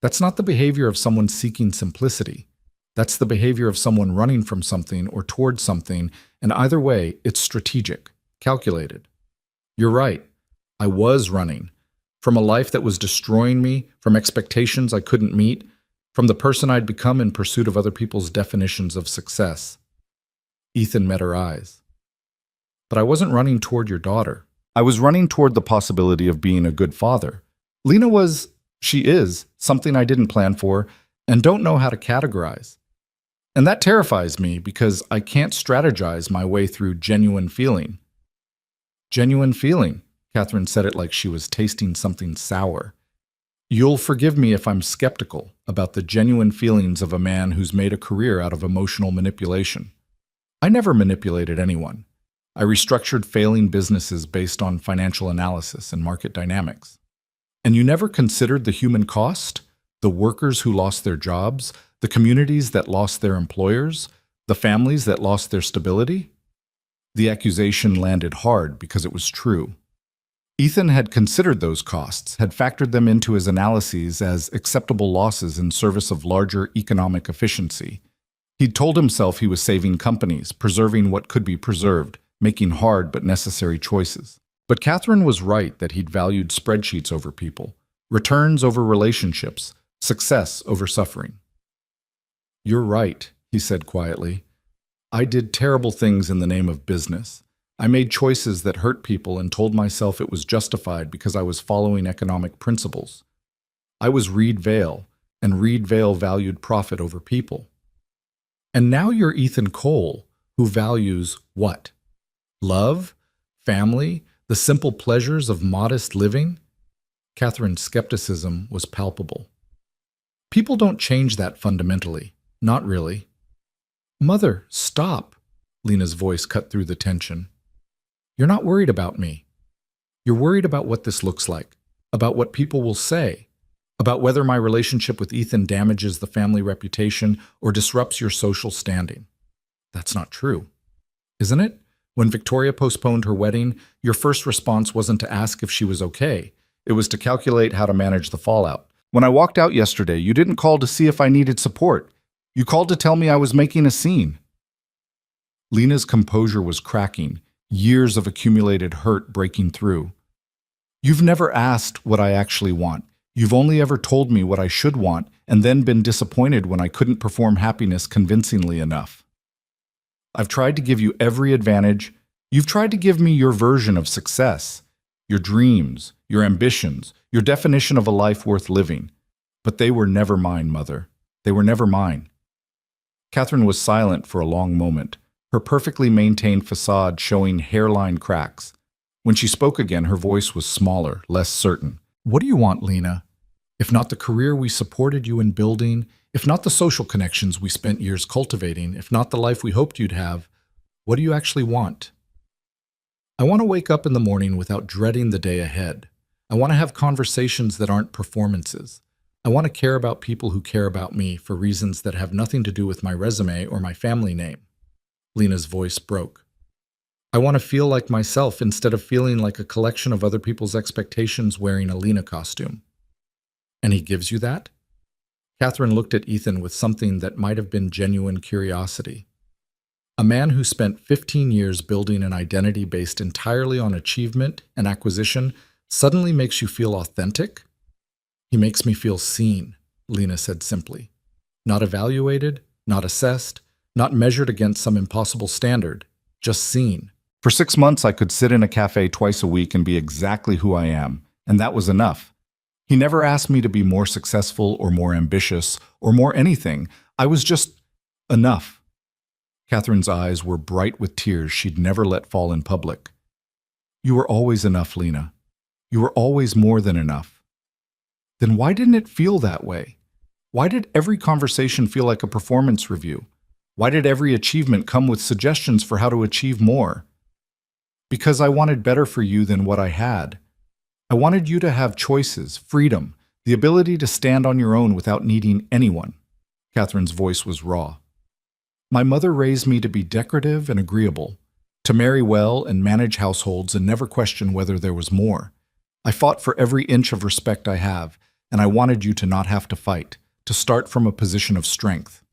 That's not the behavior of someone seeking simplicity. That's the behavior of someone running from something or toward something, and either way, it's strategic, calculated. You're right. I was running. From a life that was destroying me, from expectations I couldn't meet, from the person I'd become in pursuit of other people's definitions of success." Ethan met her eyes. "But I wasn't running toward your daughter. I was running toward the possibility of being a good father. Lena was, she is, something I didn't plan for and don't know how to categorize. And that terrifies me because I can't strategize my way through genuine feeling." "Genuine feeling?" Catherine said it like she was tasting something sour. "You'll forgive me if I'm skeptical about the genuine feelings of a man who's made a career out of emotional manipulation. I never manipulated anyone. I restructured failing businesses based on financial analysis and market dynamics. And you never considered the human cost? The workers who lost their jobs, the communities that lost their employers, The families that lost their stability? The accusation landed hard because it was true. Ethan had considered those costs, had factored them into his analyses as acceptable losses in service of larger economic efficiency. He'd told himself he was saving companies, preserving what could be preserved, making hard but necessary choices. But Catherine was right that he'd valued spreadsheets over people, returns over relationships, success over suffering. "You're right," he said quietly. "I did terrible things in the name of business. I made choices that hurt people and told myself it was justified because I was following economic principles. I was Reed Vale, and Reed Vale valued profit over people. And now you're Ethan Cole, who values what? Love? Family? The simple pleasures of modest living?" Catherine's skepticism was palpable. "People don't change that fundamentally. Not really." "Mother, stop," Lena's voice cut through the tension. "You're not worried about me. You're worried about what this looks like, about what people will say, about whether my relationship with Ethan damages the family reputation or disrupts your social standing. That's not true, isn't it? When Victoria postponed her wedding, your first response wasn't to ask if she was okay. It was to calculate how to manage the fallout. When I walked out yesterday, you didn't call to see if I needed support. You called to tell me I was making a scene." Lena's composure was cracking, years of accumulated hurt breaking through. "You've never asked what I actually want. You've only ever told me what I should want and then been disappointed when I couldn't perform happiness convincingly enough. I've tried to give you every advantage. You've tried to give me your version of success, your dreams, your ambitions, your definition of a life worth living. But they were never mine, Mother. They were never mine." Catherine was silent for a long moment, her perfectly maintained facade showing hairline cracks. When she spoke again, her voice was smaller, less certain. "What do you want, Lena? If not the career we supported you in building, if not the social connections we spent years cultivating, if not the life we hoped you'd have, what do you actually want?" "I want to wake up in the morning without dreading the day ahead. I want to have conversations that aren't performances. I want to care about people who care about me for reasons that have nothing to do with my resume or my family name." Lena's voice broke. "I want to feel like myself instead of feeling like a collection of other people's expectations wearing a Lena costume." "And he gives you that?" Catherine looked at Ethan with something that might have been genuine curiosity. A man who spent 15 years building an identity based entirely on achievement and acquisition suddenly makes you feel authentic? "He makes me feel seen," Lena said simply. "Not evaluated, not assessed, not measured against some impossible standard, just seen. For 6 months, I could sit in a cafe twice a week and be exactly who I am, and that was enough. He never asked me to be more successful or more ambitious or more anything. I was just enough." Catherine's eyes were bright with tears she'd never let fall in public. "You were always enough, Lena. You were always more than enough." "Then why didn't it feel that way? Why did every conversation feel like a performance review? Why did every achievement come with suggestions for how to achieve more?" "Because I wanted better for you than what I had. I wanted you to have choices, freedom, the ability to stand on your own without needing anyone." Catherine's voice was raw. "My mother raised me to be decorative and agreeable, to marry well and manage households and never question whether there was more. I fought for every inch of respect I have, and I wanted you to not have to fight, to start from a position of strength.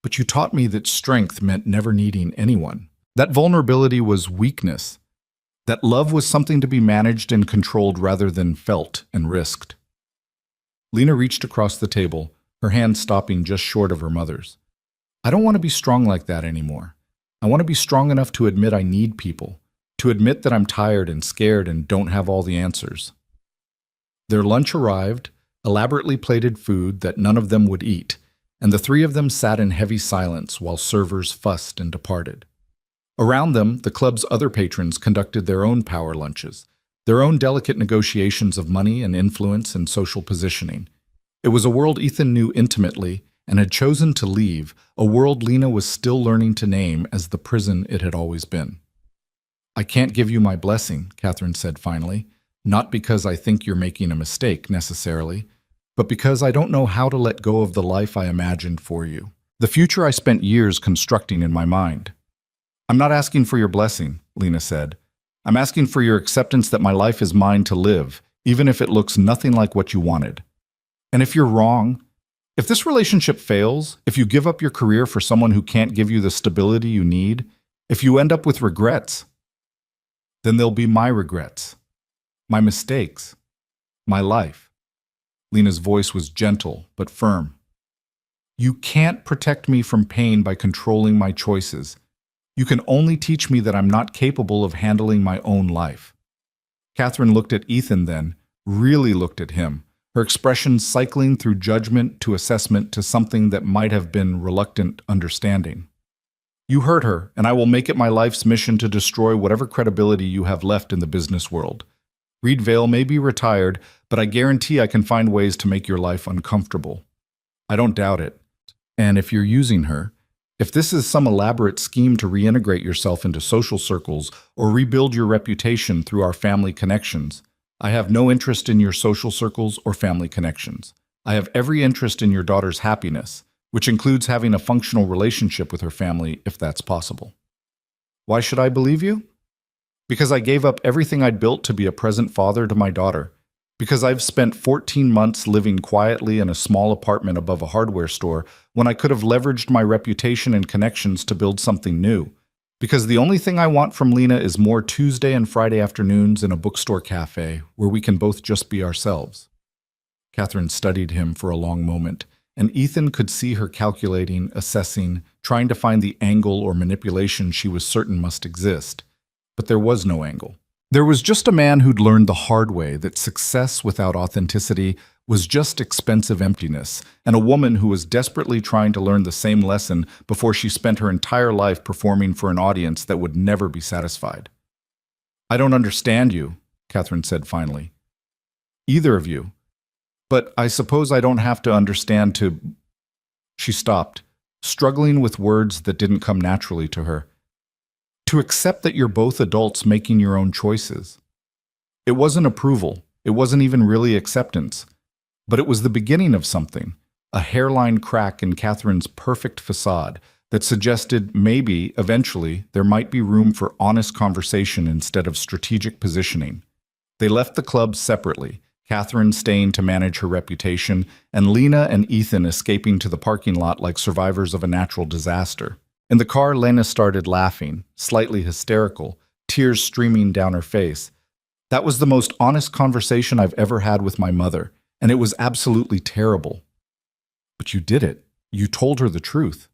But you taught me that strength meant never needing anyone. That vulnerability was weakness. That love was something to be managed and controlled rather than felt and risked." Lena reached across the table, her hand stopping just short of her mother's. "I don't want to be strong like that anymore. I want to be strong enough to admit I need people, to admit that I'm tired and scared and don't have all the answers." Their lunch arrived, elaborately plated food that none of them would eat, and the three of them sat in heavy silence while servers fussed and departed. Around them, the club's other patrons conducted their own power lunches, their own delicate negotiations of money and influence and social positioning. It was a world Ethan knew intimately and had chosen to leave, a world Lena was still learning to name as the prison it had always been. "I can't give you my blessing," Catherine said finally, "not because I think you're making a mistake, necessarily, but because I don't know how to let go of the life I imagined for you. The future I spent years constructing in my mind. I'm not asking for your blessing, Lena said. I'm asking for your acceptance that my life is mine to live, even if it looks nothing like what you wanted. And if you're wrong, if this relationship fails, if you give up your career for someone who can't give you the stability you need, if you end up with regrets, then they'll be my regrets, my mistakes, my life. Lena's voice was gentle but firm. You can't protect me from pain by controlling my choices. You can only teach me that I'm not capable of handling my own life. Catherine looked at Ethan then, really looked at him, her expression cycling through judgment to assessment to something that might have been reluctant understanding. You hurt her, and I will make it my life's mission to destroy whatever credibility you have left in the business world. Reed Vale may be retired, but I guarantee I can find ways to make your life uncomfortable. I don't doubt it. And if you're using her, if this is some elaborate scheme to reintegrate yourself into social circles or rebuild your reputation through our family connections, I have no interest in your social circles or family connections. I have every interest in your daughter's happiness, which includes having a functional relationship with her family if that's possible. Why should I believe you? Because I gave up everything I'd built to be a present father to my daughter. Because I've spent 14 months living quietly in a small apartment above a hardware store when I could have leveraged my reputation and connections to build something new. Because the only thing I want from Lena is more Tuesday and Friday afternoons in a bookstore cafe where we can both just be ourselves. Catherine studied him for a long moment, and Ethan could see her calculating, assessing, trying to find the angle or manipulation she was certain must exist. But there was no angle. There was just a man who'd learned the hard way that success without authenticity was just expensive emptiness, and a woman who was desperately trying to learn the same lesson before she spent her entire life performing for an audience that would never be satisfied. I don't understand you, Catherine said finally. Either of you. But I suppose I don't have to understand to... She stopped, struggling with words that didn't come naturally to her. To accept that you're both adults making your own choices. It wasn't approval. It wasn't even really acceptance. But it was the beginning of something, a hairline crack in Catherine's perfect facade that suggested maybe, eventually, there might be room for honest conversation instead of strategic positioning. They left the club separately, Catherine staying to manage her reputation, and Lena and Ethan escaping to the parking lot like survivors of a natural disaster. In the car, Lena started laughing, slightly hysterical, tears streaming down her face. That was the most honest conversation I've ever had with my mother, and it was absolutely terrible. But you did it. You told her the truth.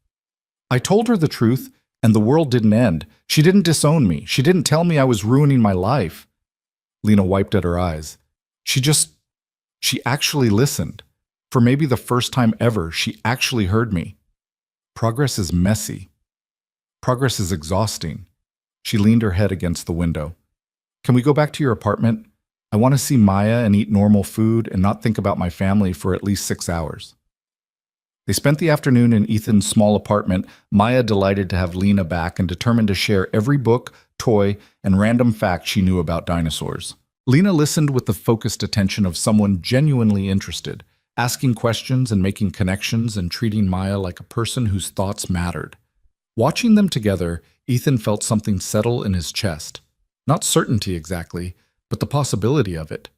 I told her the truth, and the world didn't end. She didn't disown me. She didn't tell me I was ruining my life. Lena wiped at her eyes. She actually listened. For maybe the first time ever, she actually heard me. Progress is messy. Progress is exhausting. She leaned her head against the window. Can we go back to your apartment? I want to see Maya and eat normal food and not think about my family for at least 6 hours. They spent the afternoon in Ethan's small apartment, Maya delighted to have Lena back and determined to share every book, toy, and random fact she knew about dinosaurs. Lena listened with the focused attention of someone genuinely interested, asking questions and making connections and treating Maya like a person whose thoughts mattered. Watching them together, Ethan felt something settle in his chest. Not certainty exactly, but the possibility of it.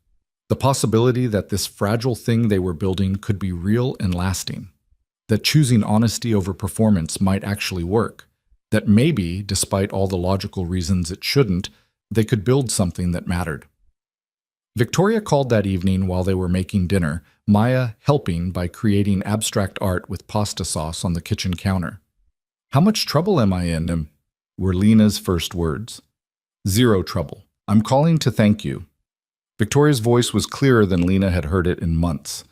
The possibility that this fragile thing they were building could be real and lasting. That choosing honesty over performance might actually work. That maybe, despite all the logical reasons it shouldn't, they could build something that mattered. Victoria called that evening while they were making dinner, Maya helping by creating abstract art with pasta sauce on the kitchen counter. How much trouble am I in? Were Lena's first words. Zero trouble. I'm calling to thank you. Victoria's voice was clearer than Lena had heard it in months.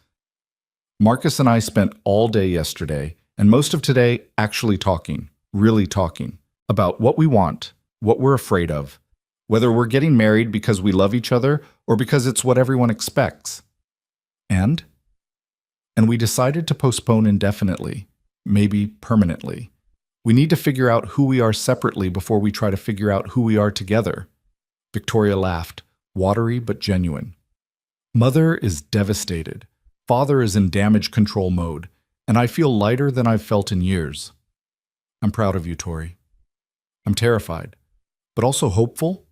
Marcus and I spent all day yesterday, and most of today actually talking, really talking, about what we want, what we're afraid of, whether we're getting married because we love each other or because it's what everyone expects. And we decided to postpone indefinitely, maybe permanently. We need to figure out who we are separately before we try to figure out who we are together. Victoria laughed, watery but genuine. Mother is devastated. Father is in damage control mode. and I feel lighter than I've felt in years. I'm proud of you, Tori. I'm terrified, but also hopeful.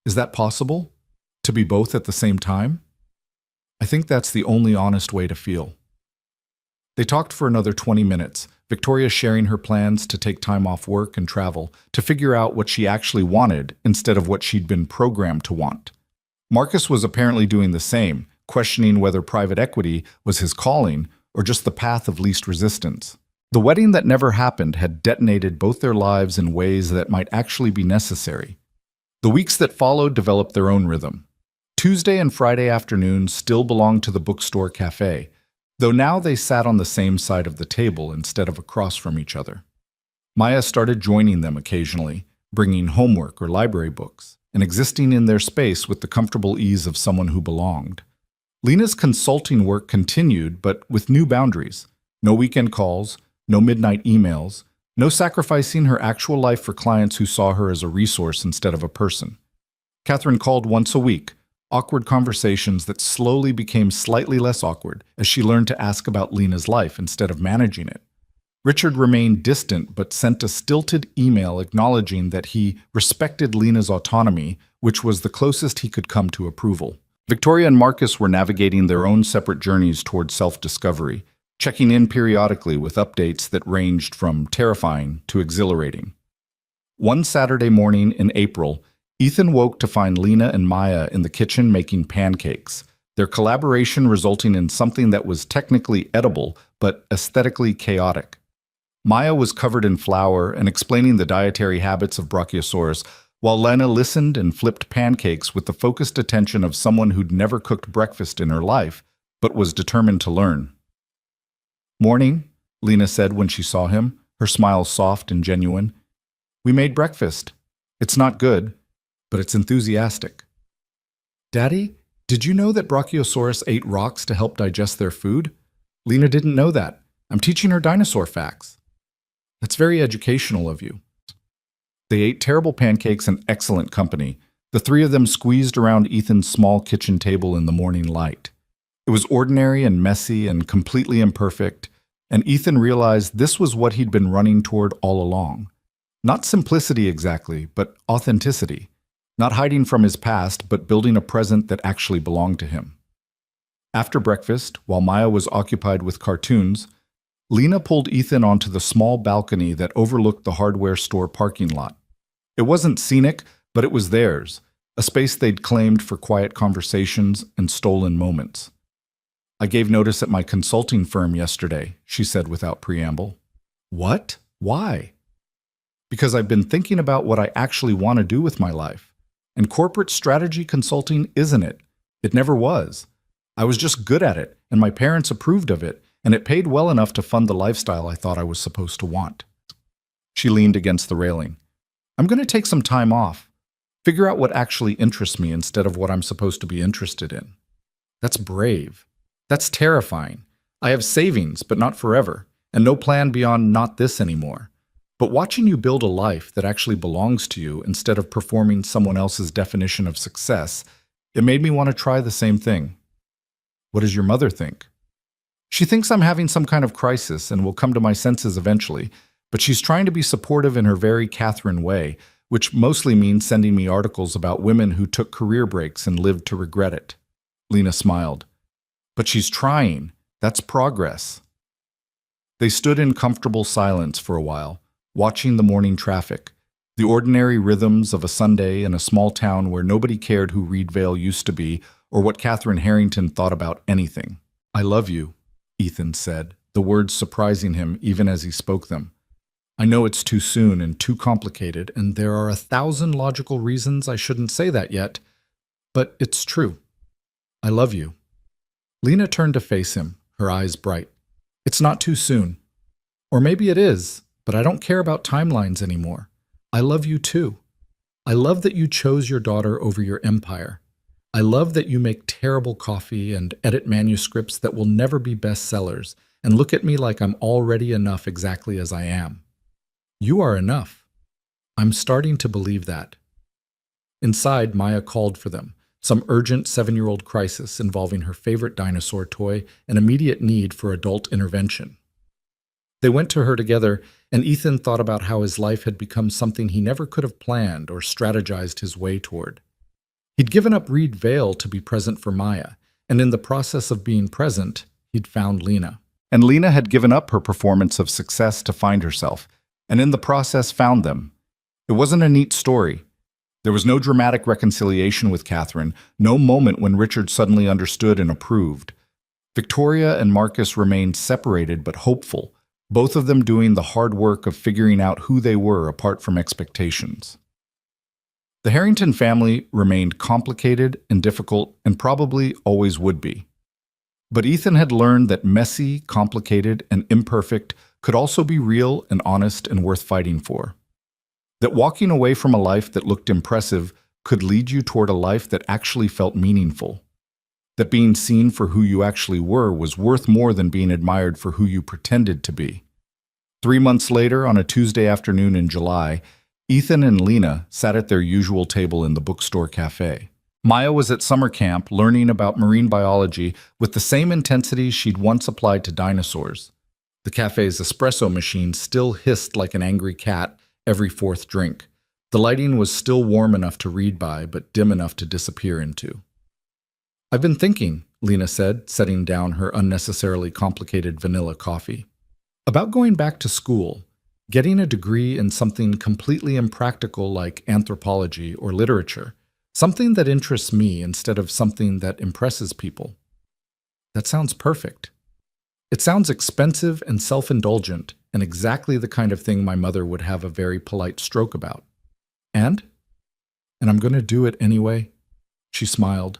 Is that possible? To be both at the same time? I think that's the only honest way to feel. They talked for another 20 minutes, Victoria sharing her plans to take time off work and travel, to figure out what she actually wanted instead of what she'd been programmed to want. Marcus was apparently doing the same, questioning whether private equity was his calling or just the path of least resistance. The wedding that never happened had detonated both their lives in ways that might actually be necessary. The weeks that followed developed their own rhythm. Tuesday and Friday afternoons still belonged to the bookstore cafe, though now they sat on the same side of the table instead of across from each other. Maya started joining them occasionally, bringing homework or library books, and existing in their space with the comfortable ease of someone who belonged. Lena's consulting work continued, but with new boundaries. No weekend calls, no midnight emails, no sacrificing her actual life for clients who saw her as a resource instead of a person. Catherine called once a week, awkward conversations that slowly became slightly less awkward as she learned to ask about Lena's life instead of managing it. Richard remained distant but sent a stilted email acknowledging that he respected Lena's autonomy, which was the closest he could come to approval. Victoria and Marcus were navigating their own separate journeys toward self-discovery, checking in periodically with updates that ranged from terrifying to exhilarating. One Saturday morning in April, Ethan woke to find Lena and Maya in the kitchen making pancakes, their collaboration resulting in something that was technically edible but aesthetically chaotic. Maya was covered in flour and explaining the dietary habits of Brachiosaurus, while Lena listened and flipped pancakes with the focused attention of someone who'd never cooked breakfast in her life, but was determined to learn. "Morning," Lena said when she saw him, her smile soft and genuine. "We made breakfast. It's not good, but it's enthusiastic." "Daddy, did you know that Brachiosaurus ate rocks to help digest their food?" "Lena didn't know that. I'm teaching her dinosaur facts." "That's very educational of you." They ate terrible pancakes in excellent company, the three of them squeezed around Ethan's small kitchen table in the morning light. It was ordinary and messy and completely imperfect, and Ethan realized this was what he'd been running toward all along. Not simplicity exactly, but authenticity. Not hiding from his past, but building a present that actually belonged to him. After breakfast, while Maya was occupied with cartoons, Lena pulled Ethan onto the small balcony that overlooked the hardware store parking lot. It wasn't scenic, but it was theirs, a space they'd claimed for quiet conversations and stolen moments. "I gave notice at my consulting firm yesterday," she said without preamble. "What? Why?" "Because I've been thinking about what I actually want to do with my life. And corporate strategy consulting isn't it. It never was. I was just good at it, and my parents approved of it, and it paid well enough to fund the lifestyle I thought I was supposed to want." She leaned against the railing. "I'm going to take some time off. Figure out what actually interests me instead of what I'm supposed to be interested in." "That's brave. That's terrifying. I have savings, but not forever, and no plan beyond not this anymore. But watching you build a life that actually belongs to you instead of performing someone else's definition of success, it made me want to try the same thing." "What does your mother think?" "She thinks I'm having some kind of crisis and will come to my senses eventually, but she's trying to be supportive in her very Catherine way, which mostly means sending me articles about women who took career breaks and lived to regret it." Lena smiled. "But she's trying. That's progress." They stood in comfortable silence for a while, watching the morning traffic, the ordinary rhythms of a Sunday in a small town where nobody cared who Reedvale used to be or what Catherine Harrington thought about anything. "I love you," Ethan said, the words surprising him even as he spoke them. "I know it's too soon and too complicated, and there are 1,000 logical reasons I shouldn't say that yet, but it's true. I love you." Lena turned to face him, her eyes bright. "It's not too soon. Or maybe it is, but I don't care about timelines anymore. I love you too. I love that you chose your daughter over your empire. I love that you make terrible coffee and edit manuscripts that will never be bestsellers and look at me like I'm already enough exactly as I am. You are enough. I'm starting to believe that." Inside, Maya called for them, some urgent 7-year-old crisis involving her favorite dinosaur toy and immediate need for adult intervention. They went to her together, and Ethan thought about how his life had become something he never could have planned or strategized his way toward. He'd given up Reed Vale to be present for Maya, and in the process of being present, he'd found Lena. And Lena had given up her performance of success to find herself, and in the process found them. It wasn't a neat story. There was no dramatic reconciliation with Catherine, no moment when Richard suddenly understood and approved. Victoria and Marcus remained separated but hopeful, both of them doing the hard work of figuring out who they were apart from expectations. The Harrington family remained complicated and difficult and probably always would be. But Ethan had learned that messy, complicated, and imperfect could also be real and honest and worth fighting for. That walking away from a life that looked impressive could lead you toward a life that actually felt meaningful. That being seen for who you actually were was worth more than being admired for who you pretended to be. 3 months later, on a Tuesday afternoon in July, Ethan and Lena sat at their usual table in the bookstore cafe. Maya was at summer camp learning about marine biology with the same intensity she'd once applied to dinosaurs. The cafe's espresso machine still hissed like an angry cat every fourth drink. The lighting was still warm enough to read by, but dim enough to disappear into. "I've been thinking," Lena said, setting down her unnecessarily complicated vanilla coffee, "about going back to school, getting a degree in something completely impractical like anthropology or literature, something that interests me instead of something that impresses people." "That sounds perfect." "It sounds expensive and self-indulgent, and exactly the kind of thing my mother would have a very polite stroke about." And I'm going to do it anyway." She smiled.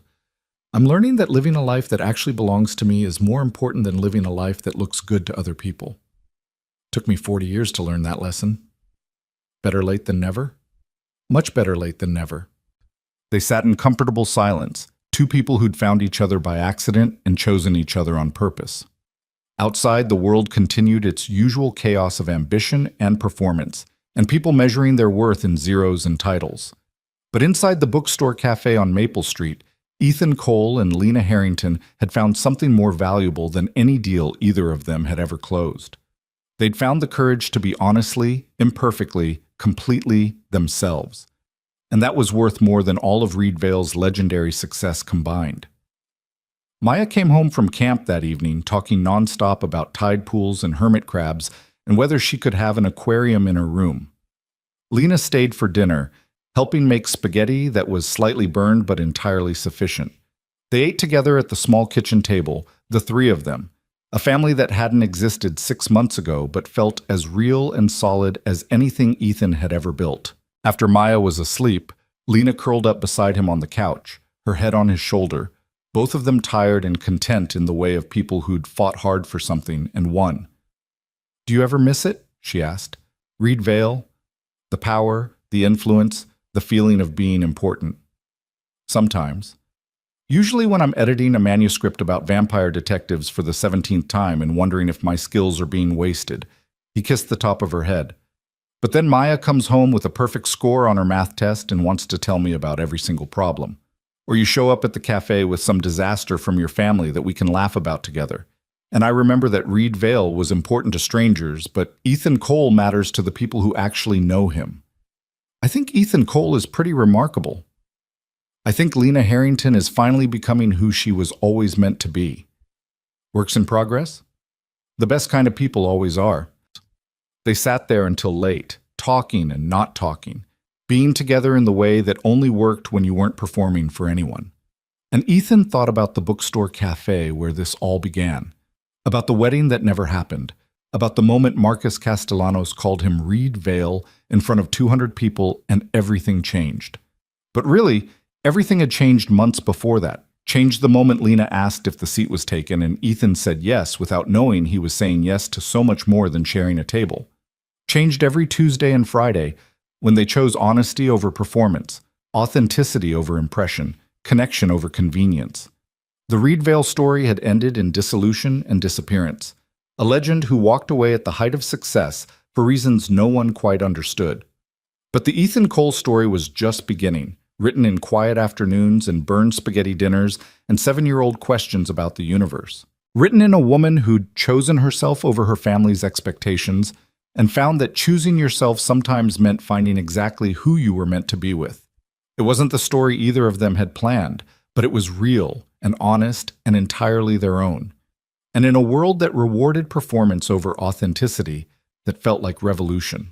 "I'm learning that living a life that actually belongs to me is more important than living a life that looks good to other people." Took me 40 years to learn that lesson. Better late than never? Much better late than never. They sat in comfortable silence, two people who'd found each other by accident and chosen each other on purpose. Outside, the world continued its usual chaos of ambition and performance, and people measuring their worth in zeros and titles. But inside the bookstore cafe on Maple Street, Ethan Cole and Lena Harrington had found something more valuable than any deal either of them had ever closed. They'd found the courage to be honestly, imperfectly, completely themselves. And that was worth more than all of Reed Vale's legendary success combined. Maya came home from camp that evening talking nonstop about tide pools and hermit crabs and whether she could have an aquarium in her room. Lena stayed for dinner, helping make spaghetti that was slightly burned but entirely sufficient. They ate together at the small kitchen table, the three of them, a family that hadn't existed 6 months ago but felt as real and solid as anything Ethan had ever built. After Maya was asleep, Lena curled up beside him on the couch, her head on his shoulder, both of them tired and content in the way of people who'd fought hard for something and won. "Do you ever miss it?" she asked. "Reed Vale? The power, the influence, the feeling of being important?" "Sometimes. Usually when I'm editing a manuscript about vampire detectives for the 17th time and wondering if my skills are being wasted." He kissed the top of her head. "But then Maya comes home with a perfect score on her math test and wants to tell me about every single problem. Or you show up at the cafe with some disaster from your family that we can laugh about together. And I remember that Reed Vale was important to strangers, but Ethan Cole matters to the people who actually know him. I think Ethan Cole is pretty remarkable. I think Lena Harrington is finally becoming who she was always meant to be. Works in progress? The best kind of people always are." They sat there until late, talking and not talking, being together in the way that only worked when you weren't performing for anyone. And Ethan thought about the bookstore cafe where this all began, about the wedding that never happened, about the moment Marcus Castellanos called him Reed Vale in front of 200 people and everything changed. But really, everything had changed months before that. Changed the moment Lena asked if the seat was taken and Ethan said yes without knowing he was saying yes to so much more than sharing a table. Changed every Tuesday and Friday when they chose honesty over performance, authenticity over impression, connection over convenience. The Reed Vale story had ended in dissolution and disappearance, a legend who walked away at the height of success for reasons no one quite understood. But the Ethan Cole story was just beginning, written in quiet afternoons and burned spaghetti dinners and 7-year-old questions about the universe. Written in a woman who'd chosen herself over her family's expectations and found that choosing yourself sometimes meant finding exactly who you were meant to be with. It wasn't the story either of them had planned, but it was real and honest and entirely their own. And in a world that rewarded performance over authenticity, that felt like revolution.